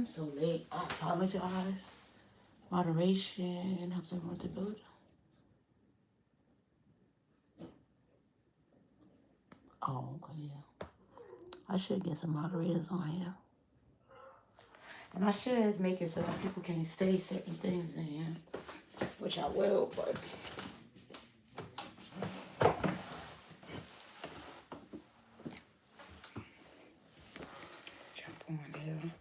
So late. I apologize. Moderation helps everyone to build. Oh, okay, yeah. I should get some moderators on here. And I should make it so that people can say certain things in here, which I will, but jump on here.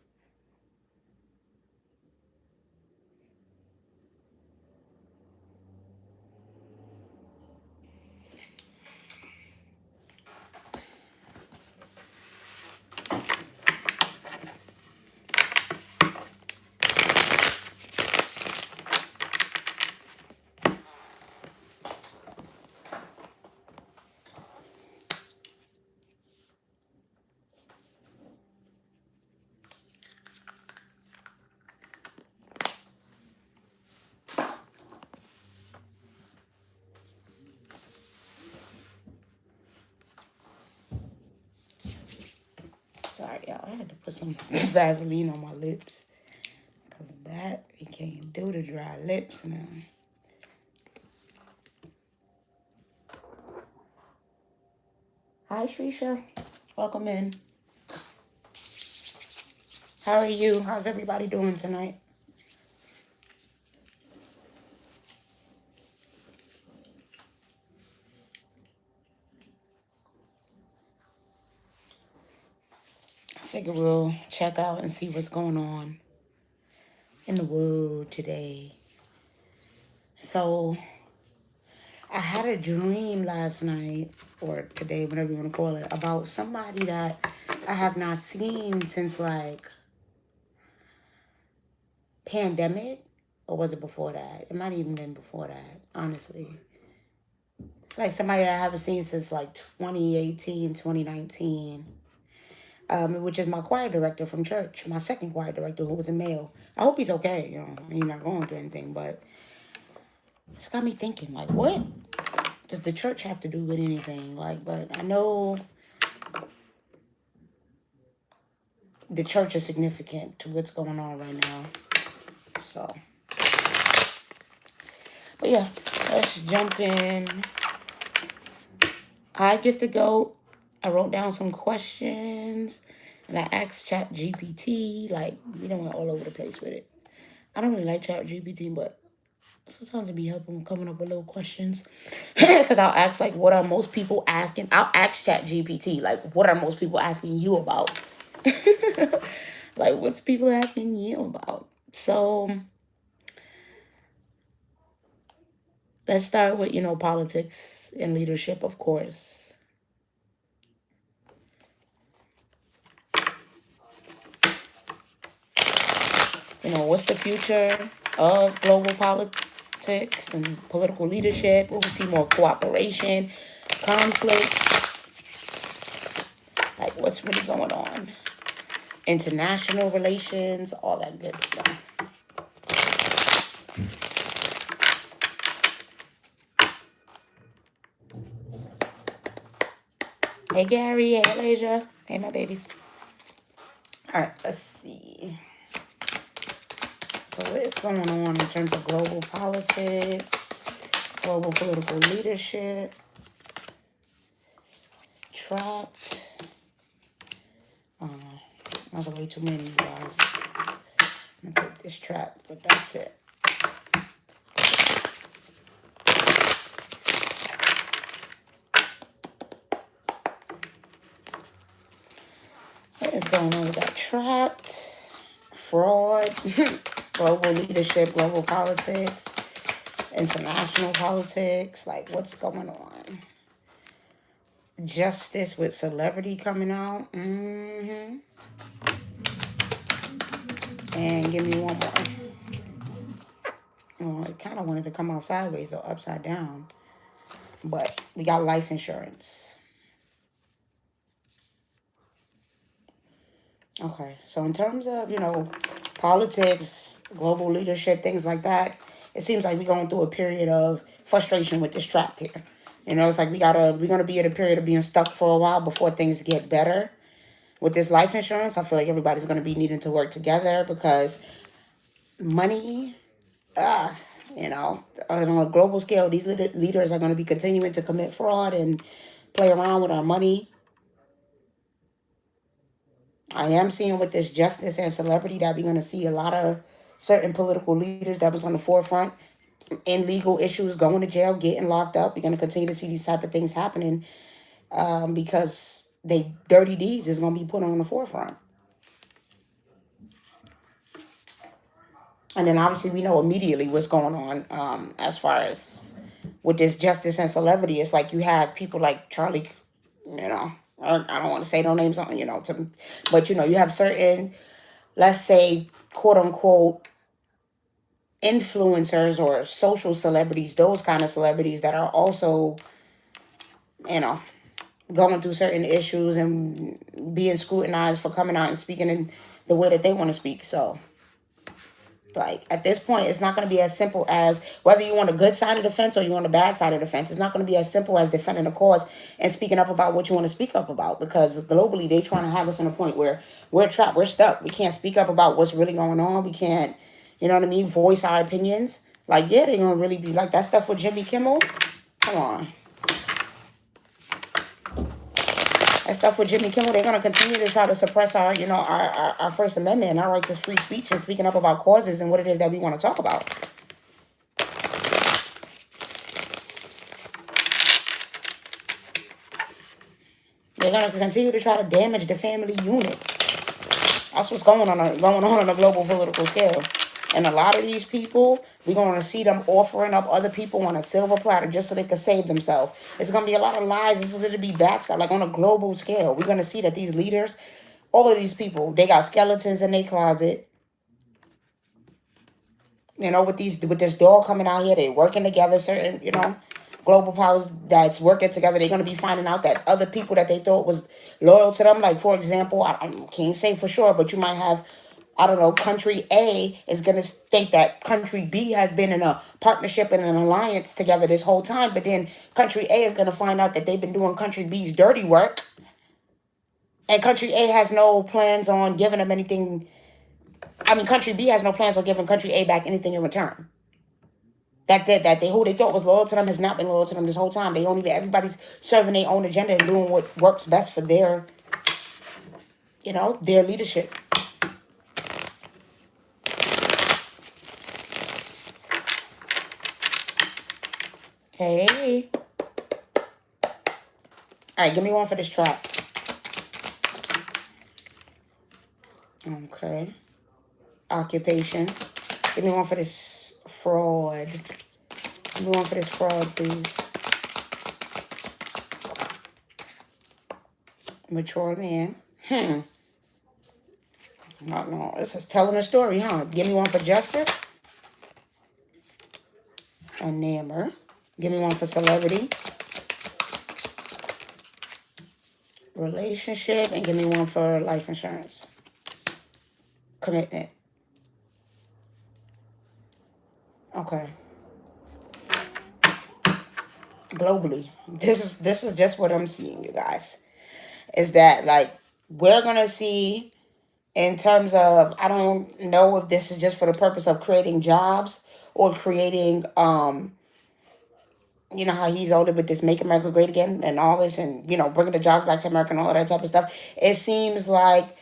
Sorry, y'all. I had to put some Vaseline on my lips. Because of that, we can't do the dry lips now. Hi, Shrisha. Welcome in. How are you? How's everybody doing tonight? I figure we'll check out and see what's going on in the world today. So, I had a dream last night, or today, whatever you want to call it, about somebody that I have not seen since like pandemic, or was it before that? It might have even been before that, honestly. It's like somebody that I haven't seen since like 2018, 2019. Which is my choir director from church, my second choir director, who was a male. I hope he's okay. He's not going through anything, but it's got me thinking, like, what does the church have to do with anything? Like, but I know the church is significant to what's going on right now. So, but yeah, let's jump in. Hi, Gifted Goat. I wrote down some questions and I asked Chat GPT. Like, we don't went all over the place with it. I don't really like Chat GPT, but sometimes it be helpful coming up with little questions. Because I'll ask, like, what are most people asking? I'll ask Chat GPT, like, what are most people asking you about? Like, what's people asking you about? So, let's start with, politics and leadership, of course. What's the future of global politics and political leadership? Will we see more cooperation, conflict? Like, what's really going on? International relations, all that good stuff. Hey, Gary. Hey, Alasia. Hey, my babies. All right, let's see. So what is going on in terms of global politics, global political leadership, trapped? That's way too many, you guys. I'm gonna take this trap, but that's it. What is going on? We got trapped, fraud, global leadership, global politics, international politics. Like, what's going on? Justice with celebrity coming out. And give me one more. Well, I kind of wanted to come out sideways or upside down. But we got life insurance. Okay, so in terms of, politics, global leadership, things like that, it seems like we're going through a period of frustration with this trap here. It's like we're gonna be in a period of being stuck for a while before things get better. with this life insurance, I feel like everybody's going to be needing to work together because money, uh, you know, on a global scale, these leaders are going to be continuing to commit fraud and play around with our money. I am seeing with this justice and celebrity that we're going to see a lot of certain political leaders that was on the forefront in legal issues, going to jail, getting locked up. We're going to continue to see these type of things happening because they dirty deeds is going to be put on the forefront. And then obviously we know immediately what's going on as far as with this justice and celebrity. It's like you have people like Charlie, you know, I don't want to say no names on, but, you have certain, let's say, quote unquote, influencers or social celebrities, those kind of celebrities that are also, going through certain issues and being scrutinized for coming out and speaking in the way that they want to speak. So, like, at this point, it's not going to be as simple as whether you want a good side of the fence or you want a bad side of the fence. It's not going to be as simple as defending a cause and speaking up about what you want to speak up about, because globally they're trying to have us in a point where we're trapped, we're stuck. We can't speak up about what's really going on. We can't, voice our opinions. Like, yeah, they're going to really be like that stuff with Jimmy Kimmel. Come on. That stuff with Jimmy Kimmel, they're going to continue to try to suppress our, our First Amendment and our right to free speech and speaking up about causes and what it is that we want to talk about. They're going to continue to try to damage the family unit. That's what's going on a global political scale. And a lot of these people, we're going to see them offering up other people on a silver platter just so they can save themselves. It's going to be a lot of lies. It's going to be backside, like on a global scale. We're going to see that these leaders, all of these people, they got skeletons in their closet. With this dog coming out here, they working together, certain, global powers that's working together. They're going to be finding out that other people that they thought was loyal to them, like, for example, I can't say for sure, but you might have, I don't know, country A is going to think that country B has been in a partnership and an alliance together this whole time. But then country A is going to find out that they've been doing country B's dirty work. And country A has no plans on giving them anything. I mean, country B has no plans on giving country A back anything in return. That who they thought was loyal to them has not been loyal to them this whole time. Everybody's serving their own agenda and doing what works best for their, their leadership. Hey. All right, give me one for this trap. Okay. Occupation. Give me one for this fraud. Give me one for this fraud, please. Mature man. I don't know. This is telling a story, huh? Give me one for justice. Enamour. Give me one for celebrity. Relationship. And give me one for life insurance. Commitment. Okay. Globally. This is just what I'm seeing, you guys. Is that, like, we're going to see in terms of, I don't know if this is just for the purpose of creating jobs or creating, you know how he's older with this Make America Great Again and all this and, bringing the jobs back to America and all of that type of stuff. It seems like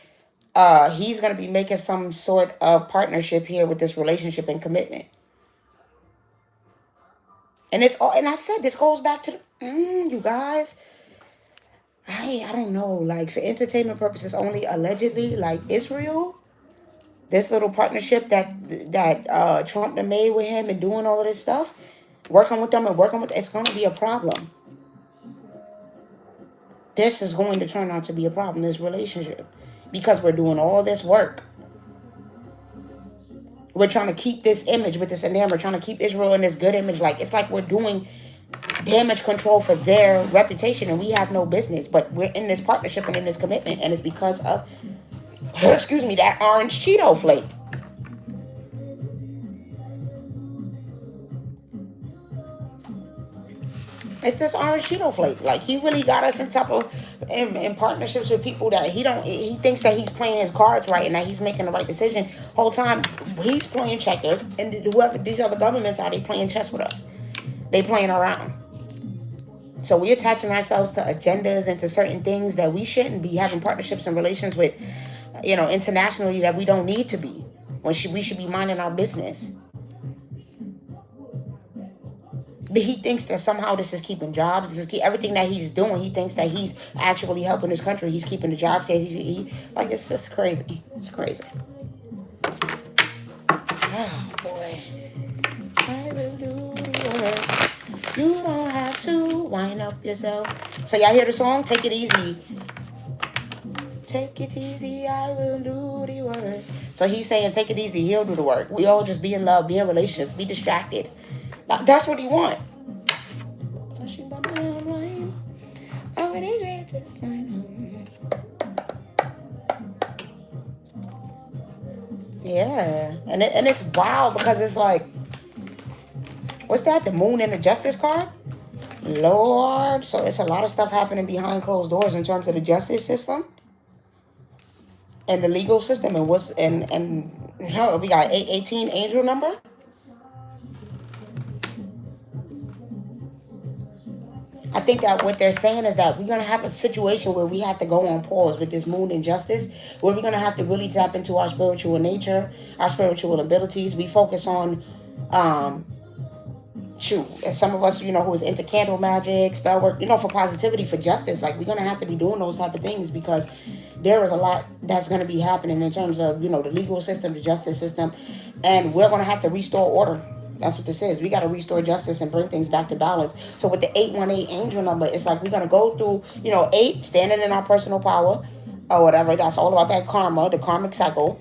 he's going to be making some sort of partnership here with this relationship and commitment. And it's all, and I said, this goes back to you guys. I don't know, like, for entertainment purposes only, allegedly, like, Israel, this little partnership that Trump done made with him and doing all of this stuff, working with them, it's going to be a problem. This is going to turn out to be a problem, this relationship, because we're doing all this work. We're trying to keep this image with this Enamour, trying to keep Israel in this good image. Like, it's like we're doing damage control for their reputation, and we have no business. But we're in this partnership and in this commitment, and it's because of, that orange Cheeto flake. It's this orange Cheeto flake. Like, he really got us in type of in partnerships with people that he thinks that he's playing his cards right and that he's making the right decision. Whole time he's playing checkers, and whoever these other governments are, they playing chess with us. They playing around. So we attaching ourselves to agendas and to certain things that we shouldn't be having partnerships and relations with, internationally, that we don't need to be. We should be minding our business. But he thinks that somehow this is keeping jobs. Everything that he's doing. He thinks that he's actually helping his country. He's keeping the jobs. It's just crazy. It's crazy. Oh boy. I will do the work. You don't have to wind up yourself. So y'all hear the song? Take it easy. Take it easy, I will do the work. So he's saying, take it easy, he'll do the work. We all just be in love, be in relationships, be distracted. That's what he want. Yeah, and it's wild because it's like, what's that? The moon and the justice card? Lord. So it's a lot of stuff happening behind closed doors in terms of the justice system and the legal system, and we got 818 angel number. I think that what they're saying is that we're going to have a situation where we have to go on pause with this moon injustice, where we're going to have to really tap into our spiritual nature, our spiritual abilities. We focus on, some of us, who is into candle magic, spell work, for positivity, for justice. Like, we're going to have to be doing those type of things because there is a lot that's going to be happening in terms of, the legal system, the justice system, and we're going to have to restore order. That's what this is. We got to restore justice and bring things back to balance. So with the 818 angel number, it's like we're going to go through, 8, standing in our personal power or whatever. That's all about that karma, the karmic cycle.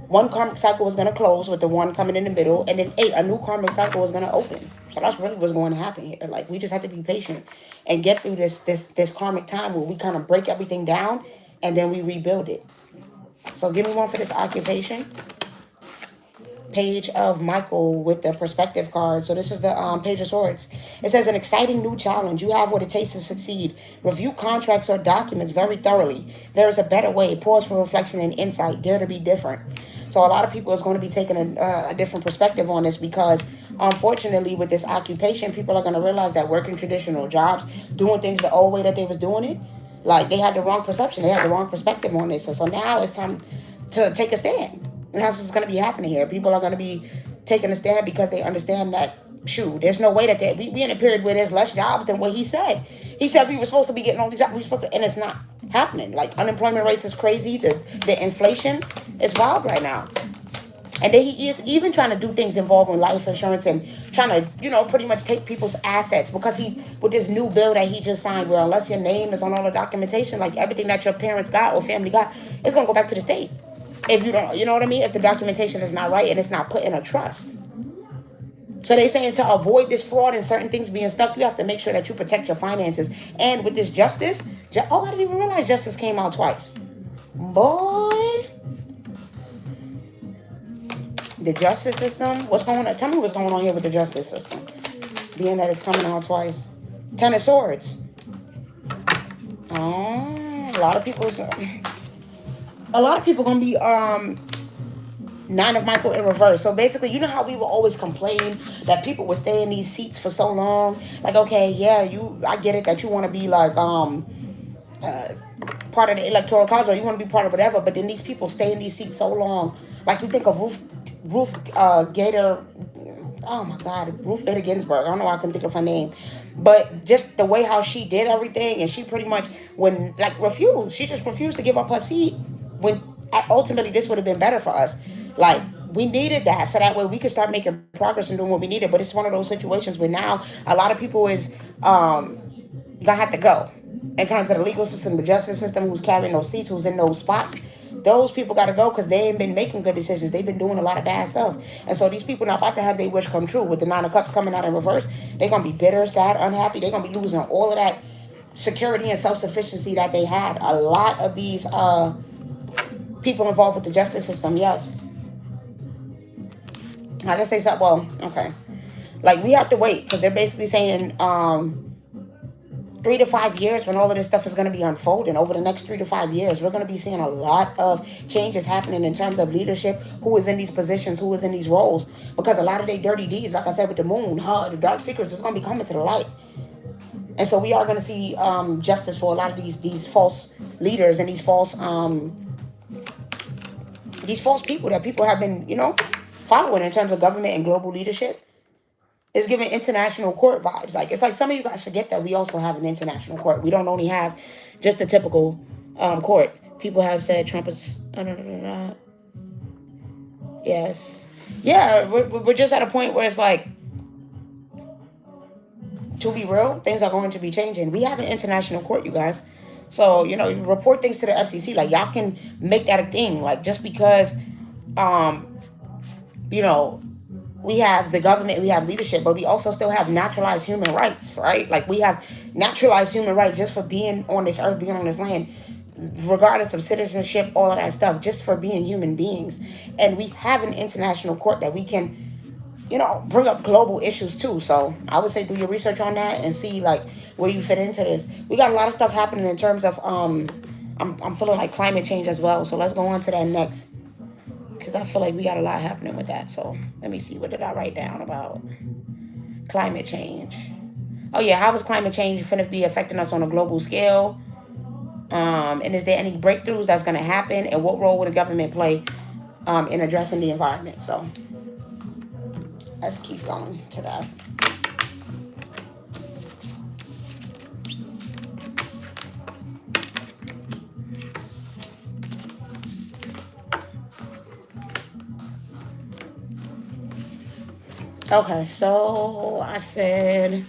One karmic cycle is going to close with the one coming in the middle. And then 8, a new karmic cycle is going to open. So that's really what's going to happen here. Like, we just have to be patient and get through this karmic time where we kind of break everything down and then we rebuild it. So give me one for this occupation. Page of Michael with the perspective card. So this is the Page of Swords. It says, an exciting new challenge. You have what it takes to succeed. Review contracts or documents very thoroughly. There is a better way. Pause for reflection and insight. Dare to be different. So a lot of people is going to be taking a different perspective on this because, unfortunately, with this occupation, people are going to realize that working traditional jobs, doing things the old way that they was doing it, like, they had the wrong perception. They had the wrong perspective on this. So now it's time to take a stand. And that's what's going to be happening here. People are going to be taking a stand because they understand that, there's no way that we in a period where there's less jobs than what he said. He said we were supposed to be getting all these jobs, and it's not happening. Like, unemployment rates is crazy. The inflation is wild right now. And then he is even trying to do things involving life insurance and trying to, pretty much take people's assets because with this new bill that he just signed, where unless your name is on all the documentation, like everything that your parents got or family got, it's going to go back to the state. If you don't, you know what I mean? If the documentation is not right and it's not put in a trust. So they're saying to avoid this fraud and certain things being stuck, you have to make sure that you protect your finances. And with this justice, I didn't even realize justice came out twice. Boy. The justice system, what's going on? Tell me what's going on here with the justice system. Being that it's coming out twice. 10 of Swords. Oh, a lot of people gonna be 9 of Michael in reverse. So basically, you know how we will always complain that people would stay in these seats for so long. Like, okay, yeah, I get it that you want to be like part of the electoral college, or you want to be part of whatever. But then these people stay in these seats so long. Like, you think of Ruth Bader Ginsburg. I don't know why I couldn't think of her name. But just the way how she did everything, and she pretty much refused. She just refused to give up her seat when ultimately this would have been better for us. Like, we needed that so that way we could start making progress and doing what we needed. But it's one of those situations where now a lot of people is gonna have to go in terms of the legal system, the justice system, who's carrying those seats, who's in those spots. Those people got to go because they ain't been making good decisions. They've been doing a lot of bad stuff. And so these people not about to have their wish come true. With the 9 of Cups coming out in reverse, they're going to be bitter, sad, unhappy. They're going to be losing all of that security and self-sufficiency that they had. A lot of these people involved with the justice system, yes. I just say something, well, okay. Like, we have to wait because they're basically saying 3 to 5 years, when all of this stuff is going to be unfolding, over the next 3 to 5 years, we're going to be seeing a lot of changes happening in terms of leadership, who is in these positions, who is in these roles, because a lot of their dirty deeds, like I said with the moon, the dark secrets is going to be coming to the light. And so we are going to see justice for a lot of these false leaders and these false people that people have been, following in terms of government and global leadership. It's giving international court vibes. Like, it's like some of you guys forget that we also have an international court. We don't only have just a typical court. People have said Trump is... Yes. Yeah, we're just at a point where it's like, to be real, things are going to be changing. We have an international court, you guys. So, you report things to the FCC. Like, y'all can make that a thing. Like, just because, we have the government, we have leadership, but we also still have naturalized human rights, right? Like, we have naturalized human rights just for being on this earth, being on this land, regardless of citizenship, all of that stuff, just for being human beings. And we have an international court that we can, bring up global issues too. So I would say do your research on that and see, like, where you fit into this. We got a lot of stuff happening in terms of, I'm feeling like climate change as well. So let's go on to that next, because I feel like we got a lot happening with that. So let me see, what did I write down about climate change? Oh yeah, how is climate change going to be affecting us on a global scale? And is there any breakthroughs that's going to happen? And what role would the government play in addressing the environment? So let's keep going to that. Okay, so I said,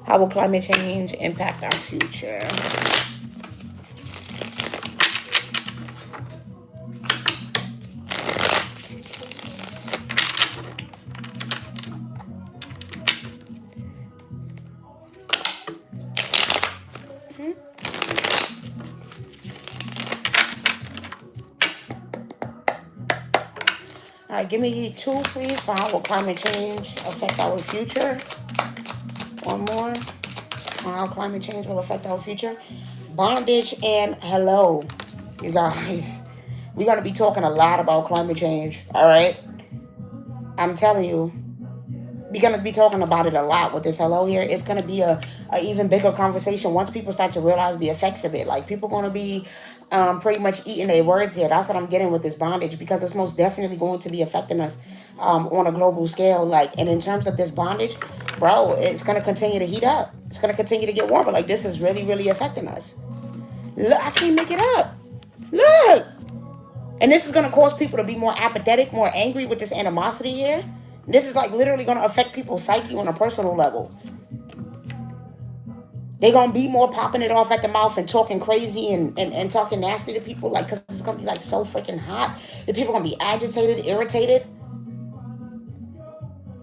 how will climate change impact our future? All right, give me 2, please, for how will climate change affect our future. One more. How climate change will affect our future. Bondage and hello, you guys. We're going to be talking a lot about climate change, all right? I'm telling you, we're going to be talking about it a lot with this hello here. It's going to be a even bigger conversation once people start to realize the effects of it. Like, people going to be pretty much eating their words here. That's what I'm getting with this bondage, because it's most definitely going to be affecting us on a global scale. Like, and in terms of this bondage, bro, it's going to continue to heat up. It's going to continue to get warmer. Like, this is really, really affecting us. Look, I can't make it up. Look. And this is going to cause people to be more apathetic, more angry with this animosity here. This is like literally going to affect people's psyche on a personal level. They're going to be more popping it off at the mouth and talking crazy and talking nasty to people, like, because it's going to be like so freaking hot. The people are going to be agitated, irritated.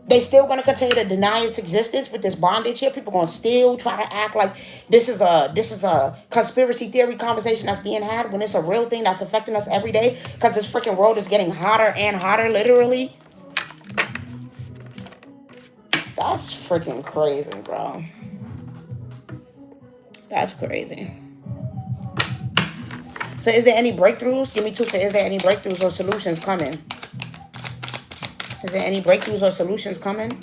They still going to continue to deny its existence with this bondage here. People going to still try to act like this is a conspiracy theory conversation that's being had, when it's a real thing that's affecting us every day, because this freaking world is getting hotter and hotter, literally. That's freaking crazy, bro. That's crazy. So is there any breakthroughs? Give me 2 for is there any breakthroughs or solutions coming? Is there any breakthroughs or solutions coming?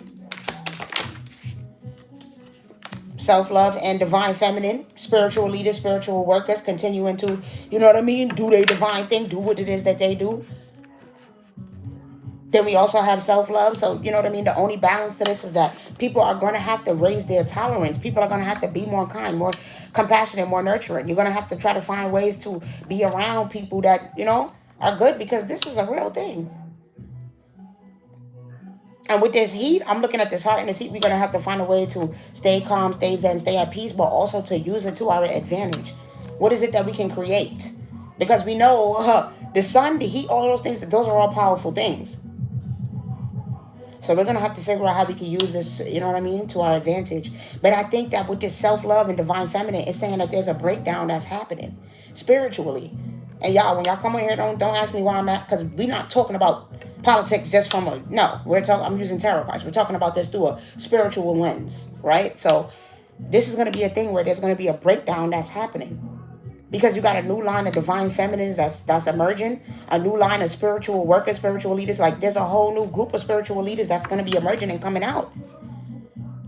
Self-love and divine feminine, spiritual leaders, spiritual workers continuing to, do their divine thing, do what it is that they do. Then we also have self-love. So, the only balance to this is that people are going to have to raise their tolerance. People are going to have to be more kind, more compassionate, more nurturing. You're going to have to try to find ways to be around people that, are good, because this is a real thing. And with this heat, I'm looking at this heart and this heat, we're going to have to find a way to stay calm, stay zen, stay at peace, but also to use it to our advantage. What is it that we can create? Because we know the sun, the heat, all those things, those are all powerful things. So we're going to have to figure out how we can use this, to our advantage. But I think that with this self-love and divine feminine, it's saying that there's a breakdown that's happening spiritually. And y'all, when y'all come on here, don't ask me why I'm at, because we're not talking about politics just from a, no, we're talking, I'm using tarot cards. We're talking about this through a spiritual lens, right? So this is going to be a thing where there's going to be a breakdown that's happening. Because you got a new line of divine feminines that's emerging, a new line of spiritual workers, spiritual leaders. Like there's a whole new group of spiritual leaders that's going to be emerging and coming out.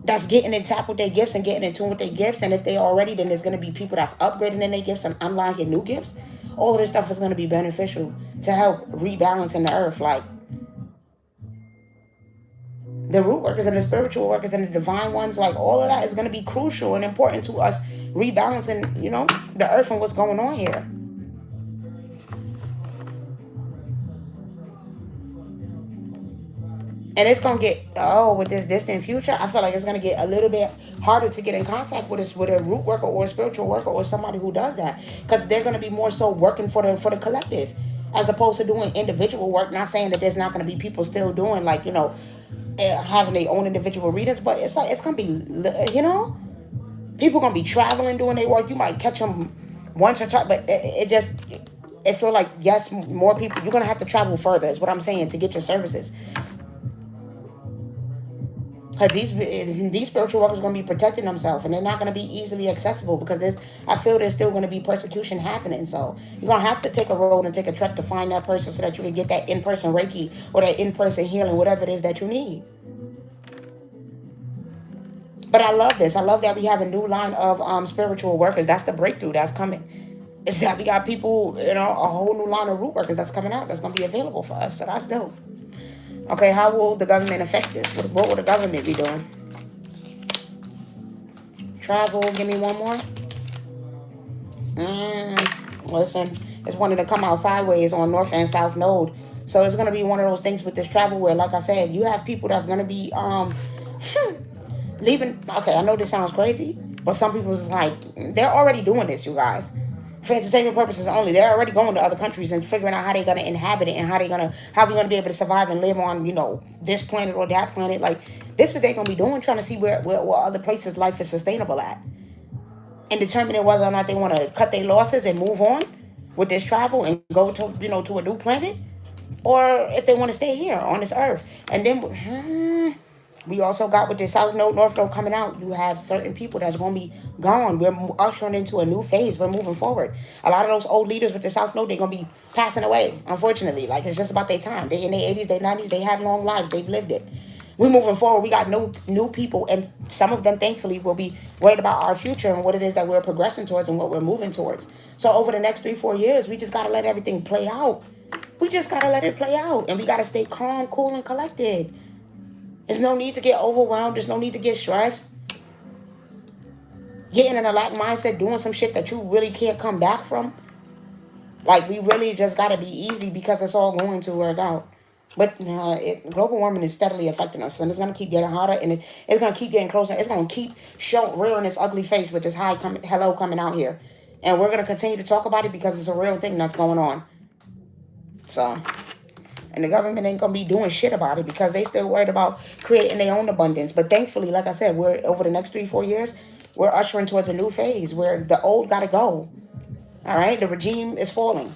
That's getting in tap with their gifts and getting in tune with their gifts. And if they already, then there's going to be people that's upgrading in their gifts and unlocking new gifts. All of this stuff is going to be beneficial to help rebalance in the earth. Like the root workers and the spiritual workers and the divine ones, like all of that is going to be crucial and important to us rebalancing, the earth and what's going on here. And it's going to get, with this distant future, I feel like it's going to get a little bit harder to get in contact with a root worker or a spiritual worker or somebody who does that. Because they're going to be more so working for the collective as opposed to doing individual work. Not saying that there's not going to be people still doing like, having their own individual readings. But it's like, it's going to be, people going to be traveling doing their work. You might catch them once or twice. But it feel like, yes, more people, you're going to have to travel further is what I'm saying to get your services. Because these spiritual workers are going to be protecting themselves, and they're not going to be easily accessible because I feel there's still going to be persecution happening. So you're going to have to take a road and take a trek to find that person so that you can get that in-person Reiki or that in-person healing, whatever it is that you need. But I love this. I love that we have a new line of spiritual workers. That's the breakthrough that's coming. It's that we got people, a whole new line of root workers that's coming out that's going to be available for us. So that's dope. Okay, how will the government affect this? What will the government be doing? Travel, give me one more. Listen, it's wanting to come out sideways on North and South Node. So it's going to be one of those things with this travel where, like I said, you have people that's going to be leaving. Okay, I know this sounds crazy, but some people's like, they're already doing this, you guys. For entertainment purposes only. They're already going to other countries and figuring out how they're going to inhabit it and how we're going to be able to survive and live on, this planet or that planet. Like, this is what they're going to be doing, trying to see where other places life is sustainable at. And determining whether or not they want to cut their losses and move on with this travel and go to, to a new planet. Or if they want to stay here on this earth. And then we also got with the South Node, North Node coming out. You have certain people that's going to be gone. We're ushering into a new phase. We're moving forward. A lot of those old leaders with the South Node, they're going to be passing away, unfortunately. Like, it's just about their time. They in their 80s, their 90s. They had long lives. They've lived it. We're moving forward. We got new people. And some of them, thankfully, will be worried about our future and what it is that we're progressing towards and what we're moving towards. So over the next 3-4 years, we just got to let everything play out. We just got to let it play out. And we got to stay calm, cool, and collected. There's no need to get overwhelmed. There's no need to get stressed. Getting in a lack mindset, doing some shit that you really can't come back from. Like, we really just got to be easy because it's all going to work out. But global warming is steadily affecting us. And it's going to keep getting hotter. And it's going to keep getting closer. It's going to keep rearing its ugly face with this hello coming out here. And we're going to continue to talk about it because it's a real thing that's going on. So... And the government ain't going to be doing shit about it because they still worried about creating their own abundance. But thankfully, like I said, we're over the next 3-4 years, we're ushering towards a new phase where the old got to go. All right? The regime is falling.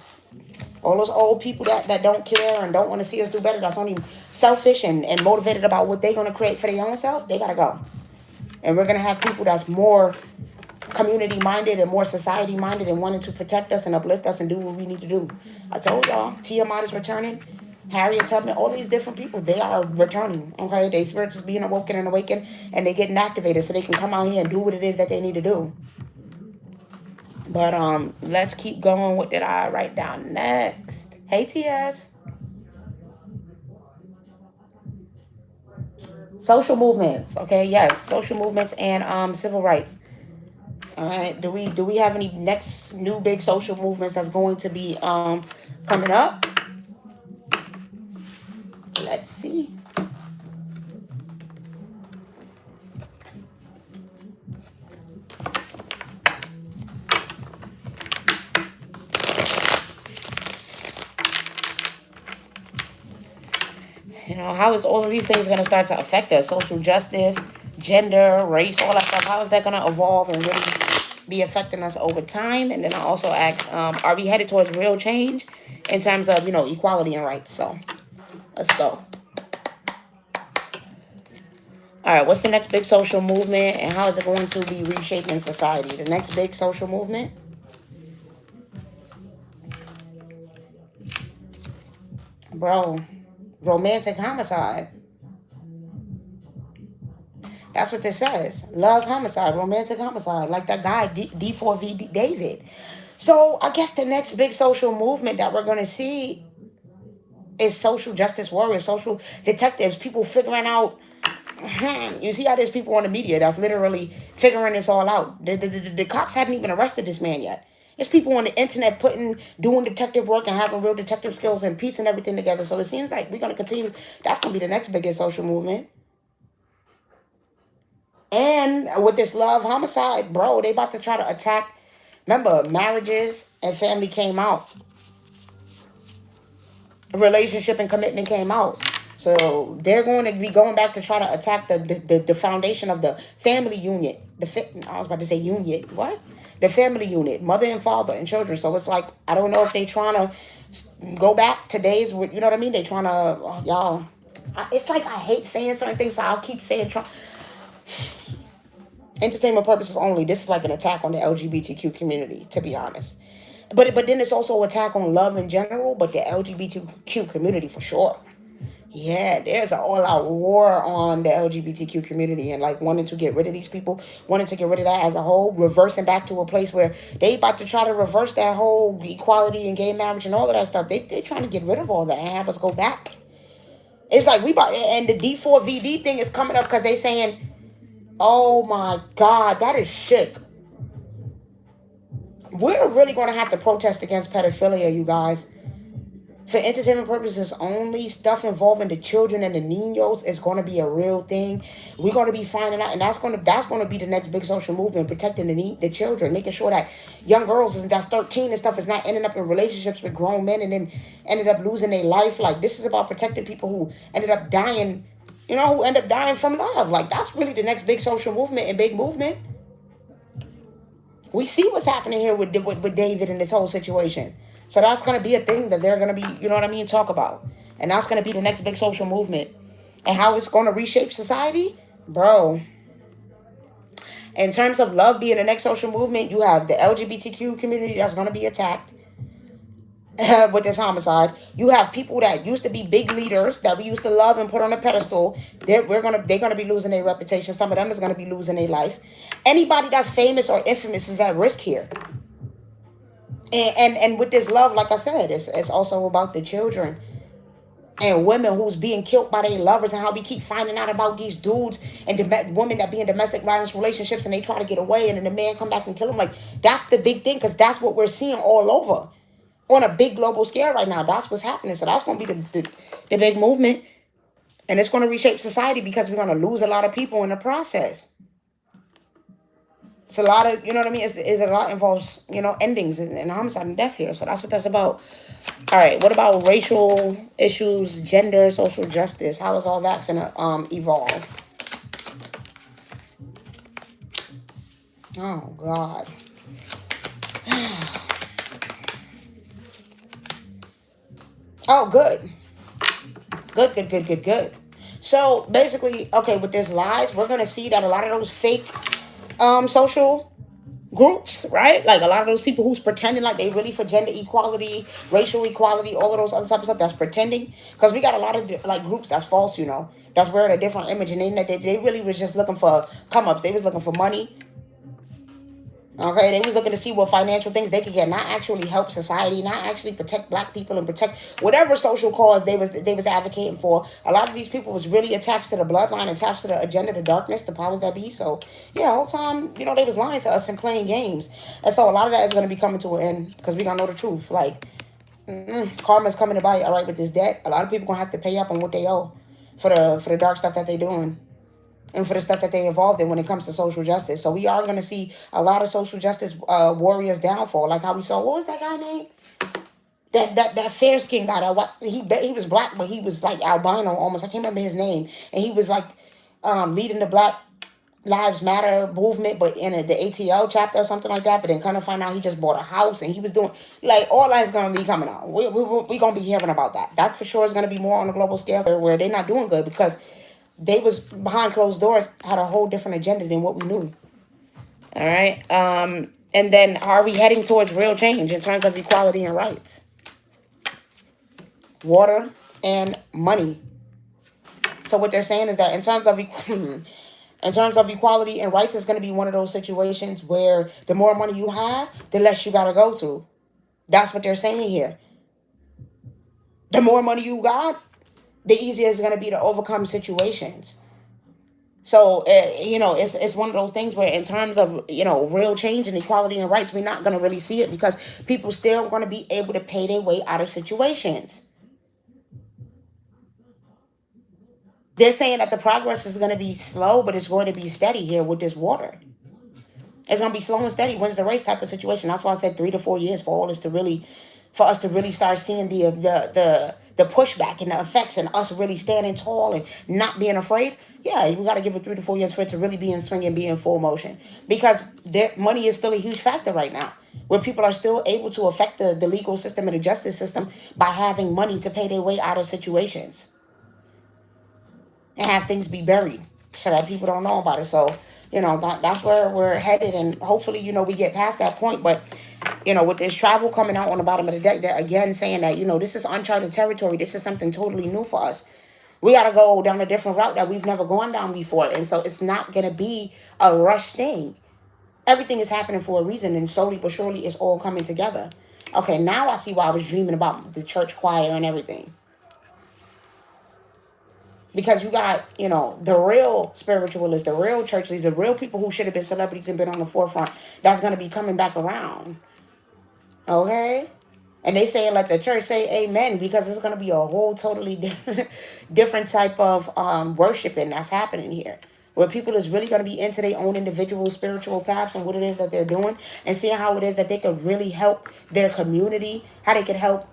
All those old people that don't care and don't want to see us do better, that's only selfish and motivated about what they're going to create for their own self, they got to go. And we're going to have people that's more community-minded and more society-minded and wanting to protect us and uplift us and do what we need to do. I told y'all, Tiamat is returning. Harriet Tubman, all these different people, they are returning, okay? Their spirits is being awoken and awakened, and they're getting activated so they can come out here and do what it is that they need to do. But let's keep going. What did I write down next? Hey, TS. Social movements, okay? Yes, social movements and civil rights. All right, do we have any next new big social movements that's going to be coming up? Let's see. How is all of these things going to start to affect us? Social justice, gender, race, all that stuff. How is that going to evolve and really be affecting us over time? And then I also ask, are we headed towards real change in terms of, equality and rights? So Let's go. All right, what's the next big social movement and how is it going to be reshaping society? The next big social movement? Bro, romantic homicide. That's what this says. Love homicide, romantic homicide. Like that guy, D4V David. So I guess the next big social movement that we're going to see is social justice warriors, social detectives, people figuring out. You see how there's people on the media that's literally figuring this all out. The cops hadn't even arrested this man yet. There's people on the internet doing detective work and having real detective skills and piecing everything together. So it seems like we're going to continue. That's going to be the next biggest social movement. And with this love homicide, bro, they about to try to attack. Remember, marriages and family came out. Relationship and commitment came out. So they're going to be going back to try to attack the foundation of the family unit. I was about to say unit. What? The family unit, mother and father and children. So it's like, I don't know if they trying to go back to days with, you know what I mean? They trying to, y'all. It's like I hate saying certain things, so I'll keep saying entertainment purposes only. This is like an attack on the LGBTQ community, to be honest. But then it's also an attack on love in general, but the LGBTQ community for sure. Yeah, there's an all-out war on the LGBTQ community and like wanting to get rid of these people, wanting to get rid of that as a whole, reversing back to a place where they about to try to reverse that whole equality and gay marriage and all of that stuff. They trying to get rid of all that and have us go back. It's like and the D4VD thing is coming up because they saying, oh my God, that is sick. We're really going to have to protest against pedophilia, you guys. For entertainment purposes only, stuff involving the children and the niños is going to be a real thing. We're going to be finding out, and that's going to be the next big social movement, protecting the children, making sure that young girls that's 13 and stuff is not ending up in relationships with grown men and then ended up losing their life. Like, this is about protecting people who ended up dying, who end up dying from love. Like, that's really the next big social movement and big movement. We see what's happening here with David and this whole situation. So that's going to be a thing that they're going to be, talk about. And that's going to be the next big social movement. And how it's going to reshape society? Bro. In terms of love being the next social movement, you have the LGBTQ community that's going to be attacked with this homicide. You have people that used to be big leaders that we used to love and put on a pedestal. They're going to be losing their reputation. Some of them is going to be losing their life. Anybody that's famous or infamous is at risk here. And with this love, like I said, it's also about the children and women who's being killed by their lovers, and how we keep finding out about these dudes and women that be in domestic violence relationships and they try to get away and then the man come back and kill them. Like, that's the big thing, because that's what we're seeing all over on a big global scale right now. That's what's happening. So that's going to be the big movement, and it's going to reshape society because we're going to lose a lot of people in the process. It's a lot of, what I mean? It's a lot involves, endings and homicide and death here. So that's what that's about. All right. What about racial issues, gender, social justice? How is all that finna evolve? Oh, God. Oh, good. Good. So basically, okay, with this lies, we're going to see that a lot of those fake social groups, right? Like a lot of those people who's pretending like they really for gender equality, racial equality, all of those other type of stuff, that's pretending. Because we got a lot of like groups that's false, that's wearing a different image, and they really was just looking for come ups. They was looking for money. Okay, they was looking to see what financial things they could get, not actually help society, not actually protect black people and protect whatever social cause they was advocating for. A lot of these people was really attached to the bloodline, attached to the agenda, the darkness, the powers that be. So yeah, the whole time, they was lying to us and playing games. And so a lot of that is going to be coming to an end because we going to know the truth. Like, karma's coming to bite, all right, with this debt. A lot of people going to have to pay up on what they owe for the dark stuff that they doing. And for the stuff that they involved in when it comes to social justice. So we are going to see a lot of social justice warriors downfall. Like how we saw, what was that guy name? That fair-skinned guy. He was black, but he was like albino almost. I can't remember his name. And he was like leading the black Lives Matter movement, but in the ATL chapter or something like that. But then kind of find out he just bought a house and he was doing, like, all that's going to be coming out. We going to be hearing about that. That for sure is going to be more on a global scale where they're not doing good because they was behind closed doors, had a whole different agenda than what we knew. All right. And then are we heading towards real change in terms of equality and rights? Water and money. So what they're saying is that in terms of equality and rights, it's going to be one of those situations where the more money you have, the less you got to go through. That's what they're saying here. The more money you got, the easier it's going to be to overcome situations. So, it's one of those things where in terms of, real change and equality and rights, we're not going to really see it because people still going to be able to pay their way out of situations. They're saying that the progress is going to be slow, but it's going to be steady here with this water. It's going to be slow and steady. Wins the race type of situation. That's why I said 3 to 4 years for us to really start seeing the pushback and the effects and us really standing tall and not being afraid. Yeah, we got to give it 3 to 4 years for it to really be in swing and be in full motion because money is still a huge factor right now where people are still able to affect the legal system and the justice system by having money to pay their way out of situations and have things be buried so that people don't know about it. So, that's where we're headed. And hopefully, we get past that point. But, with this travel coming out on the bottom of the deck, they're again saying that, this is uncharted territory. This is something totally new for us. We got to go down a different route that we've never gone down before. And so it's not going to be a rush thing. Everything is happening for a reason. And slowly but surely it's all coming together. Okay, now I see why I was dreaming about the church choir and everything. Because you got, the real spiritualists, the real church leaders, the real people who should have been celebrities and been on the forefront, that's going to be coming back around. Okay? And they saying let the church say amen because it's going to be a whole totally different type of worshiping that's happening here. Where people is really going to be into their own individual spiritual paths and what it is that they're doing. And seeing how it is that they could really help their community. How they could help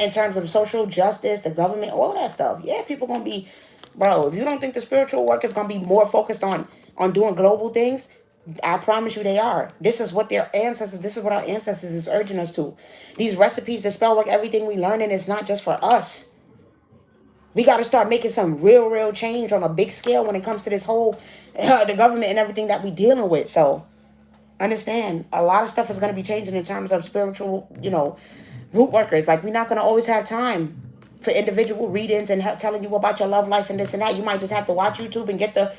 in terms of social justice, the government, all that stuff. Yeah, people going to be, bro, if you don't think the spiritual work is going to be more focused on doing global things, I promise you they are. This is what our ancestors is urging us to. These recipes, the spell work, everything we learning is not just for us. We got to start making some real change on a big scale when it comes to this whole, the government and everything that we dealing with. So, understand, a lot of stuff is going to be changing in terms of spiritual, root workers. Like, we're not going to always have time for individual readings and telling you about your love life and this and that. You might just have to watch YouTube and get the,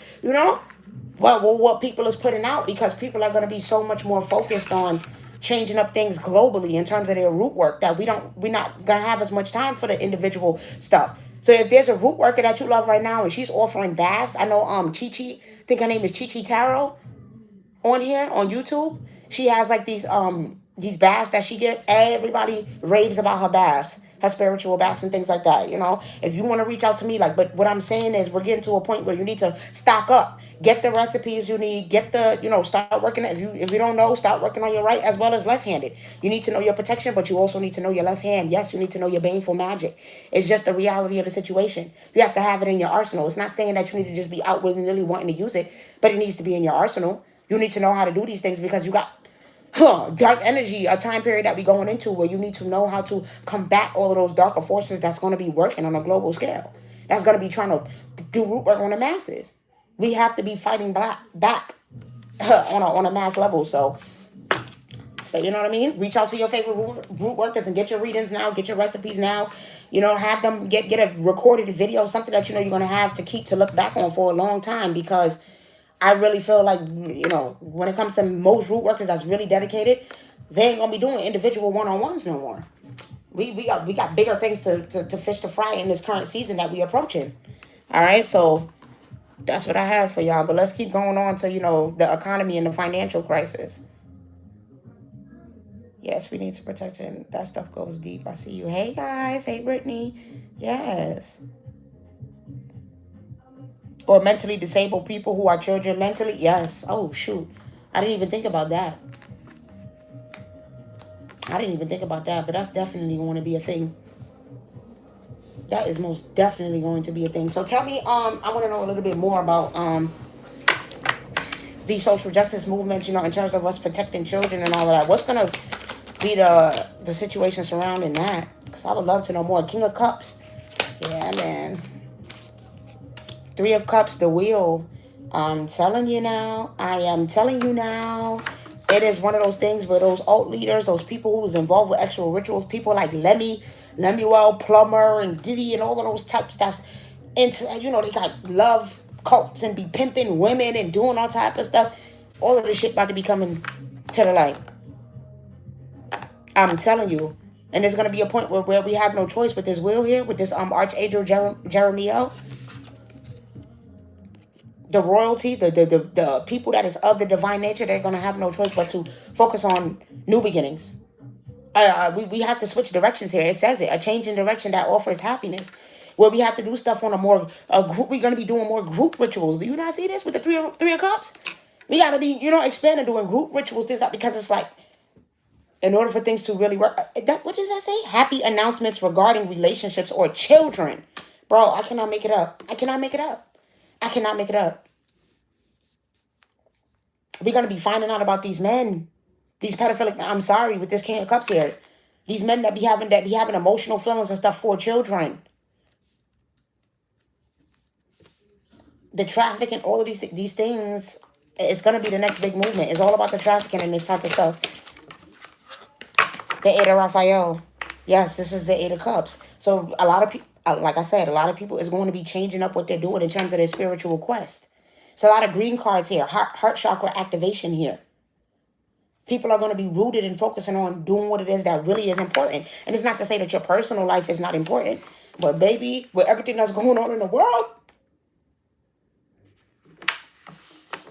what people is putting out because people are going to be so much more focused on changing up things globally in terms of their root work that we're not going to have as much time for the individual stuff. So if there's a root worker that you love right now and she's offering baths, I know Chi, I think her name is Chi Taro on here on YouTube. She has like these baths that she get. Everybody raves about her baths, her spiritual baths and things like that. If you want to reach out to me, but what I'm saying is we're getting to a point where you need to stock up. Get the recipes you need. Get the, start working. If you don't know, start working on your right as well as left-handed. You need to know your protection, but you also need to know your left hand. Yes, you need to know your baneful magic. It's just the reality of the situation. You have to have it in your arsenal. It's not saying that you need to just be out willy-nilly wanting to use it, but it needs to be in your arsenal. You need to know how to do these things because you got dark energy, a time period that we're going into where you need to know how to combat all of those darker forces that's going to be working on a global scale. That's going to be trying to do root work on the masses. We have to be fighting back on a mass level. So you know what I mean? Reach out to your favorite root workers and get your readings now. Get your recipes now. Have them get a recorded video, something that you're going to have to keep to look back on for a long time because I really feel like, when it comes to most root workers that's really dedicated, they ain't going to be doing individual one-on-ones no more. We got bigger things to fish to fry in this current season that we approaching. All right, so that's what I have for y'all. But let's keep going on to, the economy and the financial crisis. Yes, we need to protect it. That stuff goes deep. I see you. Hey, guys. Hey, Brittany. Yes. Or mentally disabled people who are children mentally. Yes. Oh, shoot. I didn't even think about that. But that's definitely going to be a thing. That is most definitely going to be a thing. So tell me, I want to know a little bit more about these social justice movements, in terms of us protecting children and all of that. What's going to be the situation surrounding that? Because I would love to know more. King of Cups. Yeah, man. Three of Cups, the wheel. I'm telling you now. I am telling you now. It is one of those things where those alt leaders, those people who's involved with actual rituals, people like Lemuel Plummer and Diddy and all of those types that's into, they got love cults and be pimping women and doing all type of stuff. All of this shit about to be coming to the light. I'm telling you. And there's going to be a point where we have no choice with this wheel here, with this Archangel Jeremiah. The royalty, the people that is of the divine nature, they're going to have no choice but to focus on new beginnings. We have to switch directions here. It says it, a change in direction that offers happiness. Where we have to do stuff on a more group. We're going to be doing more group rituals. Do you not see this with the three of cups? We got to be, expanding, doing group rituals, things like, because it's like, in order for things to really work, what does that say? Happy announcements regarding relationships or children. Bro, I cannot make it up. I cannot make it up. I cannot make it up. We're going to be finding out about these men. These pedophilic, I'm sorry, with this King of Cups here. These men that be having emotional feelings and stuff for children. The trafficking, all of these things, it's going to be the next big movement. It's all about the trafficking and this type of stuff. The Eight of Raphael. Yes, this is the Eight of Cups. So a lot of people, like I said, a lot of people is going to be changing up what they're doing in terms of their spiritual quest. It's a lot of green cards here. Heart chakra activation here. People are going to be rooted and focusing on doing what it is that really is important. And it's not to say that your personal life is not important. But baby, with everything that's going on in the world,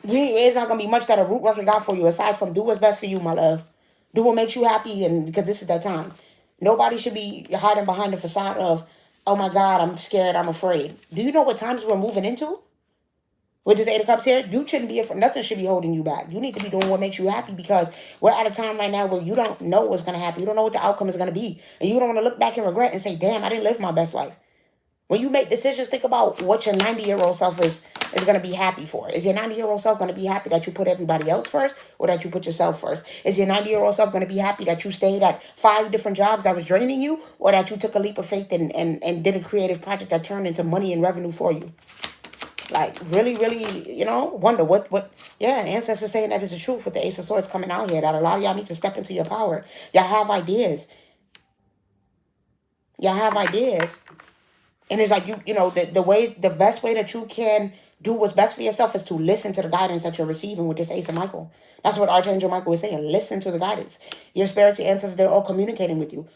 it's not going to be much that a root worker got for you aside from do what's best for you, my love. Do what makes you happy, and because this is that time. Nobody should be hiding behind the facade of, oh my God, I'm scared, I'm afraid. Do you know what times we're moving into? With this Eight of Cups here, you shouldn't be afraid. Nothing should be holding you back. You need to be doing what makes you happy, because we're at a time right now where you don't know what's going to happen. You don't know what the outcome is going to be. And you don't want to look back and regret and say, damn, I didn't live my best life. When you make decisions, think about what your 90-year-old self is going to be happy for. Is your 90-year-old self going to be happy that you put everybody else first, or that you put yourself first? Is your 90-year-old self going to be happy that you stayed at 5 different jobs that was draining you, or that you took a leap of faith and did a creative project that turned into money and revenue for you? Like, really, really, wonder what, ancestors saying that is the truth with the Ace of Swords coming out here, that a lot of y'all need to step into your power. Y'all have ideas. And it's like, the best way that you can do what's best for yourself is to listen to the guidance that you're receiving with this Ace of Michael. That's what Archangel Michael was saying. Listen to the guidance. Your spiritual ancestors, they're all communicating with you.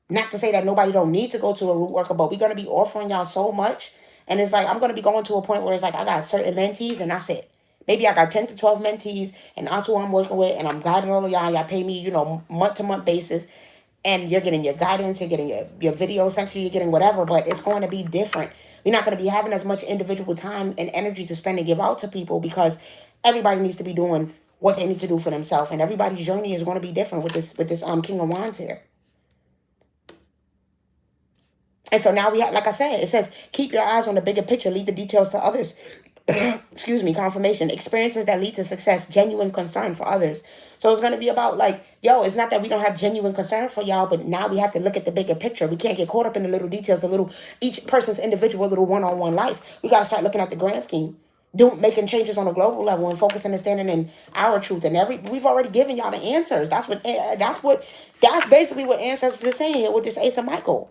Not to say that nobody don't need to go to a root worker, but we're going to be offering y'all so much. And it's like, I'm going to be going to a point where it's like, I got certain mentees and that's it. Maybe I got 10 to 12 mentees and that's who I'm working with. And I'm guiding all of y'all. Y'all pay me, month-to-month basis. And you're getting your guidance, you're getting your video section, you're getting whatever, but it's going to be different. We're not going to be having as much individual time and energy to spend and give out to people, because everybody needs to be doing what they need to do for themselves. And everybody's journey is going to be different with this King of Wands here. And so now we have, like I said, it says, keep your eyes on the bigger picture, leave the details to others. Excuse me, confirmation. Experiences that lead to success, genuine concern for others. So it's going to be about like, it's not that we don't have genuine concern for y'all, but now we have to look at the bigger picture. We can't get caught up in the little details, each person's individual little one-on-one life. We got to start looking at the grand scheme, making changes on a global level and focusing and standing in our truth. And we've already given y'all the answers. That's basically what ancestors are saying here with this Ace of Michael.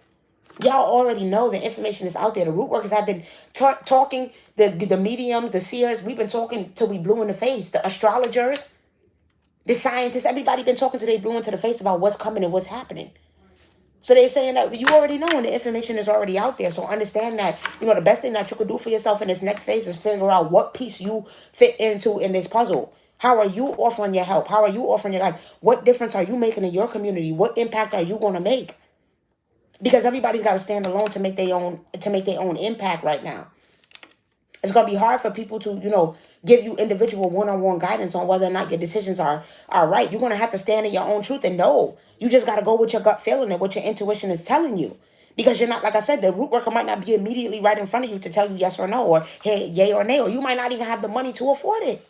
Y'all already know the information is out there. The root workers have been talking, the mediums, the seers. We've been talking till we blue in the face. The astrologers, the scientists, everybody been talking till they blue into the face about what's coming and what's happening. So they're saying that you already know and the information is already out there. So understand that, the best thing that you could do for yourself in this next phase is figure out what piece you fit into in this puzzle. How are you offering your help? How are you offering your guide? What difference are you making in your community? What impact are you going to make? Because everybody's got to stand alone to make their own impact right now. It's going to be hard for people to, give you individual one-on-one guidance on whether or not your decisions are right. You're going to have to stand in your own truth and know. You just got to go with your gut feeling and what your intuition is telling you. Because you're not, like I said, the root worker might not be immediately right in front of you to tell you yes or no, or hey, yay or nay, or you might not even have the money to afford it.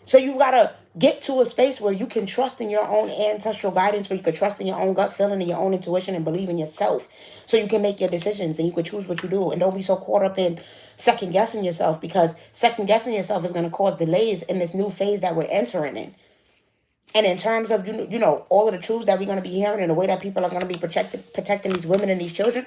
So you got to get to a space where you can trust in your own ancestral guidance, where you can trust in your own gut feeling and your own intuition and believe in yourself. So you can make your decisions and you can choose what you do. And don't be so caught up in second guessing yourself, because second guessing yourself is going to cause delays in this new phase that we're entering in. And in terms of, all of the truths that we're going to be hearing and the way that people are going to be protecting these women and these children,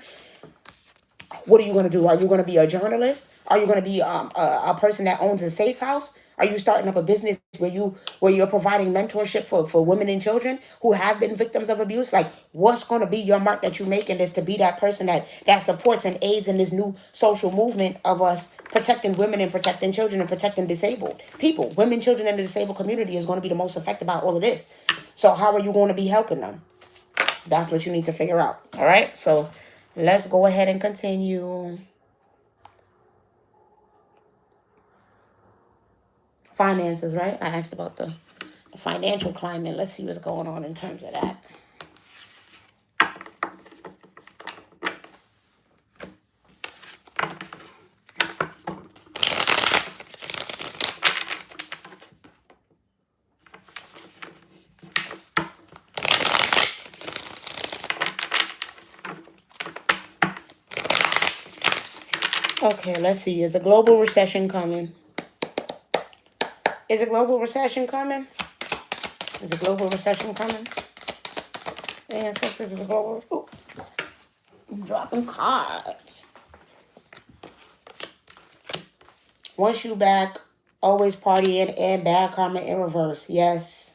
what are you going to do? Are you going to be a journalist? Are you going to be a person that owns a safe house? Are you starting up a business where you're providing mentorship for women and children who have been victims of abuse? Like, what's going to be your mark that you make in this to be that person that supports and aids in this new social movement of us protecting women and protecting children and protecting disabled people? Women, children, and the disabled community is going to be the most affected by all of this. So how are you going to be helping them? That's what you need to figure out. All right. So let's go ahead and continue. Finances, right? I asked about the financial climate. Let's see what's going on in terms of that. Okay, let's see. Is a global recession coming? Is a global recession coming? Is a global recession coming? Ancestors, is a global... Ooh, I'm dropping cards. Once you back, always partying and bad karma in reverse. Yes.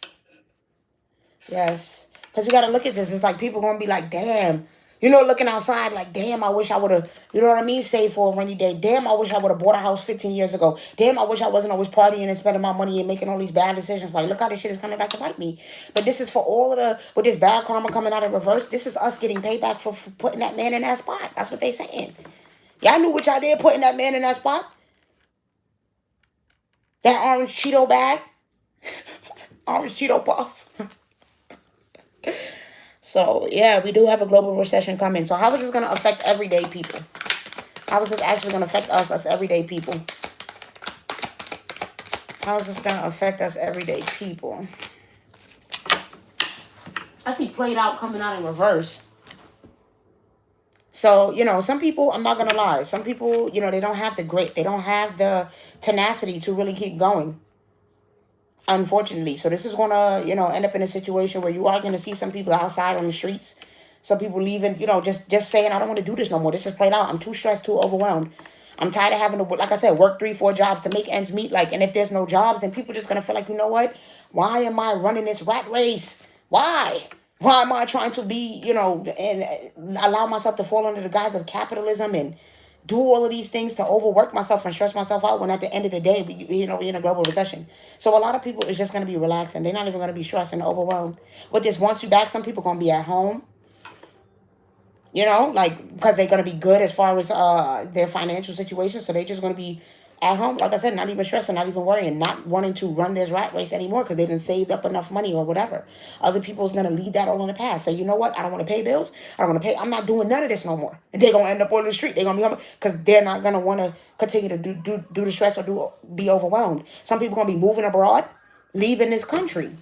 Yes. Because you got to look at this. It's like people going to be like, damn. Looking outside like, damn, I wish I would have, you know what I mean? Saved for a rainy day. Damn, I wish I would have bought a house 15 years ago. Damn, I wish I wasn't always partying and spending my money and making all these bad decisions. Like, look how this shit is coming back to bite me. But this is for all of with this bad karma coming out in reverse, this is us getting payback for putting that man in that spot. That's what they saying. Y'all knew what y'all did putting that man in that spot? That orange Cheeto bag? Orange Cheeto puff. So, yeah, we do have a global recession coming. So how is this going to affect everyday people? How is this actually going to affect us everyday people? How is this going to affect us everyday people? I see played out coming out in reverse. So, some people, I'm not going to lie. Some people, they don't have the tenacity to really keep going. Unfortunately. So this is going to, end up in a situation where you are going to see some people outside on the streets. Some people leaving, just saying, I don't want to do this no more. This is played out. I'm too stressed, too overwhelmed. I'm tired of having to, like I said, work 3-4 jobs to make ends meet. Like, and if there's no jobs, then people just going to feel like, you know what? Why am I running this rat race? Why? Why am I trying to be, and allow myself to fall under the guise of capitalism and do all of these things to overwork myself and stress myself out when at the end of the day, we're in a global recession. So a lot of people is just going to be relaxing. They're not even going to be stressed and overwhelmed. With this, once you back, some people going to be at home, because they're going to be good as far as their financial situation. So they're just going to be at home, like I said, not even stressing, not even worrying, not wanting to run this rat race anymore because they didn't saved up enough money or whatever. Other people's going to leave that all in the past. Say, you know what? I don't want to pay bills. I don't want to pay. I'm not doing none of this no more. And they're going to end up on the street. They're going to be because they're not going to want to continue to do the stress or be overwhelmed. Some people going to be moving abroad, leaving this country.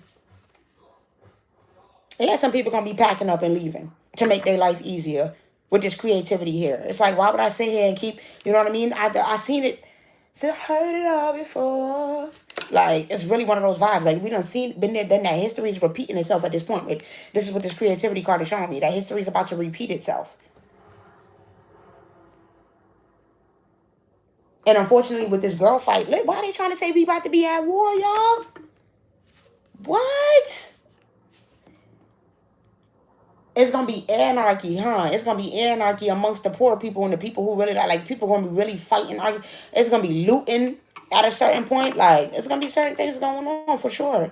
Yeah, some people going to be packing up and leaving to make their life easier with this creativity here. It's like, why would I sit here and keep, you know what I mean? I seen it. So I heard it all before. Like, it's really one of those vibes. Like, we been there, done that. History is repeating itself at this point. Like, this is what this creativity card is showing me. That history is about to repeat itself. And unfortunately, with this girl fight, why are they trying to say we about to be at war, y'all? What? It's going to be anarchy, huh? It's going to be anarchy amongst the poor people and the people who really, like, people going to be really fighting. It's going to be looting at a certain point. Like, it's going to be certain things going on for sure.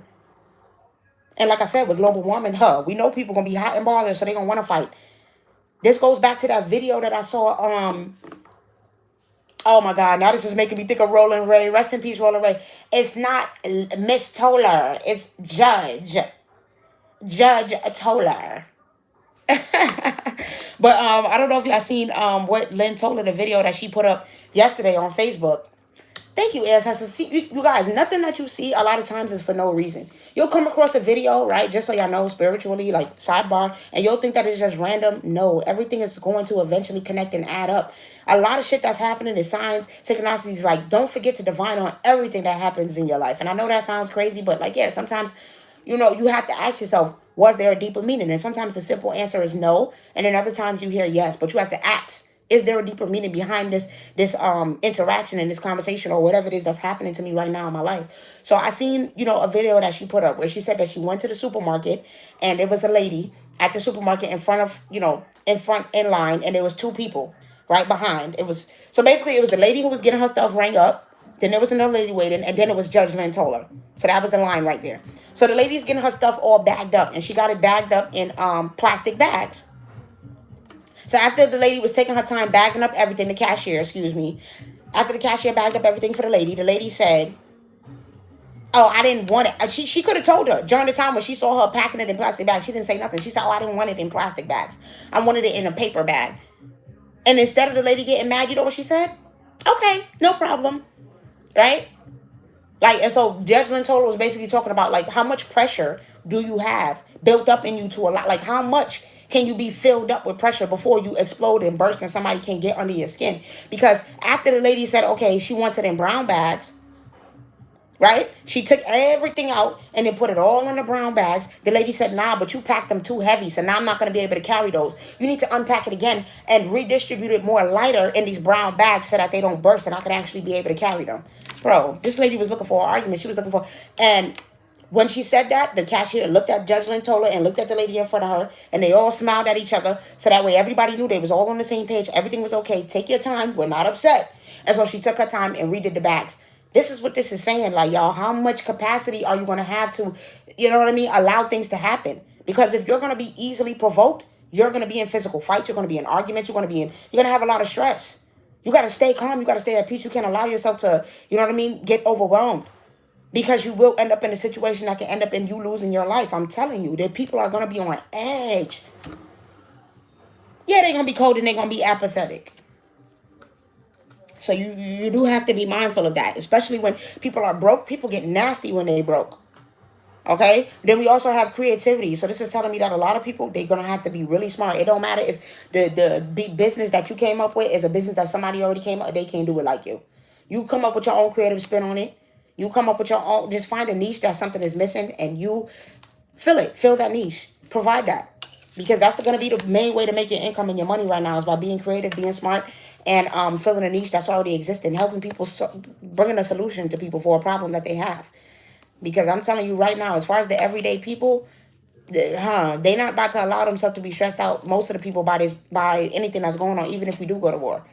And like I said, with global warming, we know people going to be hot and bothered, so they're going to want to fight. This goes back to that video that I saw. Oh, my God. Now this is making me think of Roland Ray. Rest in peace, Roland Ray. It's not Miss Toller. It's Judge Toller. But I don't know if y'all seen what Lynn Toller, the video that she put up yesterday on Facebook. Thank you, ancestors. See, you guys, nothing that you see a lot of times is for no reason. You'll come across a video, right? Just so y'all know, spiritually, like sidebar, and you'll think that it's just random. No, everything is going to eventually connect and add up. A lot of shit that's happening is signs, synchronicities. Like, don't forget to divine on everything that happens in your life. And I know that sounds crazy, but like, yeah, sometimes, you have to ask yourself, was there a deeper meaning? And sometimes the simple answer is no, and then other times you hear yes, but you have to ask. Is there a deeper meaning behind this interaction and this conversation or whatever it is that's happening to me right now in my life? So I seen, a video that she put up where she said that she went to the supermarket and there was a lady at the supermarket in front of, in line, and there was two people right behind. So basically it was the lady who was getting her stuff rang up, then there was another lady waiting, and then it was Judge Lynn Toller. So that was the line right there. So the lady's getting her stuff all bagged up, and she got it bagged up in plastic bags. So after the lady was taking her time bagging up everything, the cashier, excuse me, after the cashier bagged up everything for the lady said, "Oh, I didn't want it." She could have told her during the time when she saw her packing it in plastic bags. She didn't say nothing. She said, "Oh, I didn't want it in plastic bags. I wanted it in a paper bag." And instead of the lady getting mad, you know what she said? "Okay, no problem." Right? Like, and so Judge Lynn Toler was basically talking about, like, how much pressure do you have built up in you to a lot? Like, how much can you be filled up with pressure before you explode and burst and somebody can get under your skin? Because after the lady said, okay, she wants it in brown bags, right? She took everything out and then put it all in the brown bags. The lady said, nah, but you packed them too heavy, so now I'm not going to be able to carry those. You need to unpack it again and redistribute it more lighter in these brown bags so that they don't burst and I can actually be able to carry them. Bro, this lady was looking for an argument. She was looking for... And when she said that, the cashier looked at Judge Lynn Toler and looked at the lady in front of her, and they all smiled at each other, so that way everybody knew they was all on the same page. Everything was okay. Take your time. We're not upset. And so she took her time and redid the bags. This is what this is saying, like, y'all, how much capacity are you going to have to, allow things to happen? Because if you're going to be easily provoked, you're going to be in physical fights, you're going to be in arguments, you're going to have a lot of stress. You got to stay calm, you got to stay at peace. You can't allow yourself to, get overwhelmed. Because you will end up in a situation that can end up in you losing your life. I'm telling you, that people are going to be on edge. Yeah, they're going to be cold and they're going to be apathetic. So you do have to be mindful of that, especially when people are broke. People get nasty when they broke. Okay? Then we also have creativity. So this is telling me that a lot of people, they're going to have to be really smart. It don't matter if the business that you came up with is a business that somebody already came up with. They can't do it like you. You come up with your own creative spin on it. You come up with your own, just find a niche that something is missing and you fill that niche. Provide that. Because that's going to be the main way to make your income and your money right now is by being creative, being smart, and filling a niche that's already existing, helping people, bringing a solution to people for a problem that they have. Because I'm telling you right now, as far as the everyday people, they're not about to allow themselves to be stressed out, most of the people, by anything that's going on, even if we do go to war.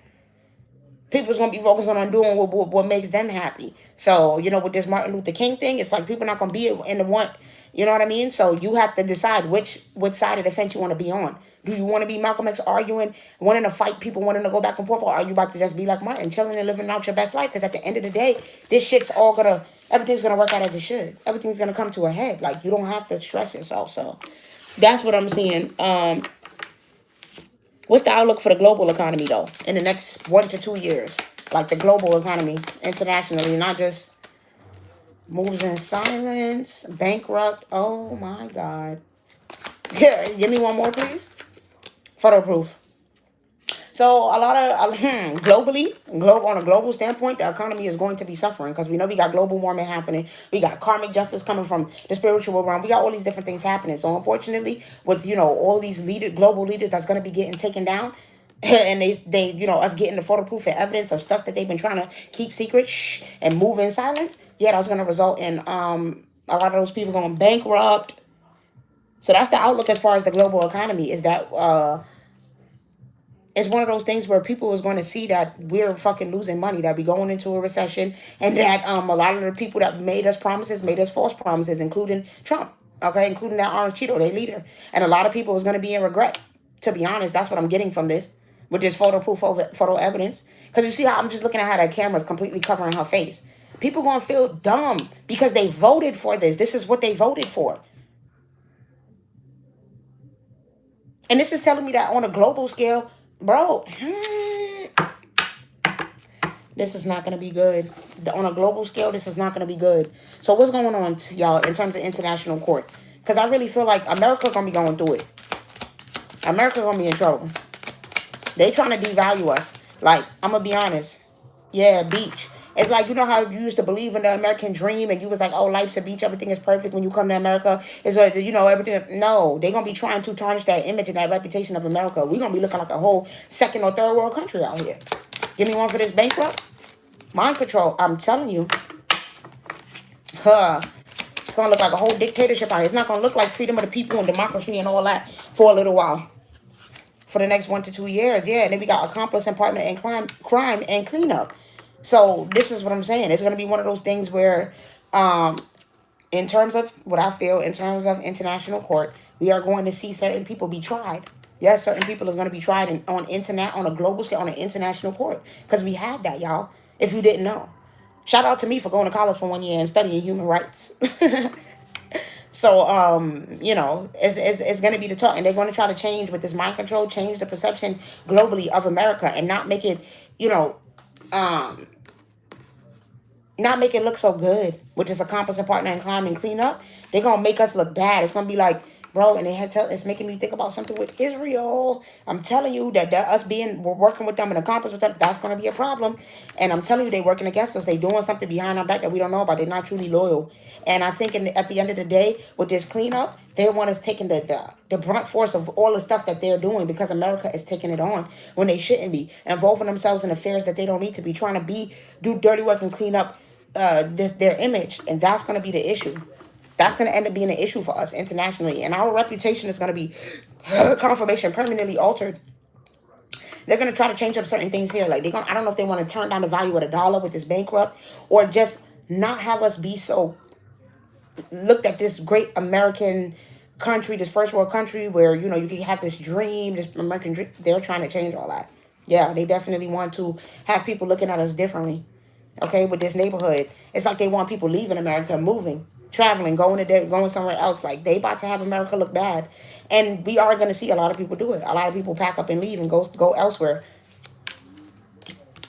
People's going to be focusing on doing what makes them happy. So, with this Martin Luther King thing, it's like people not going to be in the one, you know what I mean? So you have to decide which side of the fence you want to be on. Do you want to be Malcolm X arguing, wanting to fight people, wanting to go back and forth? Or are you about to just be like Martin, chilling and living out your best life? Because at the end of the day, everything's going to work out as it should. Everything's going to come to a head. Like, you don't have to stress yourself. So that's what I'm seeing. What's the outlook for the global economy, though, in the next 1 to 2 years? Like the global economy, internationally, not just moves in silence, bankrupt. Oh, my God. Yeah, give me one more, please. Photo proof. So a lot of, globally, on a global standpoint, the economy is going to be suffering because we know we got global warming happening. We got karmic justice coming from the spiritual realm. We got all these different things happening. So unfortunately, with, all these global leaders that's going to be getting taken down, and they us getting the photo proof and evidence of stuff that they've been trying to keep secret and move in silence, yeah, that's going to result in a lot of those people going bankrupt. So that's the outlook as far as the global economy, is that it's one of those things where people is going to see that we're fucking losing money, that we're going into a recession, and that a lot of the people that made us false promises, including Trump, okay, including that Orange Cheeto, their leader. And a lot of people is going to be in regret. To be honest, that's what I'm getting from this, with this photo evidence. Because you see how I'm just looking at how that camera's completely covering her face. People going to feel dumb because they voted for this. This is what they voted for. And this is telling me that on a global scale, bro, This is not going to be good. On a global scale, this is not going to be good. So what's going on, y'all, in terms of international court? Because I really feel like America's going to be going through it. America's going to be in trouble. They trying to devalue us. Like, I'm going to be honest. Yeah, beach. It's like, you know how you used to believe in the American dream and you was like, oh, life's a beach. Everything is perfect when you come to America. It's like, you know, everything. No, they're going to be trying to tarnish that image and that reputation of America. We're going to be looking like a whole second or third world country out here. Give me one for this bankrupt. Mind control. I'm telling you. It's going to look like a whole dictatorship out here. It's not going to look like freedom of the people and democracy and all that for a little while. For the next 1 to 2 years. Yeah, and then we got accomplice and partner in crime and cleanup. So this is what I'm saying. It's going to be one of those things where, in terms of what I feel, in terms of international court, we are going to see certain people be tried. Yes, certain people are going to be tried on a global scale, on an international court. Because we had that, y'all, if you didn't know. Shout out to me for going to college for 1 year and studying human rights. So, you know, it's going to be the talk. And they're going to try to change with this mind control, change the perception globally of America and not make it, you know, not make it look so good with this accomplice and partner in crime and cleanup. They're going to make us look bad. It's going to be like, bro, and it's making me think about something with Israel. I'm telling you that we're working with them and accomplice with them, that's going to be a problem. And I'm telling you, they're working against us. They're doing something behind our back that we don't know about. They're not truly loyal. And I think at the end of the day, with this cleanup, they want us taking the brunt force of all the stuff that they're doing because America is taking it on when they shouldn't be. Involving themselves in affairs that they don't need to be. Trying to do dirty work and clean up their image. And that's going to be the issue. That's going to end up being an issue for us internationally. And our reputation is going to be confirmation permanently altered. They're going to try to change up certain things here. Like I don't know if they want to turn down the value of the dollar with this bankrupt or just not have us be so looked at this great American country, this first world country where, you know, you can have this dream, this American dream. They're trying to change all that. Yeah, they definitely want to have people looking at us differently. Okay, with this neighborhood. It's like they want people leaving America, moving, traveling, going somewhere else. Like they about to have America look bad. And we are going to see a lot of people do it. A lot of people pack up and leave and go elsewhere.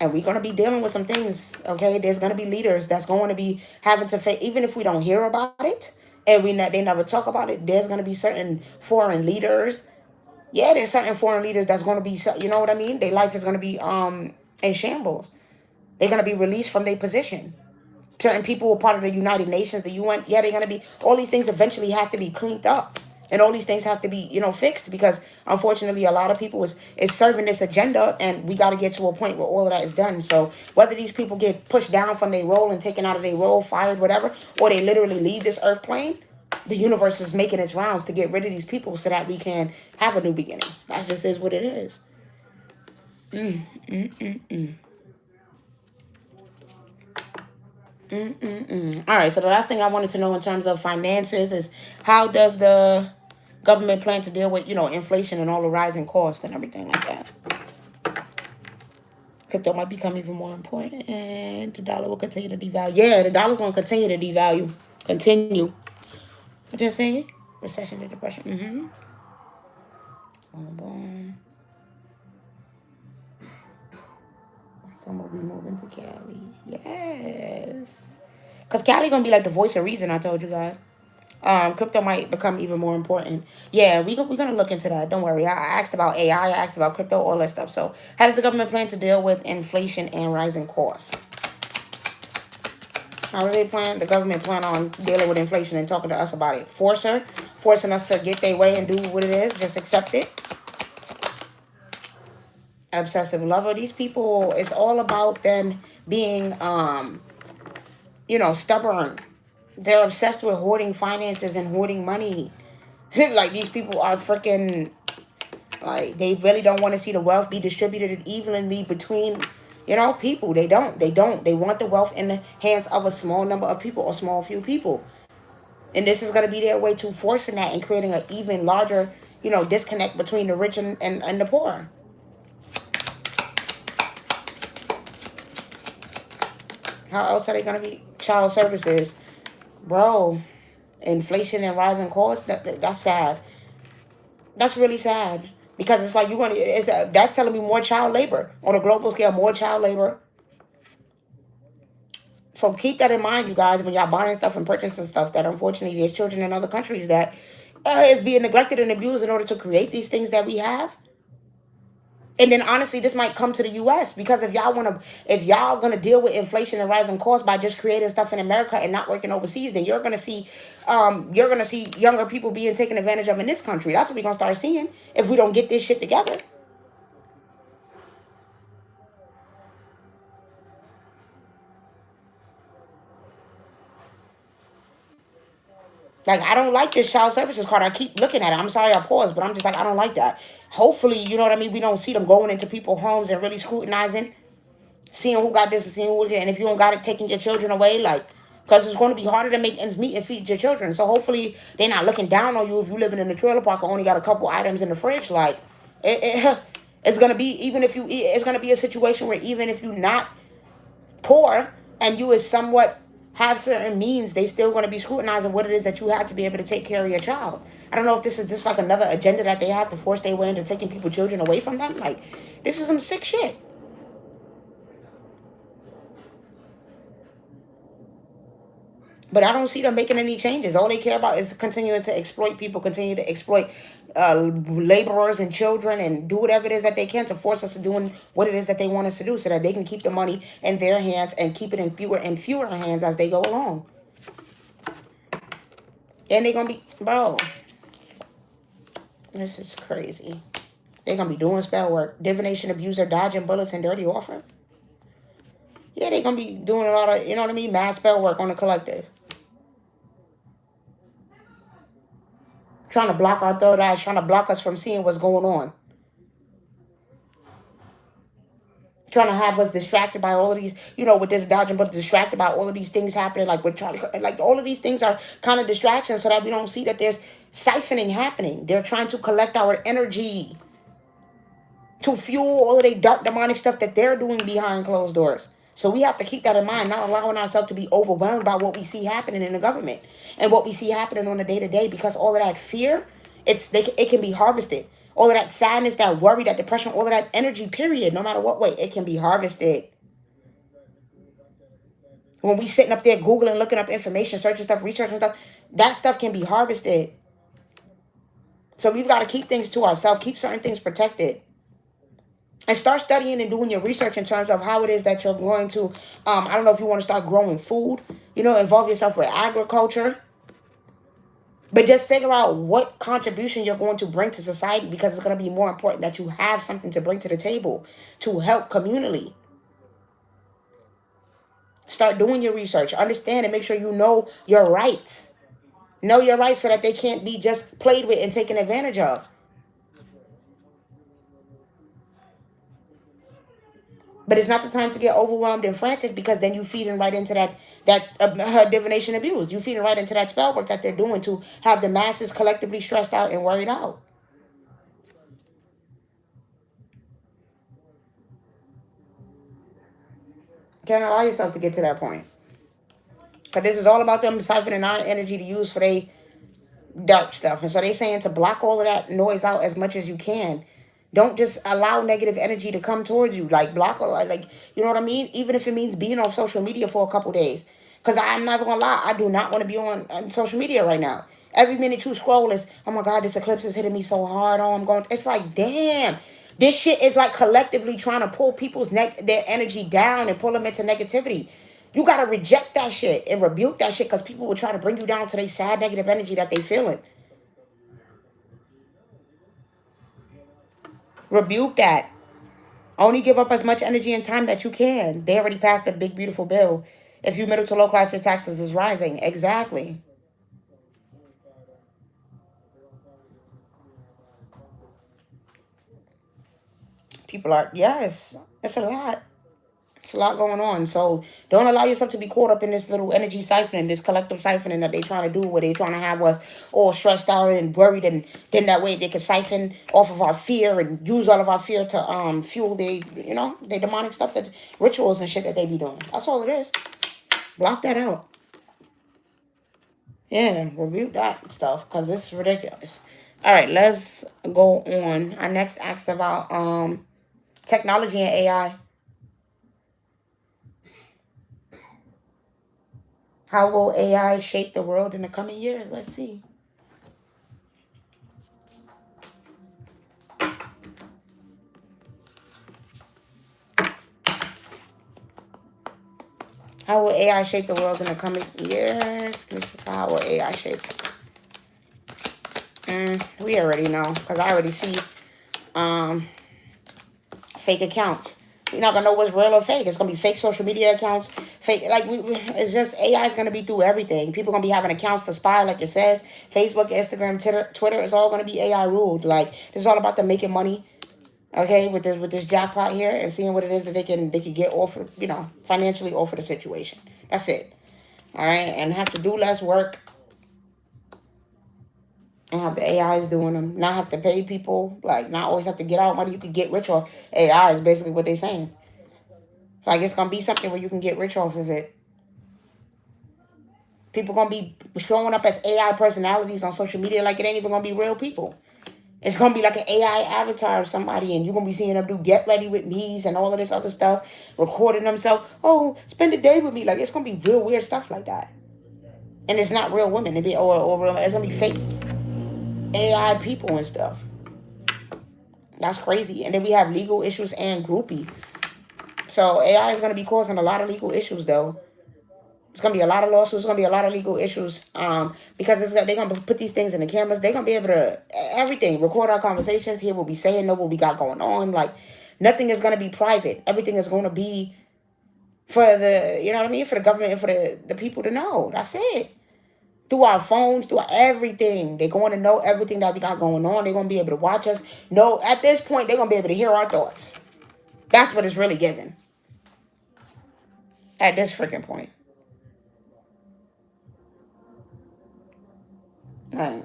And we're going to be dealing with some things, okay? There's going to be leaders that's going to be having to face, even if we don't hear about it, and they never talk about it, there's going to be certain foreign leaders. Yeah, there's certain foreign leaders that's going to be, you know what I mean? Their life is going to be in shambles. They're going to be released from their position. Certain people were part of the United Nations, the UN. Yeah, they're going to be, all these things eventually have to be cleaned up. And all these things have to be, you know, fixed because unfortunately a lot of people is serving this agenda and we got to get to a point where all of that is done. So whether these people get pushed down from their role and taken out of their role, fired, whatever, or they literally leave this earth plane, the universe is making its rounds to get rid of these people so that we can have a new beginning. That just is what it is. All right, so the last thing I wanted to know in terms of finances is how does the government plan to deal with, you know, inflation and all the rising costs and everything like that? Crypto might become even more important and the dollar will continue to devalue. Yeah, the dollar's going to continue to devalue. Continue. What did I say? Recession and depression. Boom. Some will be moving to Cali. Yes. Because Cali going to be like the voice of reason, I told you guys. Crypto might become even more important. Yeah, we're going to look into that. Don't worry. I asked about AI. I asked about crypto, all that stuff. So how does the government plan to deal with inflation and rising costs? How do the government plan on dealing with inflation and talking to us about it? Forcing us to get their way and do what it is. Just accept it. Obsessive lover. These people, it's all about them being, you know, stubborn. They're obsessed with hoarding finances and hoarding money. Like, these people are freaking, like, they really don't want to see the wealth be distributed evenly between, you know, people. They don't. They want the wealth in the hands of a small number of people or small few people. And this is going to be their way to forcing that and creating an even larger, you know, disconnect between the rich and the poor. How else are they going to be? Child services. Bro, inflation and rising costs, that's sad. That's really sad. Because it's like that's telling me more child labor. On a global scale, more child labor. So keep that in mind, you guys, when y'all buying stuff and purchasing stuff, that unfortunately there's children in other countries that is being neglected and abused in order to create these things that we have. And then honestly, this might come to the U.S. because if y'all gonna deal with inflation and rising costs by just creating stuff in America and not working overseas, then you're gonna see younger people being taken advantage of in this country. That's what we're gonna start seeing if we don't get this shit together. Like, I don't like this child services card. I keep looking at it. I'm sorry I paused, but I'm just like, I don't like that. Hopefully, you know what I mean, we don't see them going into people's homes and really scrutinizing, seeing who got this and seeing who did. And if you don't got it, taking your children away, like, because it's going to be harder to make ends meet and feed your children. So hopefully they're not looking down on you if you living in a trailer park and only got a couple items in the fridge. Like, it's going to be, it's going to be a situation where even if you're not poor and you is somewhat have certain means, they still going to be scrutinizing what it is that you have to be able to take care of your child. I don't know if this is like another agenda that they have to force their way into taking people children away from them. Like, this is some sick shit. But I don't see them making any changes. All they care about is continuing to exploit people, continue to exploit laborers and children, and do whatever it is that they can to force us to doing what it is that they want us to do, so that they can keep the money in their hands and keep it in fewer and fewer hands as they go along. And they're going to be, bro, this is crazy. They're going to be doing spell work, divination, abuser, dodging bullets, and dirty offer. Yeah, they're going to be doing a lot of, you know what I mean, mass spell work on the collective. Trying to block our third eyes, trying to block us from seeing what's going on. Trying to have us distracted by all of these, with this dodging, but distracted by all of these things happening. Like, we're trying to, like, all of these things are kind of distractions so that we don't see that there's siphoning happening. They're trying to collect our energy to fuel all of the dark demonic stuff that they're doing behind closed doors. So we have to keep that in mind, not allowing ourselves to be overwhelmed by what we see happening in the government and what we see happening on a day-to-day, because all of that fear, it can be harvested. All of that sadness, that worry, that depression, all of that energy, period, no matter what way, it can be harvested. When we sitting up there Googling, looking up information, searching stuff, researching stuff, that stuff can be harvested. So we've got to keep things to ourselves, keep certain things protected. And start studying and doing your research in terms of how it is that you're going to, I don't know if you want to start growing food, involve yourself with agriculture. But just figure out what contribution you're going to bring to society, because it's going to be more important that you have something to bring to the table to help communally. Start doing your research. Understand and make sure you know your rights. Know your rights so that they can't be just played with and taken advantage of. But it's not the time to get overwhelmed and frantic, because then you feeding right into that divination abuse. You feeding right into that spell work that they're doing to have the masses collectively stressed out and worried out. Can't allow yourself to get to that point. Because this is all about them siphoning our energy to use for their dark stuff. And so they saying to block all of that noise out as much as you can. Don't just allow negative energy to come towards you. Like, block, like, you know what I mean? Even if it means being on social media for a couple days. Because I'm not going to lie, I do not want to be on social media right now. Every minute you scroll is, oh my God, this eclipse is hitting me so hard. Oh, I'm going. It's like, damn. This shit is like collectively trying to pull their energy down and pull them into negativity. You got to reject that shit and rebuke that shit, because people will try to bring you down to their sad negative energy that they feeling. Rebuke that. Only give up as much energy and time that you can. They already passed a big, beautiful bill. If you middle to low class, your taxes is rising. Exactly. People are, yes, it's a lot. It's a lot going on. So don't allow yourself to be caught up in this little energy siphoning, this collective siphoning that they're trying to do, where they're trying to have us all stressed out and worried, and then that way they can siphon off of our fear and use all of our fear to fuel the demonic stuff, that rituals and shit that they be doing. That's all it is. Block that out. Yeah, rebuke that stuff, because it's ridiculous. All right, let's go on. I next asked about technology and AI. How will AI shape the world in the coming years? Let's see. How will AI shape the world in the coming years? How will AI shape? We already know, because I already see fake accounts. You're not gonna know what's real or fake. It's gonna be fake social media accounts, fake. Like it's just AI is gonna be through everything. People gonna be having accounts to spy, like it says. Facebook, Instagram, Twitter is all gonna be AI ruled. Like this is all about them making money. Okay, with this jackpot here and seeing what it is that they can get off, financially off of the situation. That's it. All right, and have to do less work and have the AIs doing them. Not have to pay people, like not always have to get out money. You could get rich off AI is basically what they're saying. Like it's gonna be something where you can get rich off of it. People gonna be showing up as AI personalities on social media like it ain't even gonna be real people. It's gonna be like an AI avatar of somebody, and you're gonna be seeing them do get ready with me's and all of this other stuff, recording themselves. Oh, spend a day with me. Like it's gonna be real weird stuff like that. And it's not real women. It's gonna be fake AI people and stuff. That's crazy. And then we have legal issues and groupie. So AI is gonna be causing a lot of legal issues though. It's gonna be a lot of lawsuits. It's gonna be a lot of legal issues. Because they're gonna put these things in the cameras. They're gonna be able to everything record our conversations. Hear what we saying, know what we got going on. Like nothing is gonna be private. Everything is gonna be for the for the government and for the people to know. That's it. Through our phones, through everything, they're going to know everything that we got going on. They're gonna be able to watch us. No, at this point, they're gonna be able to hear our thoughts. That's what it's really giving. At this freaking point. Right.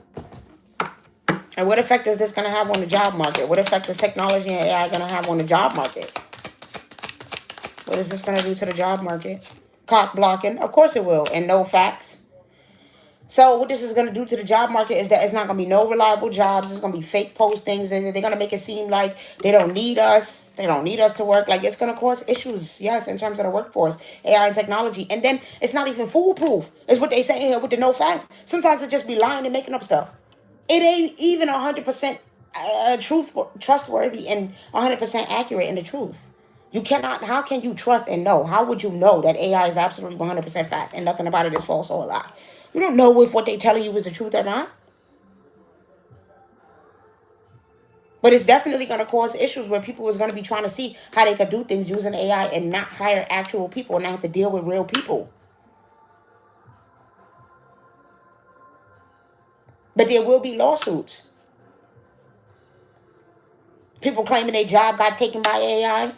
And what effect is this going to have on the job market? What effect is technology and AI going to have on the job market? What is this going to do to the job market? Cock blocking. Of course it will. And no facts. So what this is going to do to the job market is that it's not going to be no reliable jobs. It's going to be fake postings. They're going to make it seem like they don't need us. They don't need us to work. Like it's going to cause issues, yes, in terms of the workforce, AI and technology. And then it's not even foolproof. Is what they say here with the no facts. Sometimes it just be lying and making up stuff. It ain't even 100% trustworthy and 100% accurate in the truth. You cannot, how can you trust and know? How would you know that AI is absolutely 100% fact and nothing about it is false or a lie? You don't know if what they're telling you is the truth or not. But it's definitely going to cause issues where people is going to be trying to see how they could do things using AI and not hire actual people and not have to deal with real people. But there will be lawsuits. People claiming their job got taken by AI.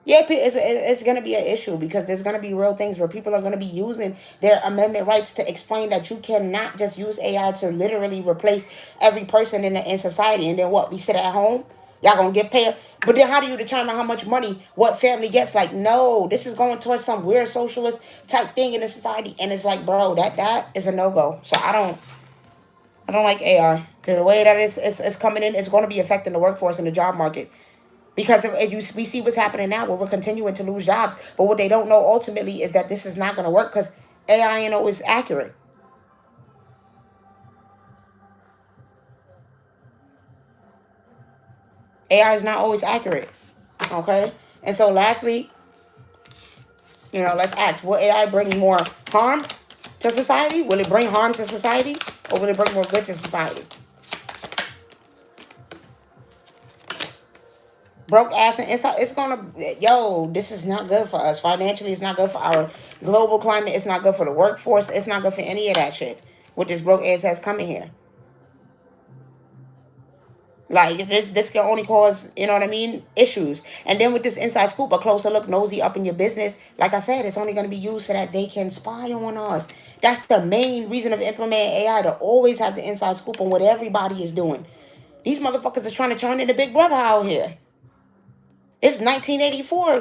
Yeah, it's going to be an issue because there's going to be real things where people are going to be using their amendment rights to explain that you cannot just use AI to literally replace every person in society. And then what? We sit at home? Y'all going to get paid? But then how do you determine how much money what family gets? Like, no, this is going towards some weird socialist type thing in the society. And it's like, bro, that is a no-go. So I don't like AI. The way that it's coming in, it's going to be affecting the workforce and the job market. Because we see what's happening now where we're continuing to lose jobs. But what they don't know ultimately is that this is not going to work because AI ain't always accurate. AI is not always accurate. Okay? And so lastly, let's ask, will AI bring more harm to society? Will it bring harm to society? Or will it bring more good to society? Broke ass and it's gonna this is not good for us financially. It's not good for our global climate. It's not good for the workforce. It's not good for any of that shit with this broke ass has coming here. Like this can only cause, issues. And then with this inside scoop, a closer look, nosy up in your business, like I said, it's only going to be used so that they can spy on us. That's the main reason of implementing AI, to always have the inside scoop on what everybody is doing. These motherfuckers are trying to turn into Big Brother out here. It's 1984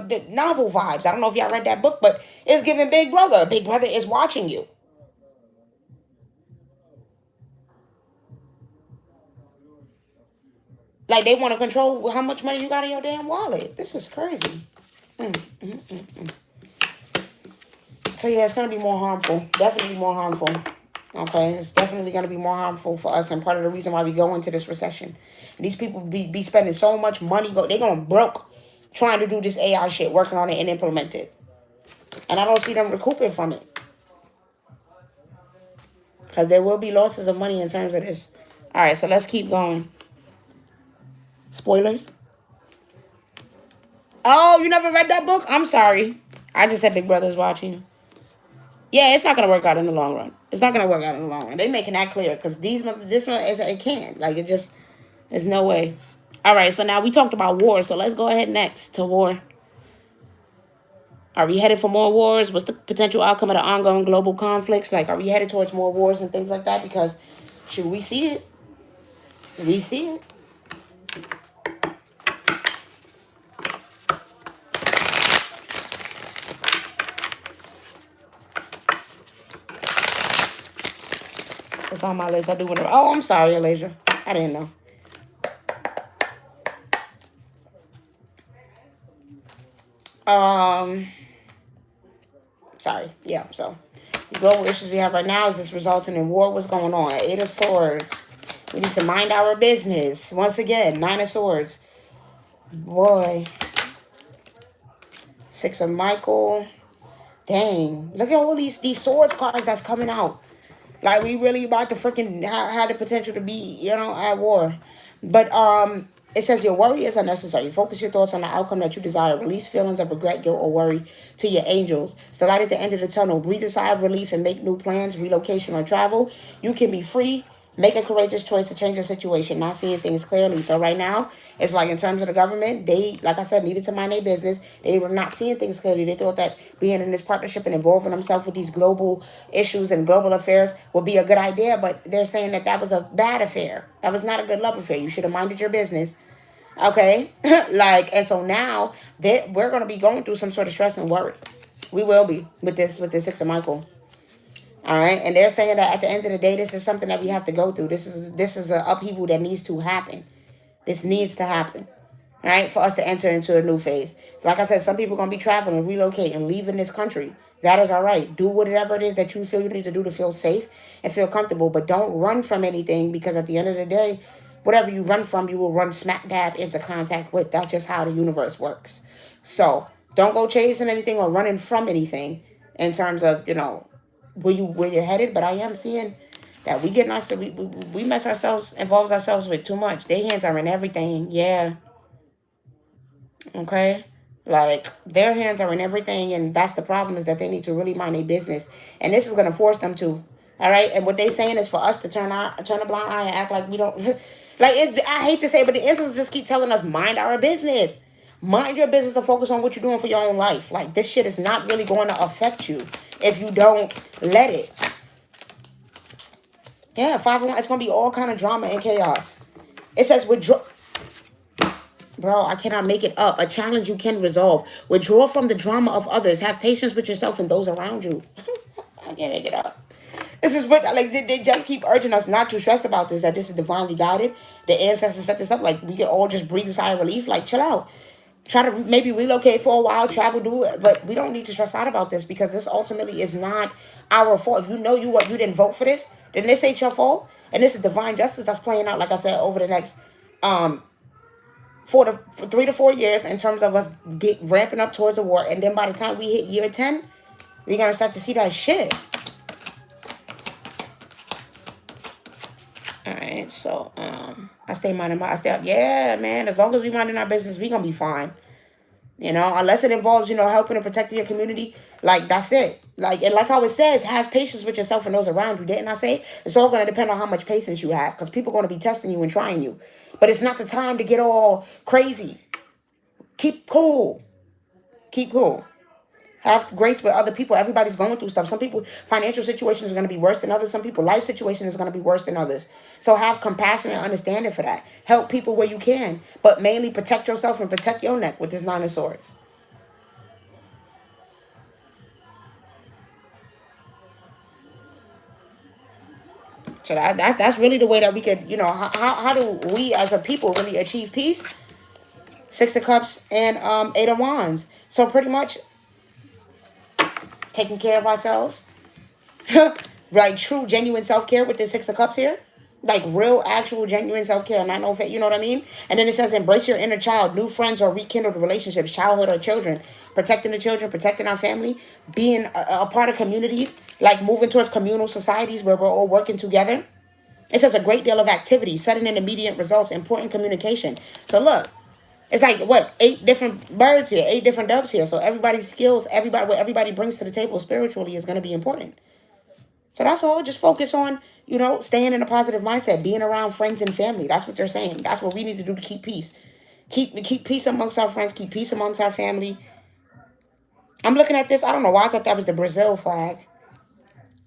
the novel vibes. I don't know if y'all read that book, but it's giving Big Brother. Big Brother is watching you. Like they want to control how much money you got in your damn wallet. This is crazy. Mm, mm, mm, mm. So yeah, it's going to be more harmful. Definitely more harmful. Okay, it's definitely going to be more harmful for us, and part of the reason why we go into this recession. And these people be spending so much money, they're going broke trying to do this AI shit, working on it and implement it. And I don't see them recouping from it. Because there will be losses of money in terms of this. All right, so let's keep going. Spoilers? Oh, you never read that book? I'm sorry. I just said Big Brother's watching. Yeah, it's not going to work out in the long run. It's not going to work out in the long run. They're making that clear because this one, it can't. Like, it just, there's no way. All right, so now we talked about war. So let's go ahead next to war. Are we headed for more wars? What's the potential outcome of the ongoing global conflicts? Like, are we headed towards more wars and things like that? Because, should we see it? We see it. It's on my list. I do want to. Oh, I'm sorry, Alasia. I didn't know. Sorry. Yeah. So, the global issues we have right now is this resulting in war. What's going on? Eight of Swords. We need to mind our business. Once again, Nine of Swords. Boy. Six of Michael. Dang. Look at all these swords cards that's coming out. Like, we really about to freaking have the potential to be, at war. But it says your worry is unnecessary. Focus your thoughts on the outcome that you desire. Release feelings of regret, guilt, or worry to your angels. It's the light at the end of the tunnel. Breathe a sigh of relief and make new plans, relocation, or travel. You can be free. Make a courageous choice to change your situation, not seeing things clearly. So right now, it's like in terms of the government, they, like I said, needed to mind their business. They were not seeing things clearly. They thought that being in this partnership and involving themselves with these global issues and global affairs would be a good idea. But they're saying that that was a bad affair. That was not a good love affair. You should have minded your business. Okay? And so now we're going to be going through some sort of stress and worry. We will be with this Six of Michael. All right, and they're saying that at the end of the day, this is something that we have to go through. This is an upheaval that needs to happen. This needs to happen, all right, for us to enter into a new phase. So like I said, some people are going to be traveling, relocating, leaving this country. That is all right. Do whatever it is that you feel you need to do to feel safe and feel comfortable, but don't run from anything, because at the end of the day, whatever you run from, you will run smack dab into contact with. That's just how the universe works. So don't go chasing anything or running from anything in terms of, where you're headed. But I am seeing that we mess ourselves, involves ourselves with too much. Their hands are in everything. Yeah. Okay. Like, their hands are in everything, and that's the problem, is that they need to really mind their business. And this is going to force them to. All right. And what they're saying is for us to turn a blind eye and act like we don't. I hate to say it, but the instances just keep telling us, mind our business. Mind your business and focus on what you're doing for your own life. Like, this shit is not really going to affect you if you don't let it. Yeah, 501, it's going to be all kind of drama and chaos. It says withdraw. Bro, I cannot make it up. A challenge you can resolve. Withdraw from the drama of others. Have patience with yourself and those around you. I can't make it up. This is what, they just keep urging us not to stress about this, that this is divinely guided. The ancestors set this up. Like, we can all just breathe a sigh of relief. Like, chill out. Try to maybe relocate for a while, travel, do it. But we don't need to stress out about this, because this ultimately is not our fault. If you know you didn't vote for this, then this ain't your fault. And this is divine justice that's playing out, like I said, over the next 3 to 4 years, in terms of us ramping up towards a war. And then by the time we hit year 10, we're going to start to see that shit. All right, so I stay minding yeah, man, as long as we minding our business, we gonna be fine. Unless it involves, helping and protecting your community, like, that's it. Like, and like how it says, have patience with yourself and those around you. Didn't I say? It's all gonna depend on how much patience you have, because people are gonna be testing you and trying you. But it's not the time to get all crazy. Keep cool. Keep cool. Have grace with other people. Everybody's going through stuff. Some people, financial situations are going to be worse than others. Some people, life situation is going to be worse than others. So have compassion and understanding for that. Help people where you can. But mainly protect yourself and protect your neck with this Nine of Swords. So that's really the way that we could, how do we as a people really achieve peace? Six of Cups and Eight of Wands. So pretty much, taking care of ourselves. Like true, genuine self-care with the Six of Cups here. Like real, actual, genuine self-care, not no fake, you know what I mean? And then it says, embrace your inner child, new friends or rekindled relationships, childhood or children, protecting the children, protecting our family, being a part of communities, like moving towards communal societies where we're all working together. It says a great deal of activity, sudden and immediate results, important communication. So look, it's like, what, 8 different birds here, 8 different doves here. So everybody's skills, what everybody brings to the table spiritually is going to be important. So that's all. Just focus on, staying in a positive mindset, being around friends and family. That's what they're saying. That's what we need to do to keep peace. Keep peace amongst our friends. Keep peace amongst our family. I'm looking at this. I don't know why I thought that was the Brazil flag.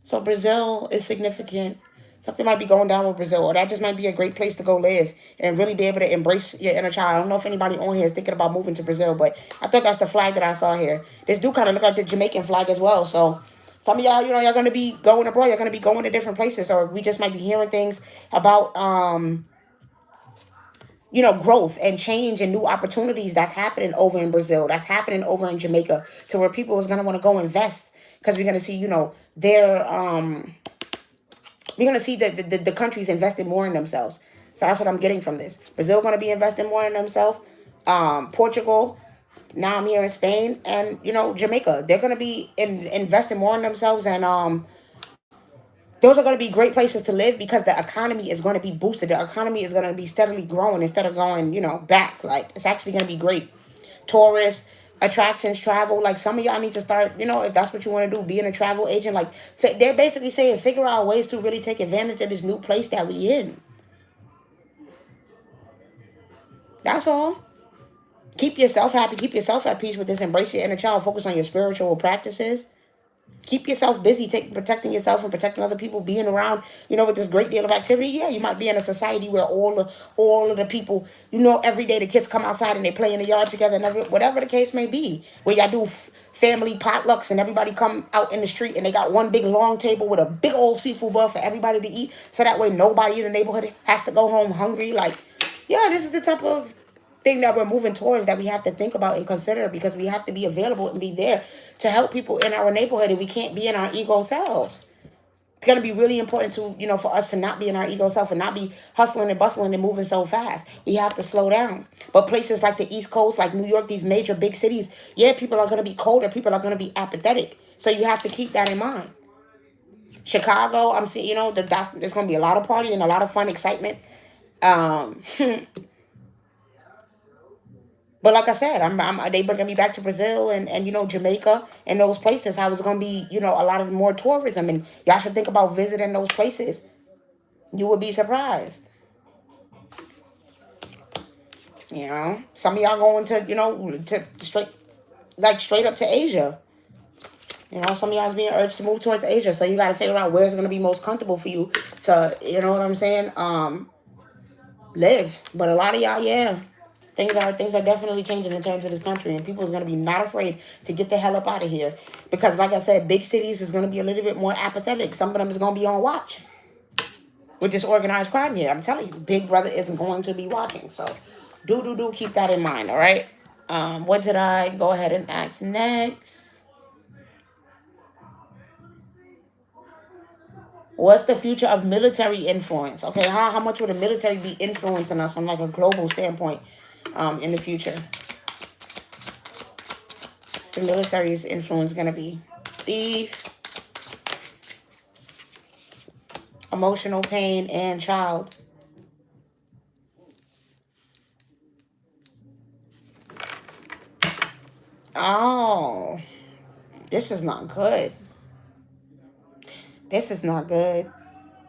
So Brazil is significant. Something might be going down with Brazil, or that just might be a great place to go live and really be able to embrace your inner child. I don't know if anybody on here is thinking about moving to Brazil, but I thought that's the flag that I saw here. This do kind of look like the Jamaican flag as well. So some of y'all, y'all going to be going abroad. You're going to be going to different places, or we just might be hearing things about, growth and change and new opportunities that's happening over in Brazil, that's happening over in Jamaica, to where people is going to want to go invest, because we're going to see, their, we're going to see that the countries investing more in themselves. So that's what I'm getting from this. Brazil going to be investing more in themselves. Portugal, now I'm here in Spain, and, Jamaica, they're going to be investing more in themselves, and those are going to be great places to live, because the economy is going to be boosted. The economy is going to be steadily growing instead of going, back. Like, it's actually going to be great. Tourists, attractions, travel. Like, some of y'all need to start, if that's what you want to do, being a travel agent. Like, they're basically saying, figure out ways to really take advantage of this new place that we in. That's all. Keep yourself happy. Keep yourself at peace with this. Embrace your inner child. Focus on your spiritual practices. Keep yourself busy, protecting yourself and protecting other people, being around, with this great deal of activity. Yeah, you might be in a society where all of the people, every day the kids come outside and they play in the yard together, and whatever the case may be, where y'all do family potlucks and everybody come out in the street and they got one big long table with a big old seafood bowl for everybody to eat, so that way nobody in the neighborhood has to go home hungry. Like, yeah, this is the type of thing that we're moving towards, that we have to think about and consider, because we have to be available and be there to help people in our neighborhood, and we can't be in our ego selves. It's going to be really important to, for us to not be in our ego self and not be hustling and bustling and moving so fast. We have to slow down. But places like the East Coast, like New York, these major big cities, yeah, people are going to be colder. People are going to be apathetic. So you have to keep that in mind. Chicago, I'm seeing, there's going to be a lot of party and a lot of fun, excitement. But like I said, they bringing me back to Brazil and Jamaica and those places. How it's gonna be, a lot of more tourism, and y'all should think about visiting those places. You would be surprised. Some of y'all going to straight up to Asia. Some of y'all's being urged to move towards Asia, so you got to figure out where it's gonna be most comfortable for you to, what I'm saying, live. But a lot of y'all, yeah. Things are definitely changing in terms of this country, and people is going to be not afraid to get the hell up out of here, because, like I said, big cities is going to be a little bit more apathetic. Some of them is going to be on watch with this organized crime here. I'm telling you, Big Brother isn't going to be watching. So do keep that in mind, all right? What did I go ahead and ask next? What's the future of military influence? Okay, how much would the military be influencing us from like a global standpoint in the future? What's the military's influence going to be? Thief, emotional pain, and child. Oh, this is not good. This is not good.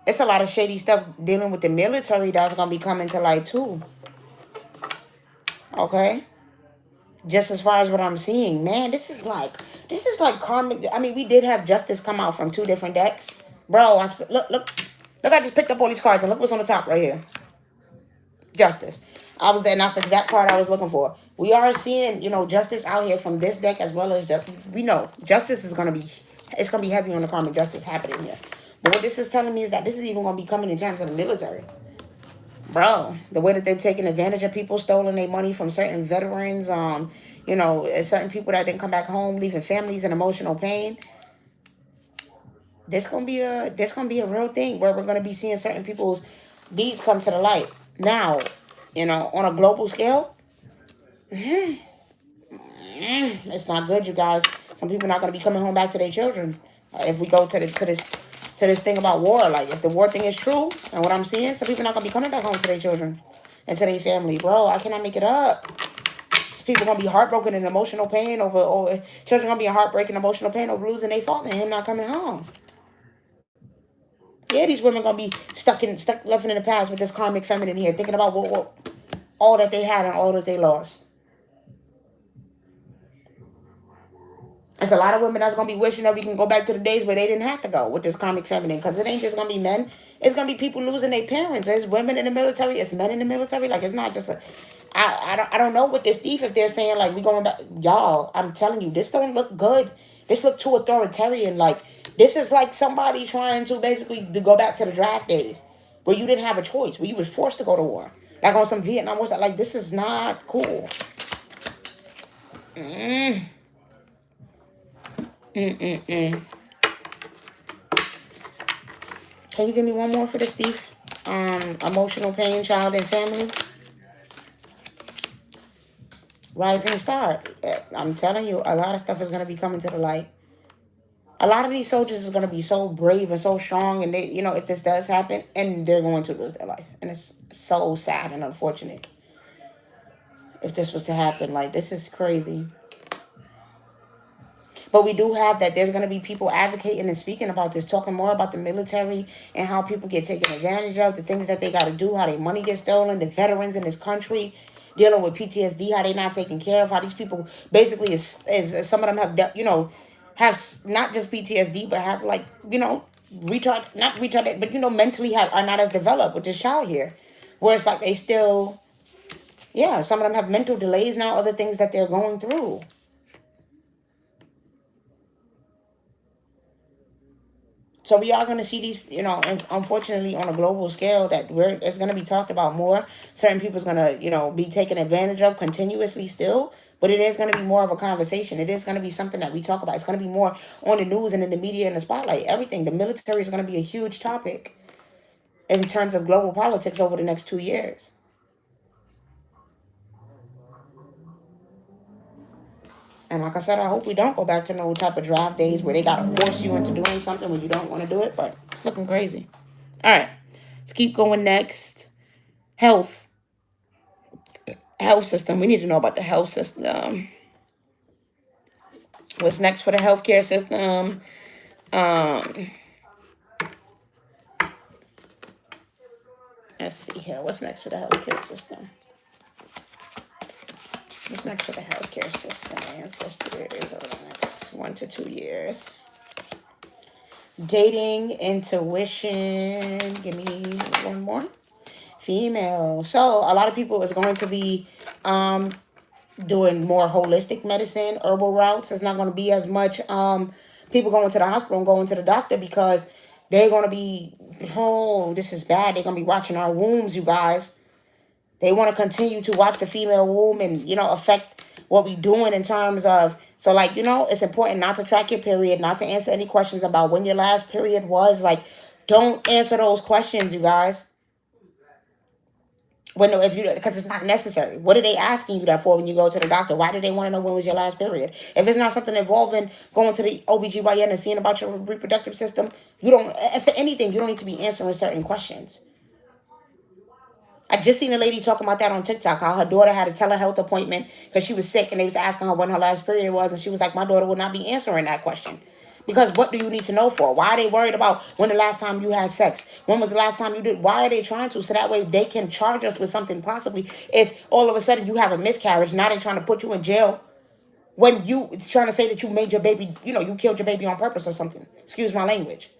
It's a lot of shady stuff dealing with the military that's going to be coming to light too. Okay? Just as far as what I'm seeing, man, this is like karmic. I mean, we did have justice come out from 2 different decks. Bro, look, I just picked up all these cards, and look what's on the top right here. Justice. I was there, and that's the exact card I was looking for. We are seeing, justice out here from this deck, as well as we know justice is going to be, it's going to be heavy on the karmic justice happening here. But what this is telling me is that this is even going to be coming in terms of the military. Bro, the way that they've taken advantage of people, stolen their money from certain veterans, certain people that didn't come back home, leaving families in emotional pain. This gonna be a real thing where we're gonna be seeing certain people's deeds come to the light. Now, on a global scale, it's not good, you guys. Some people are not gonna be coming home back to their children. If we go to this thing about war, like if the war thing is true, and what I'm seeing, some people are not gonna be coming back home to their children and to their family, bro. I cannot make it up. People gonna be heartbroken and emotional pain over children gonna be in heartbreaking emotional pain over losing their father and him not coming home. Yeah, these women gonna be stuck left in the past with this karmic feminine here, thinking about what all that they had and all that they lost. There's a lot of women that's gonna be wishing that we can go back to the days where they didn't have to go with this karmic feminine, because it ain't just gonna be men. It's gonna be people losing their parents. There's women in the military. It's men in the military. Like, it's not just a. I don't know what this thief, if they're saying like we going back, y'all. I'm telling you, this don't look good. This look too authoritarian. Like, this is like somebody trying to basically to go back to the draft days where you didn't have a choice, where you was forced to go to war, like on some Vietnam War. Like, this is not cool. Mm. Mm-mm-mm. Can you give me one more for this, Steve? Emotional pain, child, and family. Rising star. I'm telling you, a lot of stuff is going to be coming to the light. A lot of these soldiers is going to be so brave and so strong, and they, if this does happen, and they're going to lose their life. And it's so sad and unfortunate if this was to happen. Like, this is crazy. But we do have that there's going to be people advocating and speaking about this, talking more about the military and how people get taken advantage of, the things that they got to do, how their money gets stolen, the veterans in this country dealing with PTSD, how they're not taken care of, how these people basically is some of them have not just PTSD, but have like, not retarded, but, mentally are not as developed with this child here. Where it's like they still, yeah, some of them have mental delays now, other things that they're going through. So we are going to see these, and unfortunately on a global scale, that it's going to be talked about more. Certain people's going to, be taken advantage of continuously still. But it is going to be more of a conversation. It is going to be something that we talk about. It's going to be more on the news and in the media and the spotlight. Everything. The military is going to be a huge topic in terms of global politics over the next 2 years. And like I said, I hope we don't go back to no type of draft days where they got to force you into doing something when you don't want to do it. But it's looking crazy. All right. Let's keep going next. Health system. We need to know about the health system. What's next for the healthcare system? Let's see here. What's next for the healthcare system? What's next for the healthcare system? Ancestors over the next 1 to 2 years. Dating, intuition. Give me one more. Female. So a lot of people is going to be doing more holistic medicine, herbal routes. It's not going to be as much people going to the hospital and going to the doctor, because they're going to be, oh, this is bad. They're going to be watching our wombs, you guys. They want to continue to watch the female womb and, affect what we're doing in terms of, so like, it's important not to track your period, not to answer any questions about when your last period was. Like, don't answer those questions, you guys. Because it's not necessary. What are they asking you that for when you go to the doctor? Why do they want to know when was your last period? If it's not something involving going to the OBGYN and seeing about your reproductive system, for anything, you don't need to be answering certain questions. I just seen a lady talking about that on TikTok, how her daughter had a telehealth appointment because she was sick, and they was asking her when her last period was, and she was like, my daughter will not be answering that question. Because what do you need to know for? Why are they worried about when the last time you had sex? When was the last time you did? Why are they trying to? So that way they can charge us with something, possibly if all of a sudden you have a miscarriage. Now they're trying to put you in jail when it's trying to say that you made your baby, you killed your baby on purpose or something. Excuse my language.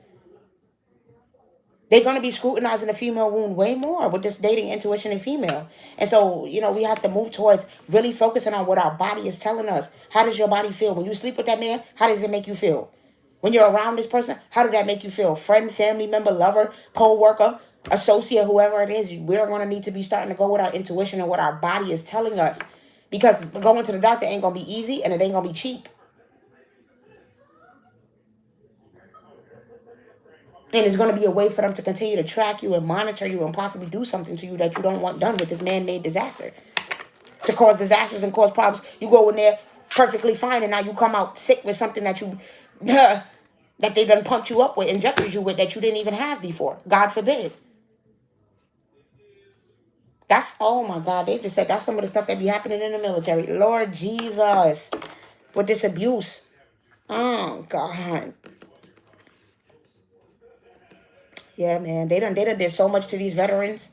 They're going to be scrutinizing the female wound way more with this dating, intuition, and female. And so, we have to move towards really focusing on what our body is telling us. How does your body feel? When you sleep with that man, how does it make you feel? When you're around this person, how did that make you feel? Friend, family member, lover, co-worker, associate, whoever it is, we're going to need to be starting to go with our intuition and what our body is telling us. Because going to the doctor ain't going to be easy, and it ain't going to be cheap. And it's going to be a way for them to continue to track you and monitor you and possibly do something to you that you don't want done with this man-made disaster. To cause disasters and cause problems. You go in there perfectly fine, and now you come out sick with something that you that they done pumped you up with, injected you with, that you didn't even have before. God forbid. That's, oh my God, they just said that's some of the stuff that be happening in the military. Lord Jesus. With this abuse. Oh God. Yeah, man. They done did so much to these veterans.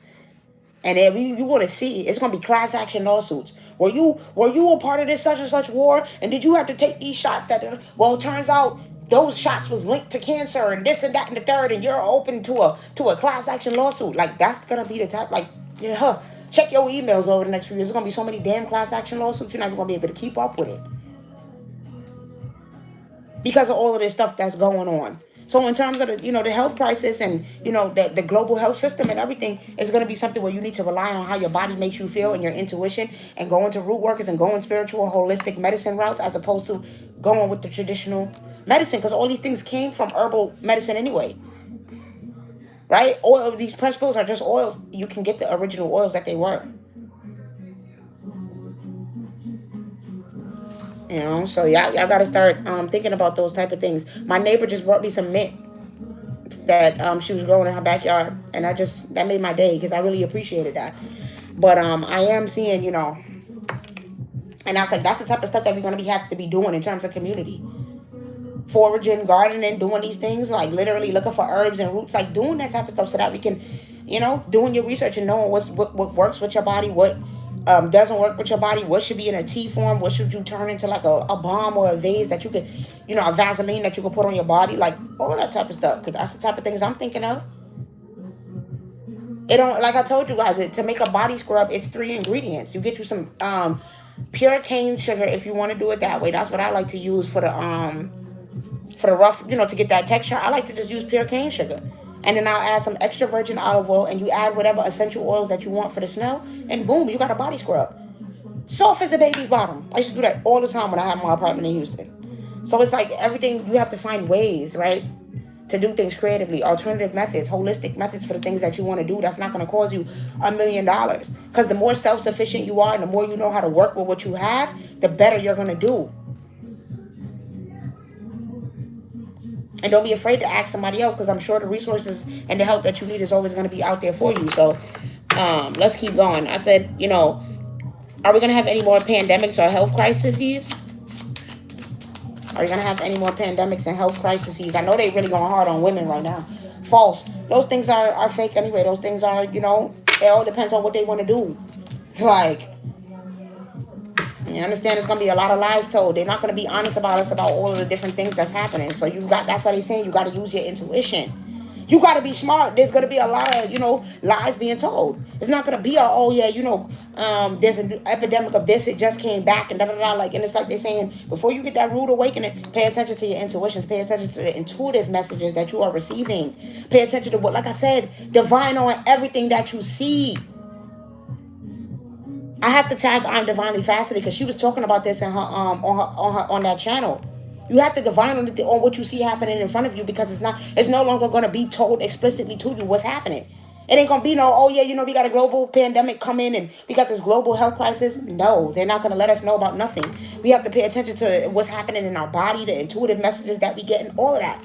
And then you want to see, it's going to be class action lawsuits. Were you a part of this such and such war? And did you have to take these shots? Well, it turns out those shots was linked to cancer and this and that and the third, and you're open to a class action lawsuit. Like, that's going to be the type, like, yeah, check your emails over the next few years. There's going to be so many damn class action lawsuits, you're not even going to be able to keep up with it. Because of all of this stuff that's going on. So in terms of the health crisis and the global health system and everything, is going to be something where you need to rely on how your body makes you feel and your intuition, and go into root workers and go in spiritual holistic medicine routes, as opposed to going with the traditional medicine, because all these things came from herbal medicine anyway, right? Oil, these principles are just oils. You can get the original oils that they were. So y'all got to start thinking about those type of things. My neighbor just brought me some mint that she was growing in her backyard, and that made my day, because I really appreciated that. But I am seeing, and I was like, that's the type of stuff that we're going to have to be doing in terms of community. Foraging, gardening, doing these things, like literally looking for herbs and roots, like doing that type of stuff, so that we can, doing your research and knowing what works with your body, what doesn't work with your body, what should be in a tea form, what should you turn into, like a balm or a vase that you could, a Vaseline that you could put on your body, like all of that type of stuff, because that's the type of things I'm thinking of. It don't, like I told you guys, to make a body scrub, it's 3 ingredients. You get you some pure cane sugar if you want to do it that way. That's what I like to use for the rough, to get that texture. I like to just use pure cane sugar. And then I'll add some extra virgin olive oil, and you add whatever essential oils that you want for the smell, and boom, you got a body scrub. Soft as a baby's bottom. I used to do that all the time when I had my apartment in Houston. So it's like everything, you have to find ways, right, to do things creatively, alternative methods, holistic methods for the things that you want to do. That's not going to cause you $1 million. Because the more self-sufficient you are and the more you know how to work with what you have, the better you're going to do. And don't be afraid to ask somebody else, because I'm sure the resources and the help that you need is always going to be out there for you. So let's keep going. I said, are we going to have any more pandemics or health crises? Are we going to have any more pandemics and health crises? I know they're really going hard on women right now. False. Those things are fake anyway. Those things are, it all depends on what they want to do. Like, you understand, there's going to be a lot of lies told. They're not going to be honest about us, about all of the different things that's happening. So that's why they're saying you got to use your intuition. You got to be smart. There's going to be a lot of, lies being told. It's not going to be there's an epidemic of this. It just came back and da-da-da. Like, and it's like they're saying, before you get that rude awakening, pay attention to your intuition. Pay attention to the intuitive messages that you are receiving. Pay attention to what, like I said, divine on everything that you see. I have to tag I'm Divinely Fascinated, because she was talking about this in her on that channel. You have to divine on what you see happening in front of you, because it's no longer going to be told explicitly to you what's happening. It ain't going to be we got a global pandemic coming and we got this global health crisis. No, they're not going to let us know about nothing. We have to pay attention to what's happening in our body, the intuitive messages that we get, and all of that.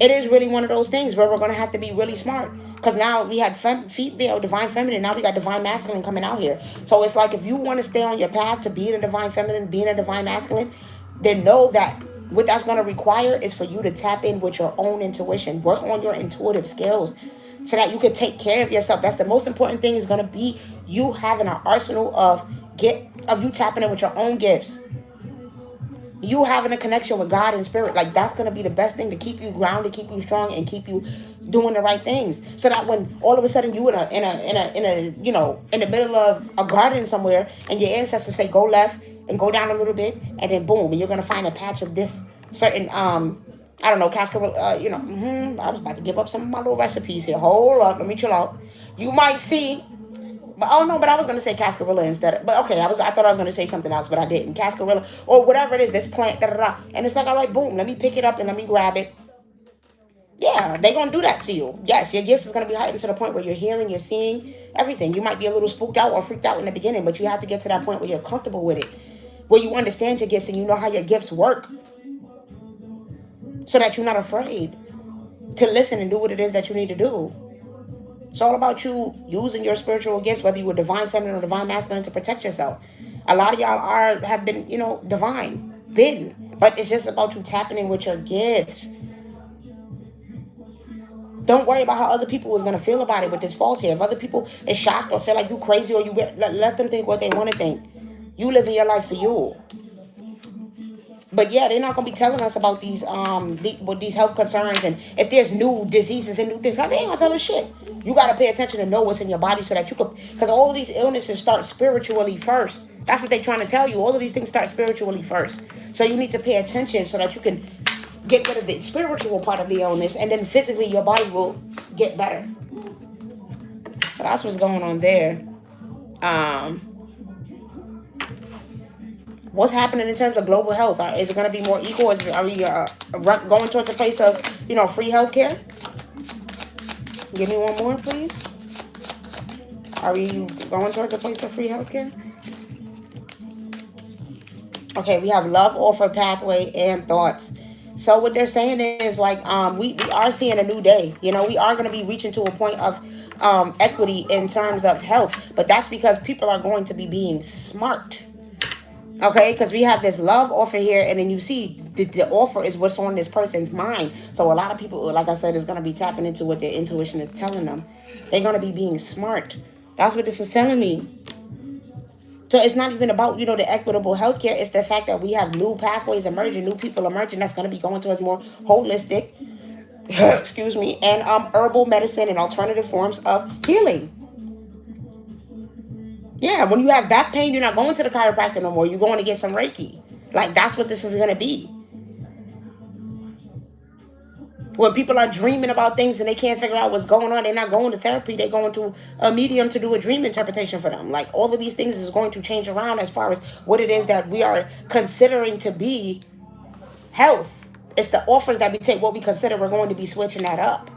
It is really one of those things where we're going to have to be really smart. Because now we had divine feminine. Now we got divine masculine coming out here. So it's like, if you want to stay on your path to being a divine feminine, being a divine masculine, then know that what that's going to require is for you to tap in with your own intuition. Work on your intuitive skills so that you can take care of yourself. That's the most important thing, is going to be you having an arsenal of you tapping in with your own gifts. You having a connection with God and spirit, like that's going to be the best thing to keep you grounded, keep you strong, and keep you doing the right things. So that when all of a sudden you in the middle of a garden somewhere, and your ancestors say go left and go down a little bit, and then boom, and you're going to find a patch of this certain cascarilla. I was about to give up some of my little recipes here. Hold up, let me chill out. You might see But oh no, but I was gonna say cascarilla instead of, but okay, I thought I was gonna say something else, but I didn't. Cascarilla or whatever it is, this plant, da da da. And it's like, all right, boom, let me pick it up and let me grab it. Yeah, they're gonna do that to you. Yes, your gifts is gonna be heightened to the point where you're hearing, you're seeing everything. You might be a little spooked out or freaked out in the beginning, but you have to get to that point where you're comfortable with it, where you understand your gifts and you know how your gifts work, so that you're not afraid to listen and do what it is that you need to do. It's all about you using your spiritual gifts, whether you were divine feminine or divine masculine, to protect yourself. A lot of y'all have been, divine, been, but it's just about you tapping in with your gifts. Don't worry about how other people is gonna feel about it with this false here. If other people is shocked or feel like you crazy or you let them think what they want to think. You living your life for you. But yeah, they're not gonna be telling us about these these health concerns, and if there's new diseases and new things, they ain't gonna tell us shit. You gotta pay attention to know what's in your body so that you could, because all of these illnesses start spiritually first. That's what they're trying to tell you. All of these things start spiritually first. So you need to pay attention so that you can get rid of the spiritual part of the illness, and then physically your body will get better. So that's what's going on there. What's happening in terms of global health? Is it going to be more equal? Are we going towards a place of, free healthcare? Give me one more, please. Are we going towards a place of free healthcare? Okay, we have love, offer, pathway, and thoughts. So what they're saying is like, we are seeing a new day. We are going to be reaching to a point of equity in terms of health. But that's because people are going to be being smart. Okay, because we have this love offer here, and then you see the offer is what's on this person's mind. So a lot of people, like I said, is going to be tapping into what their intuition is telling them. They're going to be being smart. That's what this is telling me. So it's not even about, the equitable healthcare. It's the fact that we have new pathways emerging, new people emerging that's going to be going towards more holistic, excuse me, and herbal medicine and alternative forms of healing. Yeah, when you have back pain, you're not going to the chiropractor no more. You're going to get some Reiki. Like, that's what this is going to be. When people are dreaming about things and they can't figure out what's going on, they're not going to therapy. They're going to a medium to do a dream interpretation for them. Like, all of these things is going to change around as far as what it is that we are considering to be health. It's the offers that we take, what we consider, we're going to be switching that up.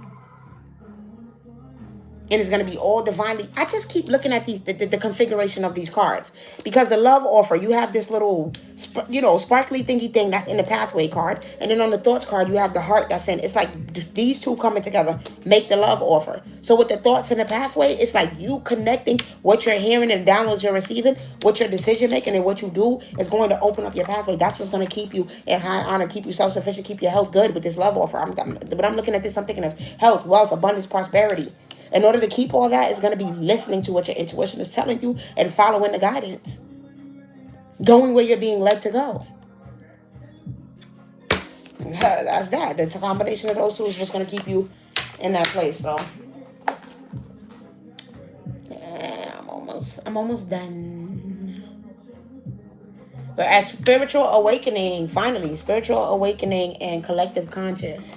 And it's going to be all divinely. I just keep looking at the configuration of these cards. Because the love offer, you have this little, sparkly thingy thing that's in the pathway card. And then on the thoughts card, you have the heart that's in. It's like these two coming together make the love offer. So with the thoughts in the pathway, it's like you connecting what you're hearing and downloads you're receiving, what your decision making and what you do is going to open up your pathway. That's what's going to keep you in high honor, keep you self-sufficient, keep your health good with this love offer. But I'm looking at this, I'm thinking of health, wealth, abundance, prosperity. In order to keep all that, it's going to be listening to what your intuition is telling you and following the guidance. Going where you're being led to go. That's that. The combination of those two is just going to keep you in that place. So, yeah, I'm almost done. We're at spiritual awakening. Finally, spiritual awakening and collective conscious.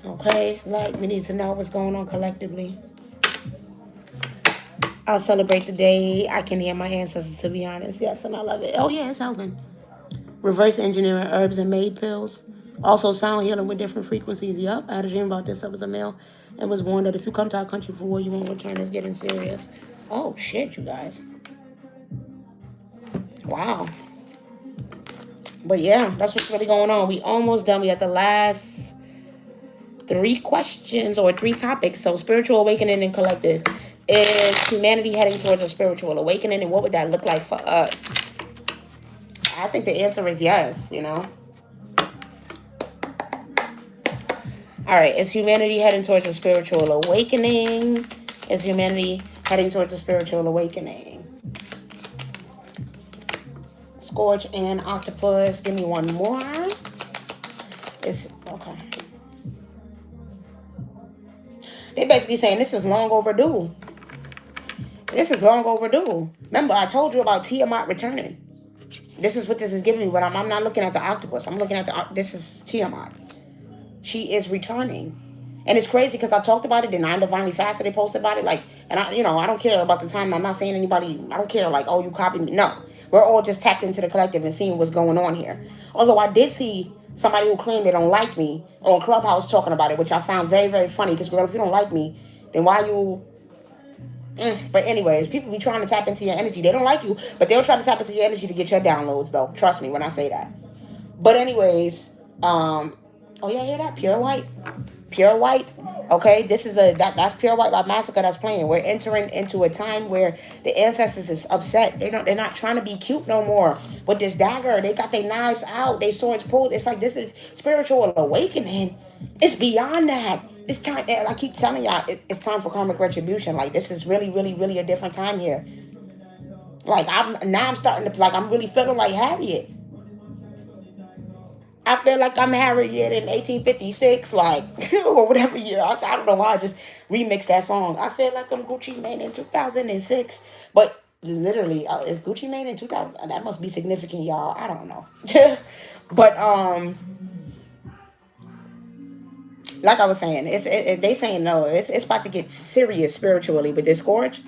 Okay, like, we need to know what's going on collectively. I'll celebrate the day. I can hear my ancestors, to be honest. Yes, and I love it. Oh, yeah, it's helping. Reverse engineering herbs and made pills. Also sound healing with different frequencies. Yup, I had a dream about this. I was a male and was warned that if you come to our country for war, you won't return. It's getting serious. Oh, shit, you guys. Wow. But, yeah, that's what's really going on. We almost done. We at the last 3 questions or 3 topics. So spiritual awakening and collective. Is humanity heading towards a spiritual awakening? And what would that look like for us? I think the answer is yes, All right. Is humanity heading towards a spiritual awakening? Is humanity heading towards a spiritual awakening? Scorch and octopus. Give me one more. It's okay. They're basically saying this is long overdue. This is long overdue. Remember, I told you about Tiamat returning. This is what this is giving me, but I'm not looking at the octopus. I'm looking at this is Tiamat. She is returning. And it's crazy because I talked about it, and I'm Divinely Fasted, they posted about it. Like, and I, I don't care about the time. I'm not saying anybody, I don't care, like, oh, you copied me. No. We're all just tapped into the collective and seeing what's going on here. Although I did see somebody who claimed they don't like me on Clubhouse talking about it, which I found very, very funny. Because, girl, if you don't like me, then why you... But anyways, people be trying to tap into your energy. They don't like you, but they'll try to tap into your energy to get your downloads, though. Trust me when I say that. But anyways, oh yeah, hear that? Pure White. Pure White. Okay, this is that's Pure White by Massacre that's playing. We're entering into a time where the ancestors is upset. They're not trying to be cute no more with this dagger. They got their knives out, their swords pulled. It's like this is spiritual awakening. It's beyond that. It's time. I keep telling y'all, it's time for karmic retribution. Like, this is really, really, really a different time here. Like, I'm starting to, like, I'm really feeling like Harriet. I feel like I'm Harriet in 1856, like, or whatever year. I don't know why I just remixed that song. I feel like I'm Gucci Mane in 2006. But literally, is Gucci Mane in 2000? That must be significant, y'all. I don't know. But, like I was saying, they saying no. It's about to get serious spiritually with this scourge.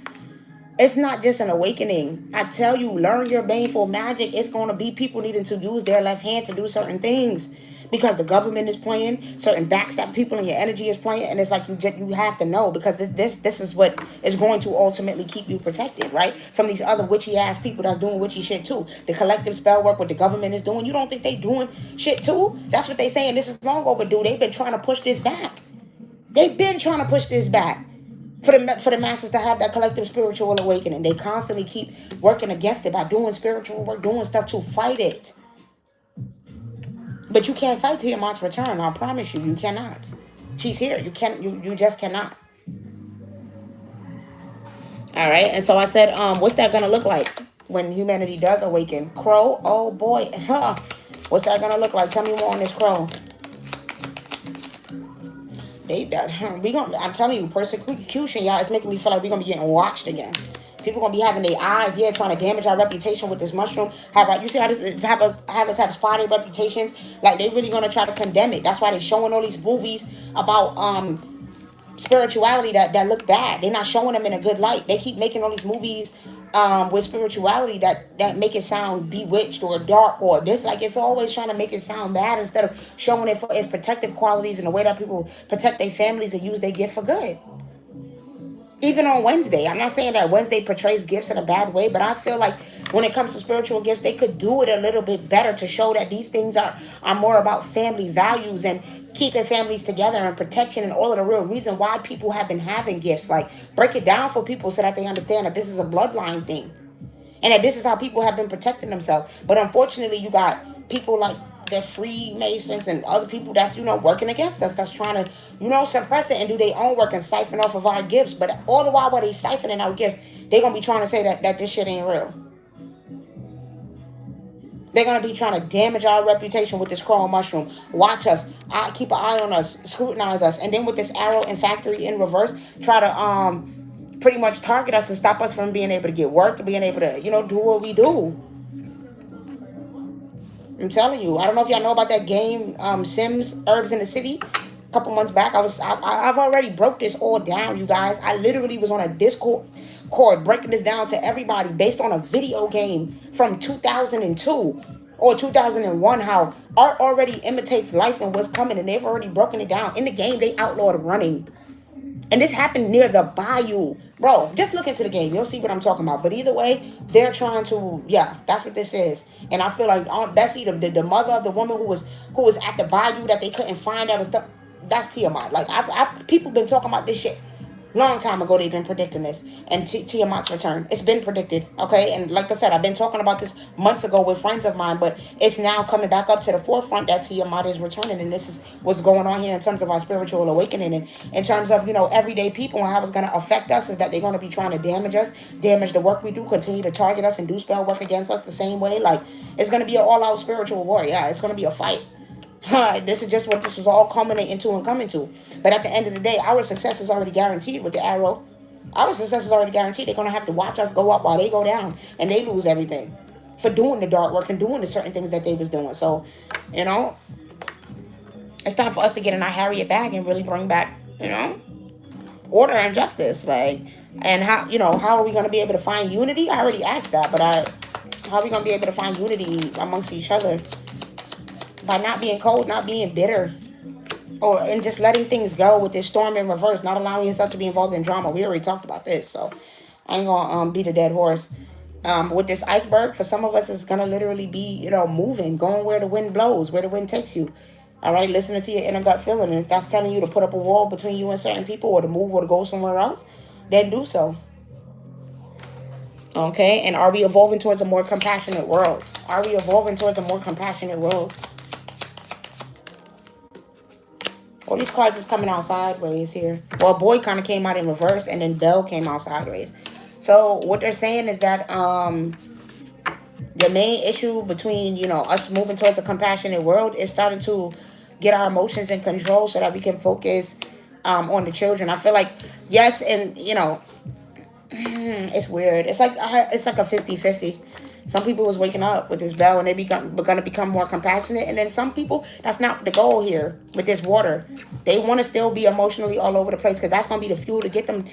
It's not just an awakening. I tell you, learn your baneful magic. It's going to be people needing to use their left hand to do certain things because the government is playing, certain backstab people and your energy is playing, and it's like you have to know, because this is what is going to ultimately keep you protected, right? From these other witchy ass people that's doing witchy shit too. The collective spell work, what the government is doing. You don't think they doing shit too? That's what they saying. This is long overdue. They've been trying to push this back. They've been trying to push this back. For the masses to have that collective spiritual awakening. They constantly keep working against it by doing spiritual work, doing stuff to fight it. But you can't fight Tiamat's return. I promise you, you cannot. She's here. You just cannot. All right. And so I said, what's that gonna look like when humanity does awaken? Crow. Oh boy. Huh. What's that gonna look like? Tell me more on this crow. I'm telling you, persecution, y'all, it's making me feel like we're gonna be getting watched again. People gonna be having their eyes, trying to damage our reputation with this mushroom. You see how this have us have spotty reputations? Like, they really gonna try to condemn it. That's why they're showing all these movies about spirituality that look bad. They're not showing them in a good light. They keep making all these movies with spirituality that make it sound bewitched or dark or this. Like, it's always trying to make it sound bad instead of showing it for its protective qualities and the way that people protect their families and use their gift for good. Even on Wednesday, I'm not saying that Wednesday portrays gifts in a bad way, but I feel like when it comes to spiritual gifts, they could do it a little bit better to show that these things are more about family values and keeping families together and protection and all of the real reason why people have been having gifts. Like, break it down for people so that they understand that this is a bloodline thing and that this is how people have been protecting themselves. But unfortunately, you got people like the Freemasons and other people that's, working against us, that's trying to, suppress it and do their own work and siphon off of our gifts. But all the while they siphoning our gifts, they're going to be trying to say that this shit ain't real. They're going to be trying to damage our reputation with this crawling mushroom. Watch us. Keep an eye on us. Scrutinize us. And then with this arrow and factory in reverse, try to pretty much target us and stop us from being able to get work and being able to, do what we do. I'm telling you. I don't know if y'all know about that game, Sims Herbs in the City. A couple months back, I've already broke this all down, you guys. I literally was on a Discord breaking this down to everybody based on a video game from 2002 or 2001, how art already imitates life and what's coming, and they've already broken it down. In the game, they outlawed running. And this happened near the bayou. Bro, just look into the game. You'll see what I'm talking about. But either way, they're trying to, that's what this is. And I feel like Aunt Bessie, the mother of the woman who was at the bayou that they couldn't find, that's Tiamat. Like, people been talking about this shit long time ago. They've been predicting this and Tiamat's return. It's been predicted, okay? And like I said, I've been talking about this months ago with friends of mine, but it's now coming back up to the forefront that Tiamat is returning, and this is what's going on here in terms of our spiritual awakening, and in terms of, everyday people and how it's going to affect us is that they're going to be trying to damage us, damage the work we do, continue to target us and do spell work against us the same way. Like, it's going to be an all-out spiritual war. Yeah, it's going to be a fight. This is just what this was all culminating into and coming to. But at the end of the day, our success is already guaranteed with the arrow. Our success is already guaranteed. They're going to have to watch us go up while they go down, and they lose everything for doing the dark work and doing the certain things that they was doing. So, it's time for us to get in our Harriet bag and really bring back you know, order and justice, like, and how, how are we going to be able to find unity? I already asked that, but how are we going to be able to find unity amongst each other by not being cold, not being bitter, and just letting things go with this storm in reverse, not allowing yourself to be involved in drama. We already talked about this, so I ain't gonna beat a dead horse. With this iceberg, for some of us, it's gonna literally be, moving, going where the wind blows, where the wind takes you. All right, listening to your inner gut feeling, and if that's telling you to put up a wall between you and certain people, or to move, or to go somewhere else, then do so. Okay, and are we evolving towards a more compassionate world? Are we evolving towards a more compassionate world? All these cards is coming out sideways here. Well, boy kind of came out in reverse, and then Bell came out sideways. So what they're saying is that the main issue between, us moving towards a compassionate world is starting to get our emotions in control so that we can focus on the children. I feel like, yes, and it's weird. It's like a 50-50. Some people was waking up with this bell and they gonna become more compassionate, and then some people, that's not the goal here with this water. They want to still be emotionally all over the place, because that's gonna be the fuel to get them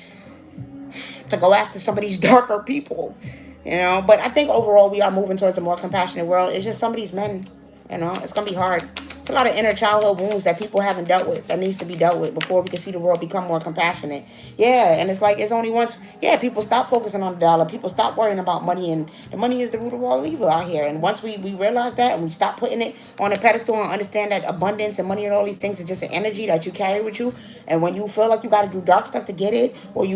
to go after some of these darker people. But I think overall we are moving towards a more compassionate world. It's just some of these men, it's gonna be hard. It's a lot of inner childhood wounds that people haven't dealt with, that needs to be dealt with before we can see the world become more compassionate. Yeah, and it's like, it's only once, people stop focusing on the dollar. People stop worrying about money, and the money is the root of all evil out here. And once we realize that, and we stop putting it on a pedestal, and understand that abundance and money and all these things is just an energy that you carry with you, and when you feel like you got to do dark stuff to get it, or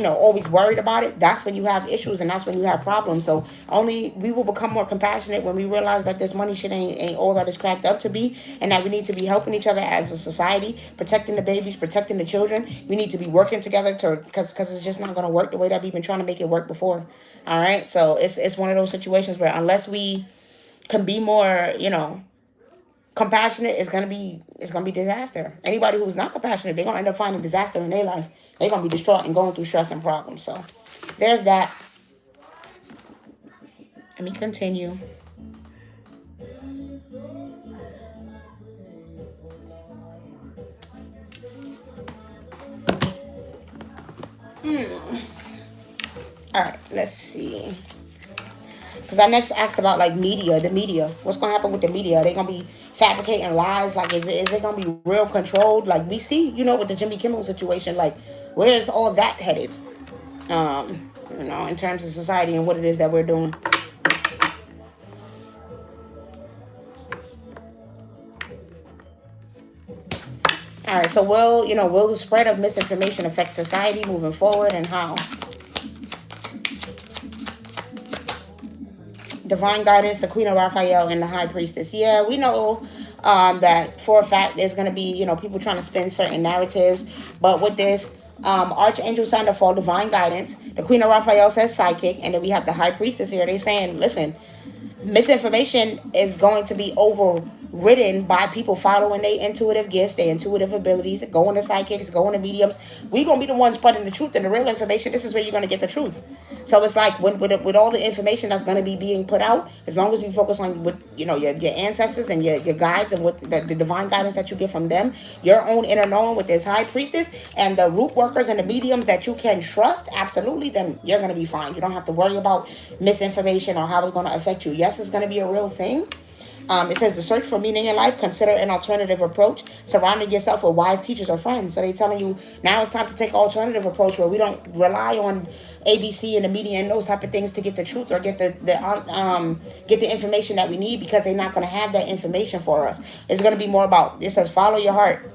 always worried about it, that's when you have issues, and that's when you have problems. So we will become more compassionate when we realize that this money shit ain't all that it's cracked up to be, and that we need to be helping each other as a society, protecting the babies, protecting the children. We need to be working together because it's just not going to work the way that we've been trying to make it work before. All right, so it's one of those situations where unless we can be more, compassionate, it's gonna be disaster. Anybody who's not compassionate, they're gonna end up finding disaster in their life. They're gonna be distraught and going through stress and problems. So there's that. Let me continue. All right, let's see. Because I next asked about the media. What's gonna happen with the media? Are they gonna be fabricating lies? Like, is it gonna be real controlled? Like we see, with the Jimmy Kimmel situation. Like, where's all that headed? In terms of society and what it is that we're doing. All right, so will the spread of misinformation affect society moving forward, and how? Divine guidance, the Queen of Raphael, and the High Priestess. Yeah, we know that for a fact there's going to be, people trying to spin certain narratives. But with this, Archangel signed up for divine guidance. The Queen of Raphael says psychic. And then we have the High Priestess here. They're saying, listen, misinformation is going to be overridden by people following their intuitive gifts, their intuitive abilities, going to psychics, going to mediums. We're going to be the ones spreading the truth and the real information. This is where you're going to get the truth. So it's like with all the information that's going to be being put out, as long as you focus on your ancestors and your guides, and what the divine guidance that you get from them, your own inner knowing with this High Priestess and the root workers and the mediums that you can trust, absolutely, then you're going to be fine. You don't have to worry about misinformation or how it's going to affect you. Yes, it's going to be a real thing. It says, to search for meaning in life, consider an alternative approach, surrounding yourself with wise teachers or friends. So they're telling you now it's time to take an alternative approach where we don't rely on ABC and the media and those type of things to get the truth or get the information that we need, because they're not going to have that information for us. It's going to be more about, it says, follow your heart.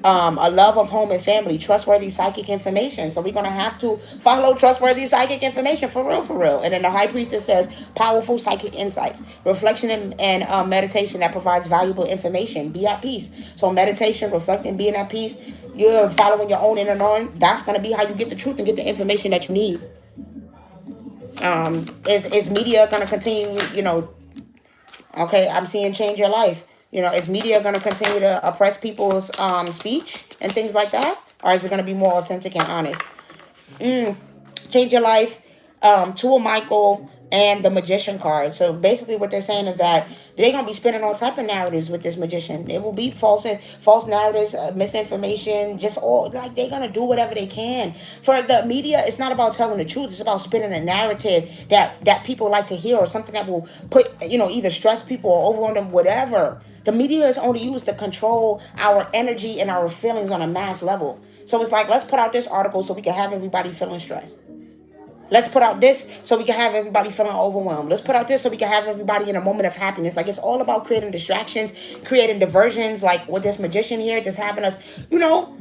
A love of home and family, trustworthy psychic information. So we're going to have to follow trustworthy psychic information for real. And then the High Priestess says powerful psychic insights, reflection and meditation that provides valuable information. Be at peace. So meditation, reflecting, being at peace, you're following your own inner knowing. That's going to be how you get the truth and get the information that you need. Is media going to continue, okay, I'm seeing change your life. Is media going to continue to oppress people's speech and things like that? Or is it going to be more authentic and honest? Change your life. Two of Michael, and the Magician card. So basically what they're saying is that they're going to be spinning all type of narratives with this Magician. It will be false narratives, misinformation, just all, like, they're going to do whatever they can. For the media, it's not about telling the truth. It's about spinning a narrative that people like to hear, or something that will put, either stress people or overwhelm them, whatever. The media is only used to control our energy and our feelings on a mass level. So it's like, let's put out this article so we can have everybody feeling stressed. Let's put out this so we can have everybody feeling overwhelmed. Let's put out this so we can have everybody in a moment of happiness. Like, it's all about creating distractions, creating diversions, like with this Magician here, just having us, oh,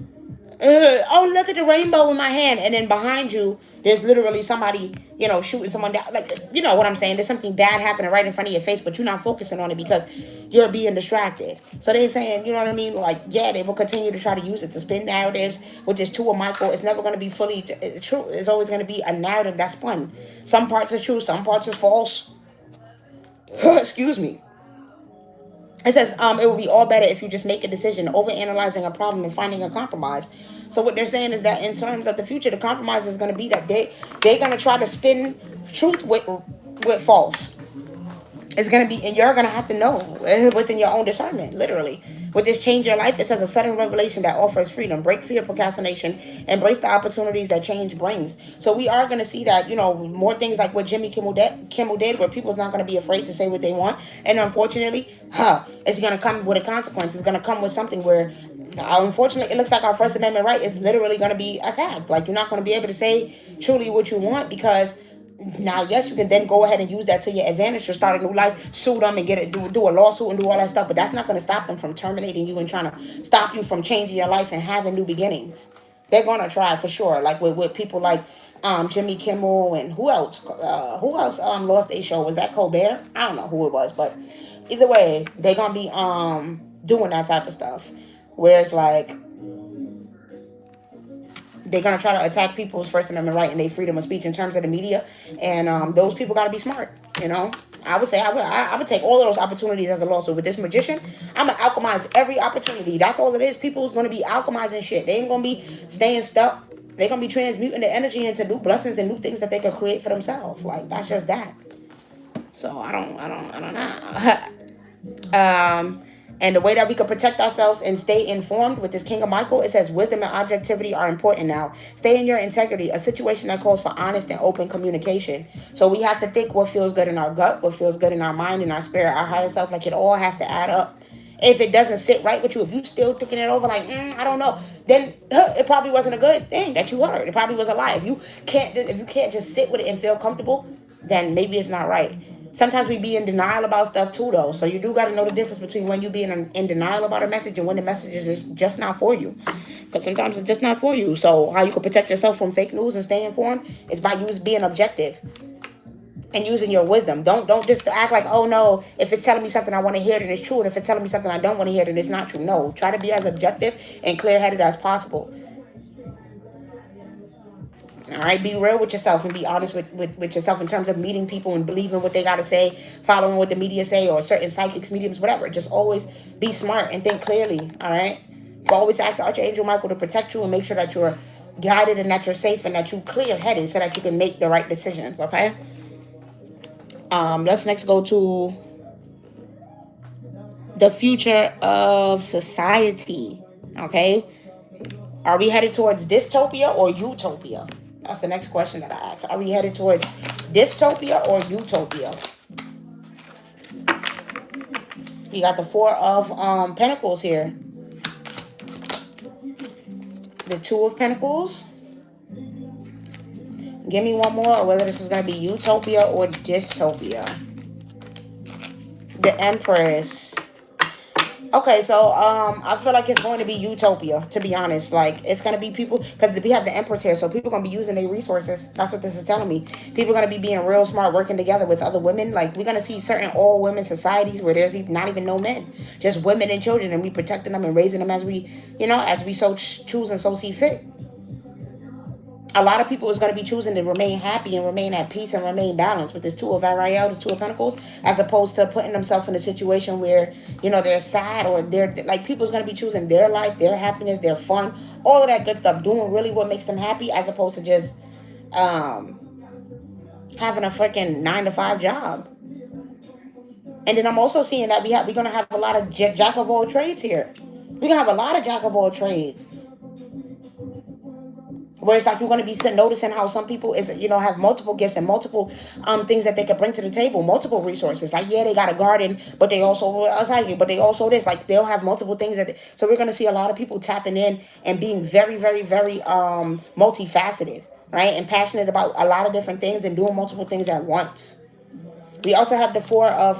look at the rainbow in my hand. And then behind you, there's literally somebody, shooting someone down. Like, you know what I'm saying? There's something bad happening right in front of your face, but you're not focusing on it because you're being distracted. So they're saying, you know what I mean? Like, yeah, they will continue to try to use it to spin narratives with this Two of Michael. It's never going to be fully true. It's always going to be a narrative that's spun. Some parts are true, some parts is false. Excuse me. It says it will be all better if you just make a decision, overanalyzing a problem and finding a compromise. So what they're saying is that in terms of the future, the compromise is going to be that they're going to try to spin truth with false. It's going to be, and you're going to have to know within your own discernment, literally. With this change your life, it says a sudden revelation that offers freedom. Break fear, procrastination, embrace the opportunities that change brings. So we are going to see that, more things like what Jimmy Kimmel did, where people's not going to be afraid to say what they want. And unfortunately, it's going to come with a consequence. It's going to come with something where, unfortunately, it looks like our First Amendment right is literally going to be attacked. Like, you're not going to be able to say truly what you want, because now, yes, you can then go ahead and use that to your advantage to start a new life, sue them and do a lawsuit and do all that stuff. But that's not going to stop them from terminating you and trying to stop you from changing your life and having new beginnings. They're going to try for sure. Like with people like Jimmy Kimmel, and who else? Who else lost a show? Was that Colbert? I don't know who it was, but either way, they're going to be doing that type of stuff. Where it's like, they're going to try to attack people's First Amendment right and their freedom of speech in terms of the media. And those people got to be smart, I would say I would take all of those opportunities as a lawsuit. With this Magician, I'm going to alchemize every opportunity. That's all it is. People's going to be alchemizing shit. They ain't going to be staying stuck. They're going to be transmuting the energy into new blessings and new things that they can create for themselves. Like, that's just that. So I don't know. And the way that we can protect ourselves and stay informed with this King of Michael, it says wisdom and objectivity are important now. Stay in your integrity, a situation that calls for honest and open communication. So we have to think what feels good in our gut, what feels good in our mind, in our spirit, our higher self. Like, it all has to add up. If it doesn't sit right with you, if you still thinking it over like, I don't know, then it probably wasn't a good thing that you heard. It probably was a lie. If you can't just sit with it and feel comfortable, then maybe it's not right. Sometimes we be in denial about stuff too, though. So you do got to know the difference between when you being in denial about a message and when the message is just not for you. Because sometimes it's just not for you. So how you can protect yourself from fake news and stay informed is by being objective and using your wisdom. Don't just act like, oh no, if it's telling me something I want to hear, then it's true. And if it's telling me something I don't want to hear, then it's not true. No, try to be as objective and clear-headed as possible. All right, be real with yourself and be honest with yourself in terms of meeting people and believing what they got to say, following what the media say, or certain psychics, mediums, whatever. Just always be smart and think clearly, all right? Always ask Archangel Michael to protect you and make sure that you're guided and that you're safe and that you're clear-headed so that you can make the right decisions, okay? Let's next go to the future of society, okay? Are we headed towards dystopia or utopia? That's the next question that I ask. Are we headed towards dystopia or utopia? You got the Four of Pentacles here. The Two of Pentacles. Give me one more, or whether this is going to be utopia or dystopia. The Empress. Okay, so I feel like it's going to be utopia, to be honest. Like, it's going to be people, because we have the Empress here, so people are going to be using their resources. That's what this is telling me. People are going to be being real smart, working together with other women. Like, we're going to see certain all-women societies where there's not even no men. Just women and children, and we protecting them and raising them as we, as we so choose and so see fit. A lot of people is going to be choosing to remain happy and remain at peace and remain balanced with this Two of Ariel, this Two of Pentacles, as opposed to putting themselves in a situation where, they're sad, or they're like, people's going to be choosing their life, their happiness, their fun, all of that good stuff, doing really what makes them happy, as opposed to just having a freaking 9-to-5 job. And then I'm also seeing that we're gonna have a lot of jack of all trades here. We're gonna have a lot of jack of all trades. Where it's like you're going to be noticing how some people have multiple gifts and multiple things that they can bring to the table, multiple resources. Like, yeah, they got a garden, but they also a psychic, but they also this. Like, they'll have multiple things so we're going to see a lot of people tapping in and being very, very, very multifaceted, right, and passionate about a lot of different things and doing multiple things at once. We also have the Four of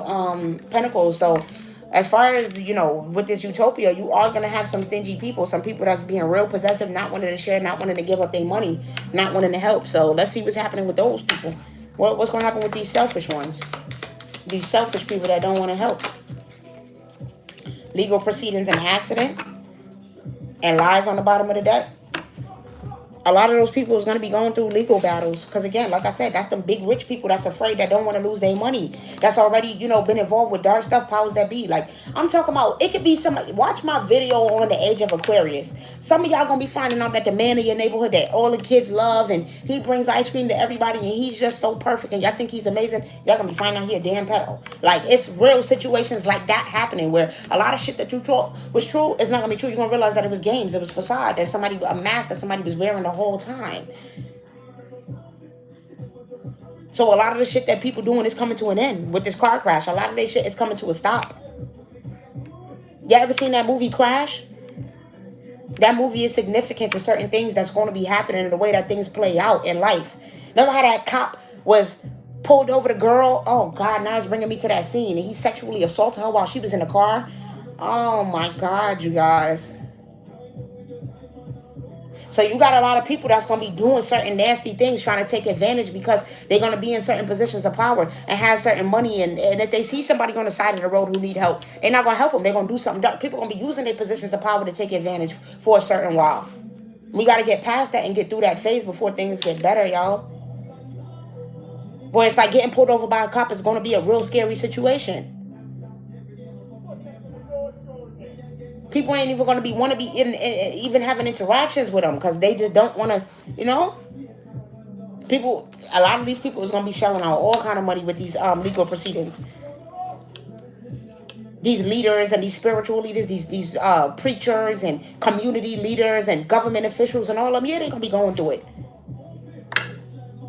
Pentacles. So as far as, with this utopia, you are going to have some stingy people, some people that's being real possessive, not wanting to share, not wanting to give up their money, not wanting to help. So let's see what's happening with those people. What's going to happen with these selfish ones? These selfish people that don't want to help. Legal proceedings and accident. And lies on the bottom of the deck. A lot of those people is going to be going through legal battles. Because again, like I said, that's the big rich people that's afraid, that don't want to lose their money. That's already, been involved with dark stuff, powers that be. Like, I'm talking about, it could be somebody. Watch my video on the age of Aquarius. Some of y'all going to be finding out that the man in your neighborhood that all the kids love, and he brings ice cream to everybody, and he's just so perfect, and y'all think he's amazing. Y'all going to be finding out he a damn pedo. Like, it's real situations like that happening where a lot of shit that you thought was true is not going to be true. You're going to realize that it was games. It was facade. That a mask that somebody was wearing the whole time. So a lot of the shit that people doing is coming to an end with this car crash. A lot of this shit is coming to a stop. You ever seen that movie Crash? That movie is significant to certain things that's going to be happening in the way that things play out in life. Remember how that cop was pulled over the girl? Oh God, now it's bringing me to that scene. And he sexually assaulted her while she was in the car. Oh my God, you guys. So you got a lot of people that's going to be doing certain nasty things, trying to take advantage because they're going to be in certain positions of power and have certain money. And if they see somebody on the side of the road who need help, they're not going to help them. They're going to do something dark. People are going to be using their positions of power to take advantage for a certain while. We got to get past that and get through that phase before things get better, y'all. Where it's like getting pulled over by a cop is going to be a real scary situation. People ain't even going to want to be even having interactions with them because they just don't want to, People, a lot of these people is going to be shelling out all kind of money with these legal proceedings. These leaders and these spiritual leaders, these preachers and community leaders and government officials and all of them, yeah, they're going to be going through it.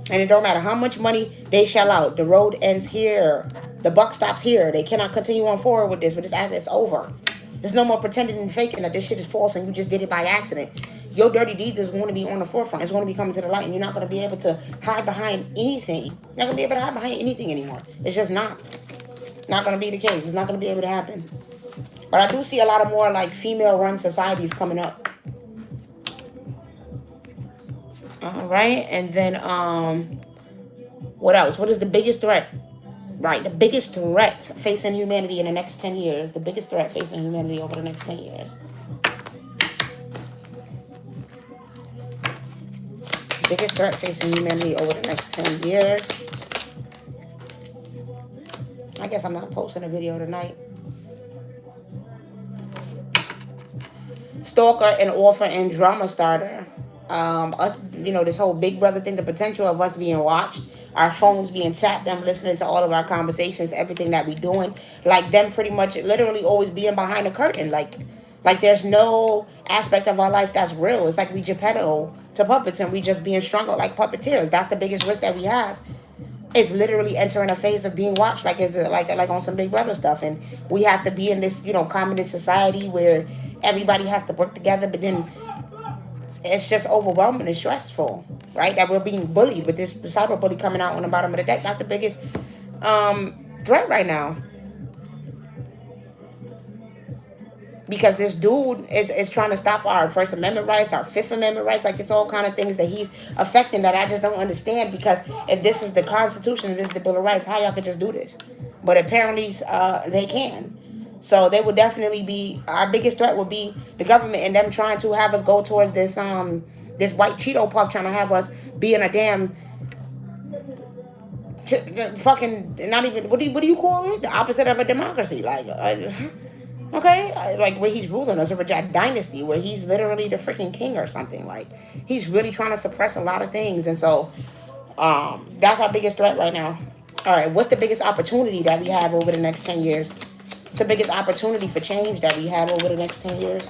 And it don't matter how much money they shell out. The road ends here. The buck stops here. They cannot continue on forward with this, but it's over. There's no more pretending and faking that this shit is false and you just did it by accident. Your dirty deeds is going to be on the forefront. It's going to be coming to the light, and you're not going to be able to hide behind anything. You're not going to be able to hide behind anything anymore. It's just not going to be the case. It's not going to be able to happen. But I do see a lot of more like female-run societies coming up. All right, and then what else? What is the biggest threat? Right, the biggest threat facing humanity in the next 10 years. The biggest threat facing humanity over the next 10 years. Biggest threat facing humanity over the next 10 years. I guess I'm not posting a video tonight. Stalker and author and drama starter. Us, this whole Big Brother thing, the potential of us being watched, our phones being tapped, them listening to all of our conversations, everything that we doing, like them pretty much literally always being behind the curtain, like there's no aspect of our life that's real. It's like we Geppetto to puppets and we just being strung out like puppeteers. That's the biggest risk that we have. It's literally entering a phase of being watched, like it's like on some Big Brother stuff, and we have to be in this communist society where everybody has to work together, but then it's just overwhelming and stressful, right? That we're being bullied with this cyber bully coming out on the bottom of the deck. That's the biggest threat right now. Because this dude is trying to stop our First Amendment rights, our Fifth Amendment rights. Like, it's all kind of things that he's affecting that I just don't understand. Because if this is the Constitution and this is the Bill of Rights, how y'all could just do this? But apparently they can. So they would definitely be, our biggest threat would be the government and them trying to have us go towards this this white Cheeto puff, trying to have us be in a damn fucking, not even, what do you call it? The opposite of a democracy. Like, okay, like where he's ruling us, a dynasty where he's literally the freaking king or something. Like, he's really trying to suppress a lot of things. And so That's our biggest threat right now. All right, what's the biggest opportunity that we have over the next 10 years? What's the biggest opportunity for change that we have over the next 10 years?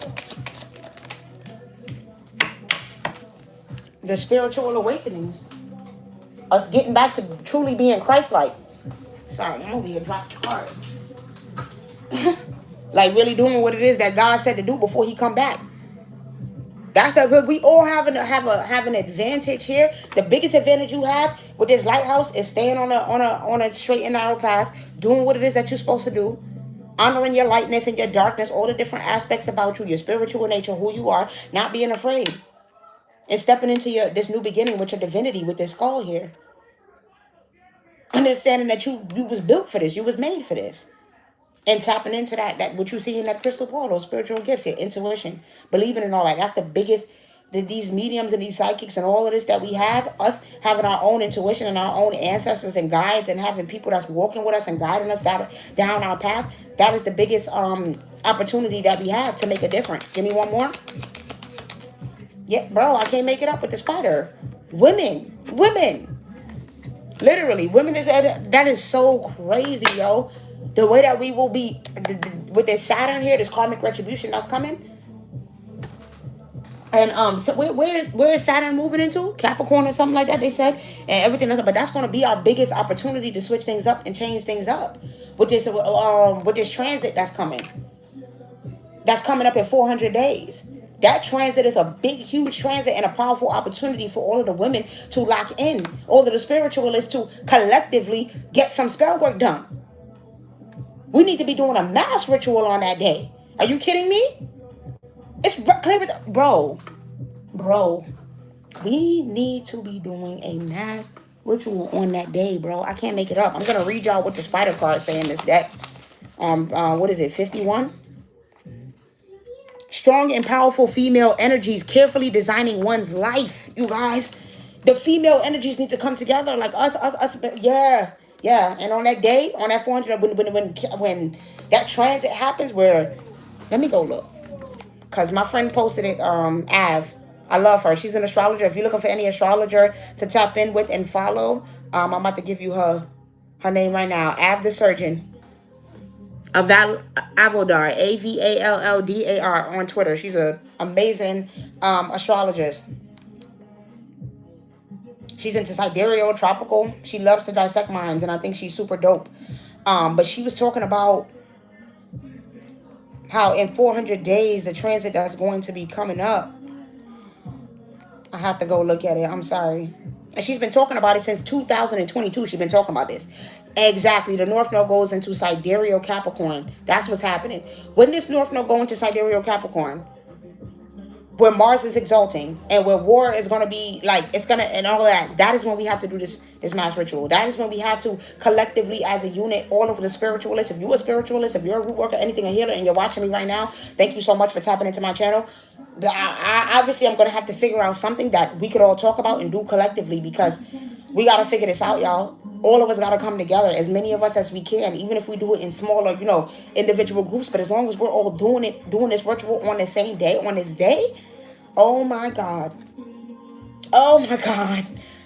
The spiritual awakenings. Us getting back to truly being Christ-like. Sorry, I'm over here dropping cards. Like really doing what it is that God said to do before he come back. That's the we all have an advantage here. The biggest advantage you have with this lighthouse is staying on a straight and narrow path, doing what it is that you're supposed to do, honoring your lightness and your darkness, all the different aspects about you, your spiritual nature, who you are, not being afraid, and stepping into this new beginning with your divinity, with this skull here. Understanding that you was built for this, you was made for this. And tapping into that what you see in that crystal ball, those spiritual gifts, your intuition, believing in all that. That's the biggest, these mediums and these psychics and all of this that we have, us having our own intuition and our own ancestors and guides and having people that's walking with us and guiding us down our path. That is the biggest opportunity that we have to make a difference. Give me one more. Yeah, bro, I can't make it up with the spider. Women. Literally, women that is so crazy, yo. The way that we will be with this Saturn here, this karmic retribution that's coming. And so where is Saturn moving into? Capricorn or something like that, they said. And everything else. But that's going to be our biggest opportunity to switch things up and change things up. With this transit that's coming. That's coming up in 400 days. That transit is a big, huge transit and a powerful opportunity for all of the women to lock in. All of the spiritualists to collectively get some spell work done. We need to be doing a mass ritual on that day. Are you kidding me? It's clear, bro. We need to be doing a mass ritual on that day, bro. I can't make it up. I'm gonna read y'all what the spider card say in this deck. What is it? 51. Strong and powerful female energies, carefully designing one's life. You guys, the female energies need to come together, like us. Yeah, and on that day, on that 400, when that transit happens, where, let me go look, because my friend posted it, Av, I love her, she's an astrologer. If you're looking for any astrologer to tap in with and follow, I'm about to give you her name right now, Av the Surgeon, Avaldar, Avaldar on Twitter. She's an amazing astrologist. She's into sidereal, tropical. She loves to dissect minds, and I think she's super dope. But she was talking about how in 400 days, the transit that's going to be coming up. I have to go look at it. I'm sorry. And she's been talking about it since 2022. She's been talking about this. Exactly. The North Node goes into sidereal Capricorn. That's what's happening. When this North Node go into sidereal Capricorn, where Mars is exalting and where war is going to be like, it's going to, and all that is when we have to do this mass ritual. That is when we have to collectively as a unit, all of the spiritualists, if you're a spiritualist, if you're a root worker, anything, a healer, and you're watching me right now, thank you so much for tapping into my channel. Obviously, I'm going to have to figure out something that we could all talk about and do collectively, because we got to figure this out, y'all. All of us got to come together, as many of us as we can, even if we do it in smaller, individual groups. But as long as we're all doing this ritual on the same day, on this day, oh my God.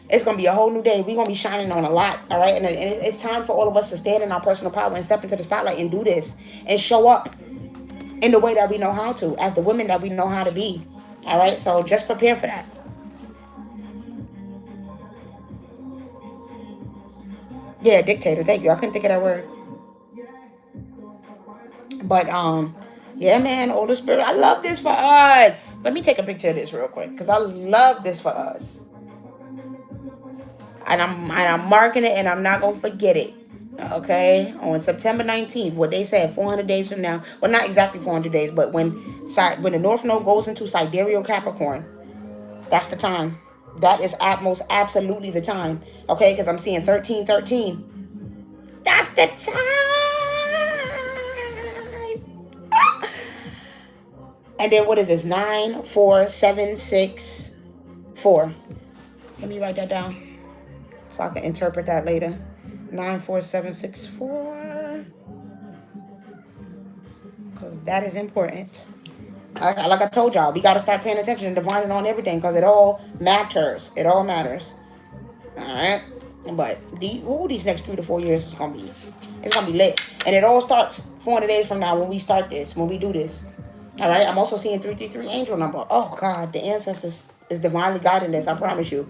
It's going to be a whole new day. We're going to be shining on a lot, all right? And it's time for all of us to stand in our personal power and step into the spotlight and do this and show up in the way that we know how to, as the women that we know how to be, all right? So just prepare for that. Yeah, dictator. Thank you. I couldn't think of that word. But, yeah, man, older spirit. I love this for us. Let me take a picture of this real quick, because I love this for us. And I'm marking it, and I'm not going to forget it. Okay? On September 19th, what they said, 400 days from now. Well, not exactly 400 days, but when the North Node goes into sidereal Capricorn, that's the time. That is most absolutely the time. Okay? Because I'm seeing 1313. That's the time. And then what is this? 9, 4, 7, 6, 4. Let me write that down so I can interpret that later. 9, 4, 7, 6, 4. Because that is important. Like I told y'all, we got to start paying attention and divining on everything, because it all matters. It all matters. All right. But these next 3 to 4 years is gonna be, it's gonna be lit, and it all starts 400 days from now when we start this, when we do this. All right. I'm also seeing 333 angel number. Oh God, the ancestors is divinely guiding this. I promise you.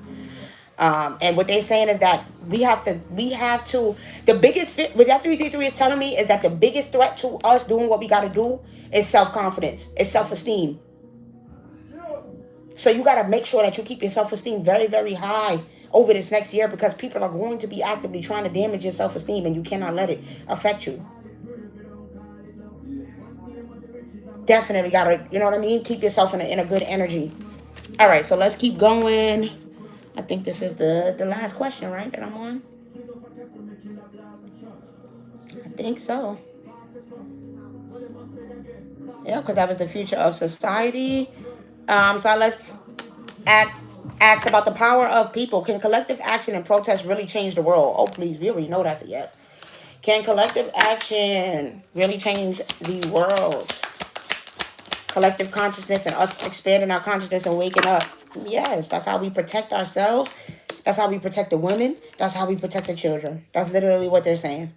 And what they're saying is that we have to. The biggest fit what that 333 is telling me is that the biggest threat to us doing what we got to do is self-confidence, is self-esteem. So you got to make sure that you keep your self-esteem very, very high over this next year, because people are going to be actively trying to damage your self-esteem, and you cannot let it affect you. Definitely got to, you know what I mean? Keep yourself in a good energy. All right, so let's keep going. I think this is the last question, right, that I'm on? I think so. Yeah, because that was the future of society. So let's ask about the power of people. Can collective action and protest really change the world? Oh, please, we already know that's a yes. Can collective action really change the world? Collective consciousness and us expanding our consciousness and waking up. Yes, that's how we protect ourselves. That's how we protect the women. That's how we protect the children. That's literally what they're saying.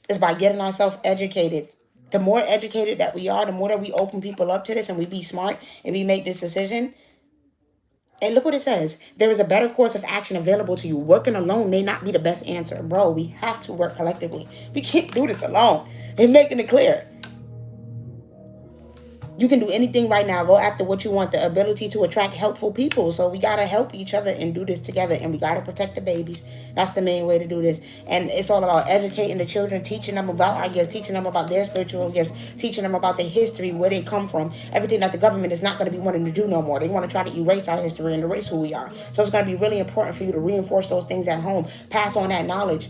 It's by getting ourselves educated. The more educated that we are, the more that we open people up to this and we be smart and we make this decision. And look what it says. There is a better course of action available to you. Working alone may not be the best answer. Bro, we have to work collectively. We can't do this alone. They're making it clear. You can do anything right now. Go after what you want. The ability to attract helpful people. So we got to help each other and do this together. And we got to protect the babies. That's the main way to do this. And it's all about educating the children, teaching them about our gifts, teaching them about their spiritual gifts, teaching them about their history, where they come from. Everything that the government is not going to be wanting to do no more. They want to try to erase our history and erase who we are. So it's going to be really important for you to reinforce those things at home. Pass on that knowledge.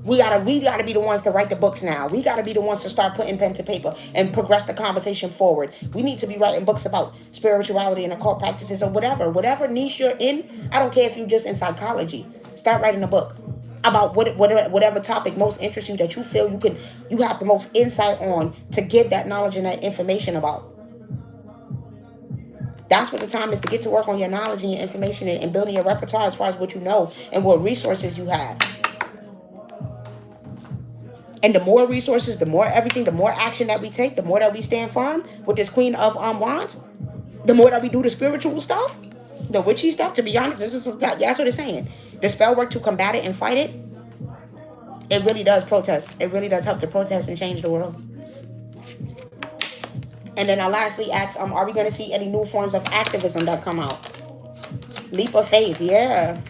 We gotta be the ones to write the books now. We gotta be the ones to start putting pen to paper and progress the conversation forward. We need to be writing books about spirituality and occult practices or whatever niche you're in. I don't care if you're just in psychology. Start writing a book about whatever topic most interests you, that you feel you have the most insight on, to give that knowledge and that information about. That's what the time is, to get to work on your knowledge and your information and building your repertoire as far as what you know and what resources you have. And the more resources, the more everything, the more action that we take, the more that we stand firm with this Queen of Wands, the more that we do the spiritual stuff, the witchy stuff. To be honest, that's what it's saying. The spell work to combat it and fight it. It really does protest. It really does help to protest and change the world. And then I lastly ask, are we going to see any new forms of activism that come out? Leap of faith, yeah.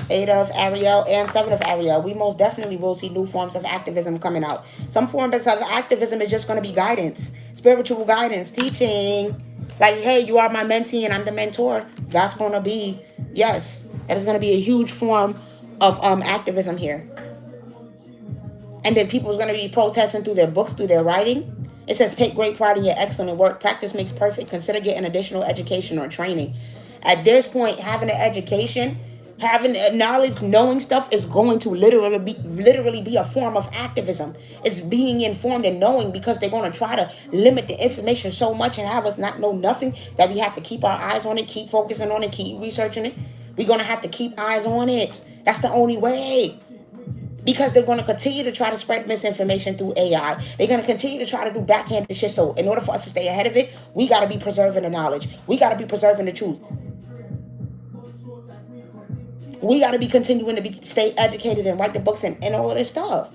8 of Ariel and 7 of Ariel. We most definitely will see new forms of activism coming out. Some forms of activism is just going to be guidance, spiritual guidance, teaching. Like, hey, you are my mentee and I'm the mentor. That's going to be, yes, that is going to be a huge form of activism here. And then people are going to be protesting through their books, through their writing. It says, take great pride in your excellent work. Practice makes perfect. Consider getting additional education or training. At this point, having an education, having knowledge, knowing stuff is going to literally be a form of activism. It's being informed and knowing, because they're going to try to limit the information so much and have us not know nothing, that we have to keep our eyes on it, keep focusing on it, keep researching it. We're going to have to keep eyes on it. That's the only way. Because they're going to continue to try to spread misinformation through AI. They're going to continue to try to do backhanded shit. So in order for us to stay ahead of it, we got to be preserving the knowledge. We got to be preserving the truth. We got to be continuing to stay educated and write the books and all of this stuff.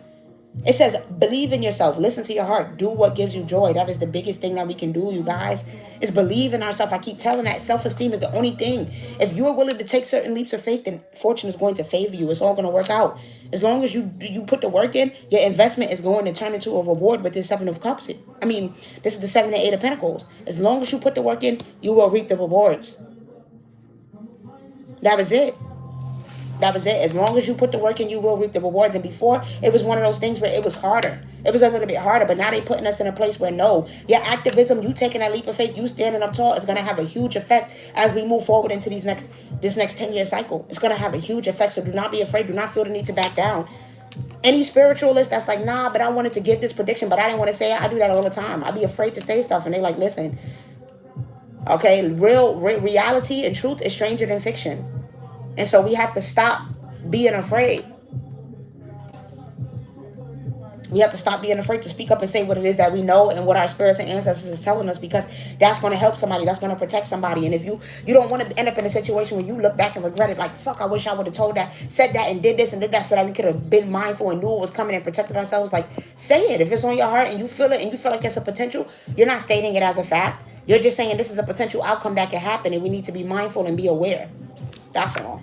It says, believe in yourself. Listen to your heart. Do what gives you joy. That is the biggest thing that we can do, you guys, is believe in ourselves. I keep telling that self-esteem is the only thing. If you're willing to take certain leaps of faith, then fortune is going to favor you. It's all going to work out. As long as you put the work in, your investment is going to turn into a reward with this 7 of Cups. I mean, this is the 7 and 8 of Pentacles. As long as you put the work in, you will reap the rewards. That was it. That was it. As long as you put the work in, you will reap the rewards. And before, it was one of those things where it was harder. It was a little bit harder. But now they're putting us in a place where, no, your activism, you taking that leap of faith, you standing up tall, is going to have a huge effect as we move forward into this next 10-year cycle. It's going to have a huge effect. So do not be afraid. Do not feel the need to back down. Any spiritualist that's like, nah, but I wanted to give this prediction, but I didn't want to say it. I do that all the time. I be afraid to say stuff. And they're like, listen, Okay, real reality and truth is stranger than fiction. And so we have to stop being afraid. We have to stop being afraid to speak up and say what it is that we know and what our spirits and ancestors is telling us, because that's going to help somebody. That's going to protect somebody. And if you don't want to end up in a situation where you look back and regret it, like, fuck, I wish I would have told that, said that, and did this and did that, so that we could have been mindful and knew it was coming and protected ourselves. Like, say it. If it's on your heart and you feel it and you feel like it's a potential, you're not stating it as a fact. You're just saying this is a potential outcome that can happen, and we need to be mindful and be aware. That's all.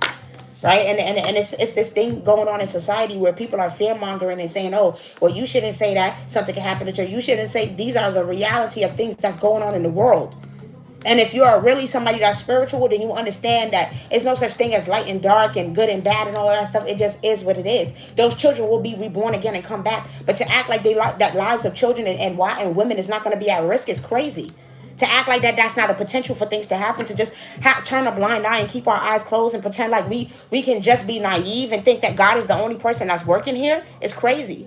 Right? And it's this thing going on in society where people are fear mongering and saying, oh, well, you shouldn't say that, something can happen to you. You shouldn't say, these are the reality of things that's going on in the world. And if you are really somebody that's spiritual, then you understand that it's no such thing as light and dark and good and bad and all that stuff. It just is what it is. Those children will be reborn again and come back. But to act like they like that lives of children and women is not going to be at risk is crazy. To act like that's not a potential for things to happen, to just turn a blind eye and keep our eyes closed and pretend like we can just be naive and think that God is the only person that's working here is crazy.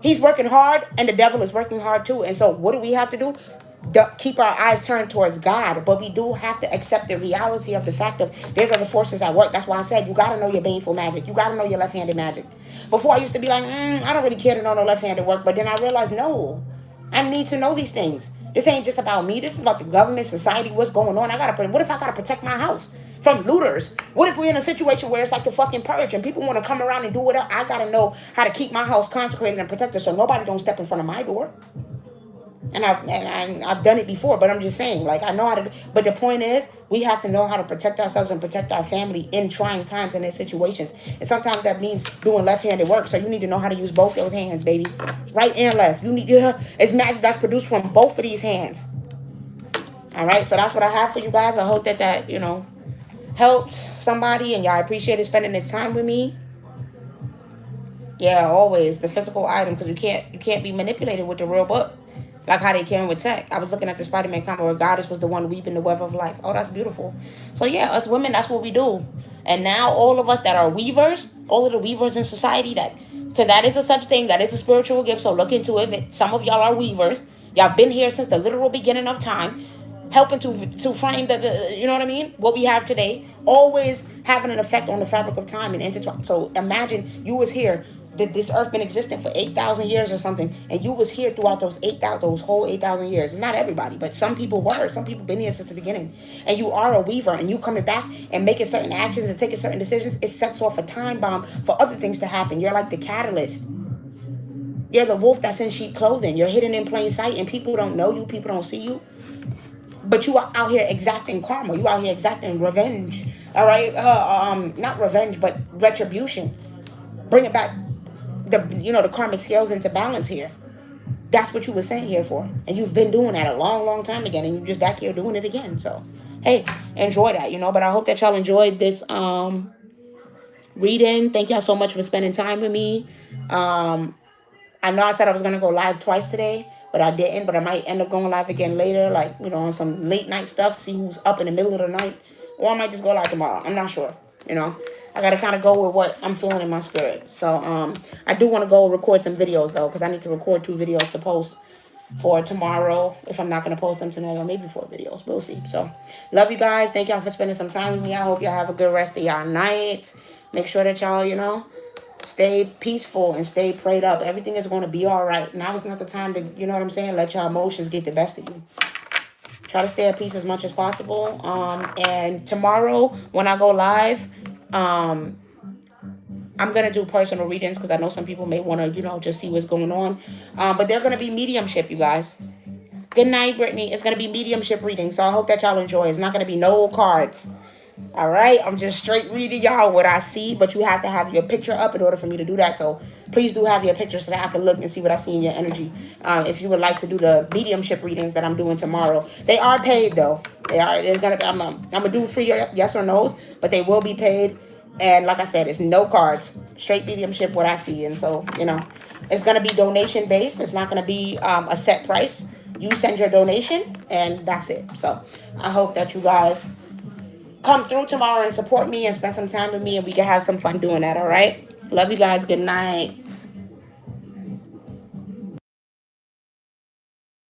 He's working hard and the devil is working hard too. And so what do we have to do? Keep our eyes turned towards God. But we do have to accept the reality of the fact of there's other forces at work. That's why I said you got to know your baneful magic. You got to know your left-handed magic. Before I used to be like, I don't really care to know no left-handed work. But then I realized, no, I need to know these things. This ain't just about me. This is about the government, society, what's going on. What if I got to protect my house from looters? What if we're in a situation where it's like the fucking purge and people want to come around and do whatever? I got to know how to keep my house consecrated and protected so nobody don't step in front of my door. And I've done it before, but I'm just saying, like, I know how to. But the point is, we have to know how to protect ourselves and protect our family in trying times and in situations. And sometimes that means doing left-handed work. So you need to know how to use both those hands, baby, right and left. You need it's magic that's produced from both of these hands. All right, so that's what I have for you guys. I hope that helped somebody, and y'all appreciated spending this time with me. Yeah, always the physical item, because you can't be manipulated with the real book. Like how they can with tech. I was looking at the Spider-Man comic where Goddess was the one weaving the web of life. Oh, that's beautiful. So yeah, us women, that's what we do. And now all of us that are weavers, all of the weavers in society, because that is a such thing, that is a spiritual gift. So look into it. Some of y'all are weavers. Y'all been here since the literal beginning of time, helping to frame the you know what I mean? What we have today, always having an effect on the fabric of time and intertwine. So imagine you was here. This earth been existing for 8,000 years or something, and you was here throughout those whole 8,000 years. It's not everybody, but some people were. Some people been here since the beginning. And you are a weaver, and you coming back and making certain actions and taking certain decisions, it sets off a time bomb for other things to happen. You're like the catalyst. You're the wolf that's in sheep clothing. You're hidden in plain sight, and people don't know you. People don't see you. But you are out here exacting karma. You out here exacting revenge. All right? Not revenge, but retribution. Bring it back. The karmic scales into balance here. That's what you were sent here for. And you've been doing that a long, long time again. And you're just back here doing it again. So, hey, enjoy that, But I hope that y'all enjoyed this reading. Thank y'all so much for spending time with me. I know I said I was going to go live twice today, but I didn't. But I might end up going live again later, like, on some late night stuff, see who's up in the middle of the night. Or I might just go live tomorrow. I'm not sure, I got to kind of go with what I'm feeling in my spirit. So I do want to go record some videos, though, because I need to record 2 videos to post for tomorrow, if I'm not going to post them tonight, or maybe 4 videos. We'll see. So love you guys. Thank y'all for spending some time with me. I hope y'all have a good rest of y'all night. Make sure that y'all, stay peaceful and stay prayed up. Everything is going to be all right. Now is not the time to, let your emotions get the best of you. Try to stay at peace as much as possible. And tomorrow, when I go live, I'm going to do personal readings because I know some people may want to, just see what's going on. But they're going to be mediumship, you guys. Good night, Brittany. It's going to be mediumship reading. So I hope that y'all enjoy. It's not going to be no cards. All right. I'm just straight reading y'all what I see. But you have to have your picture up in order for me to do that. So please do have your picture so that I can look and see what I see in your energy. If you would like to do the mediumship readings that I'm doing tomorrow. They are paid, though. I'm going to do free yes or no's. But they will be paid. And like I said, it's no cards. Straight mediumship, what I see. And so, it's going to be donation based. It's not going to be a set price. You send your donation and that's it. So I hope that you guys come through tomorrow and support me and spend some time with me and we can have some fun doing that. All right. Love you guys. Good night.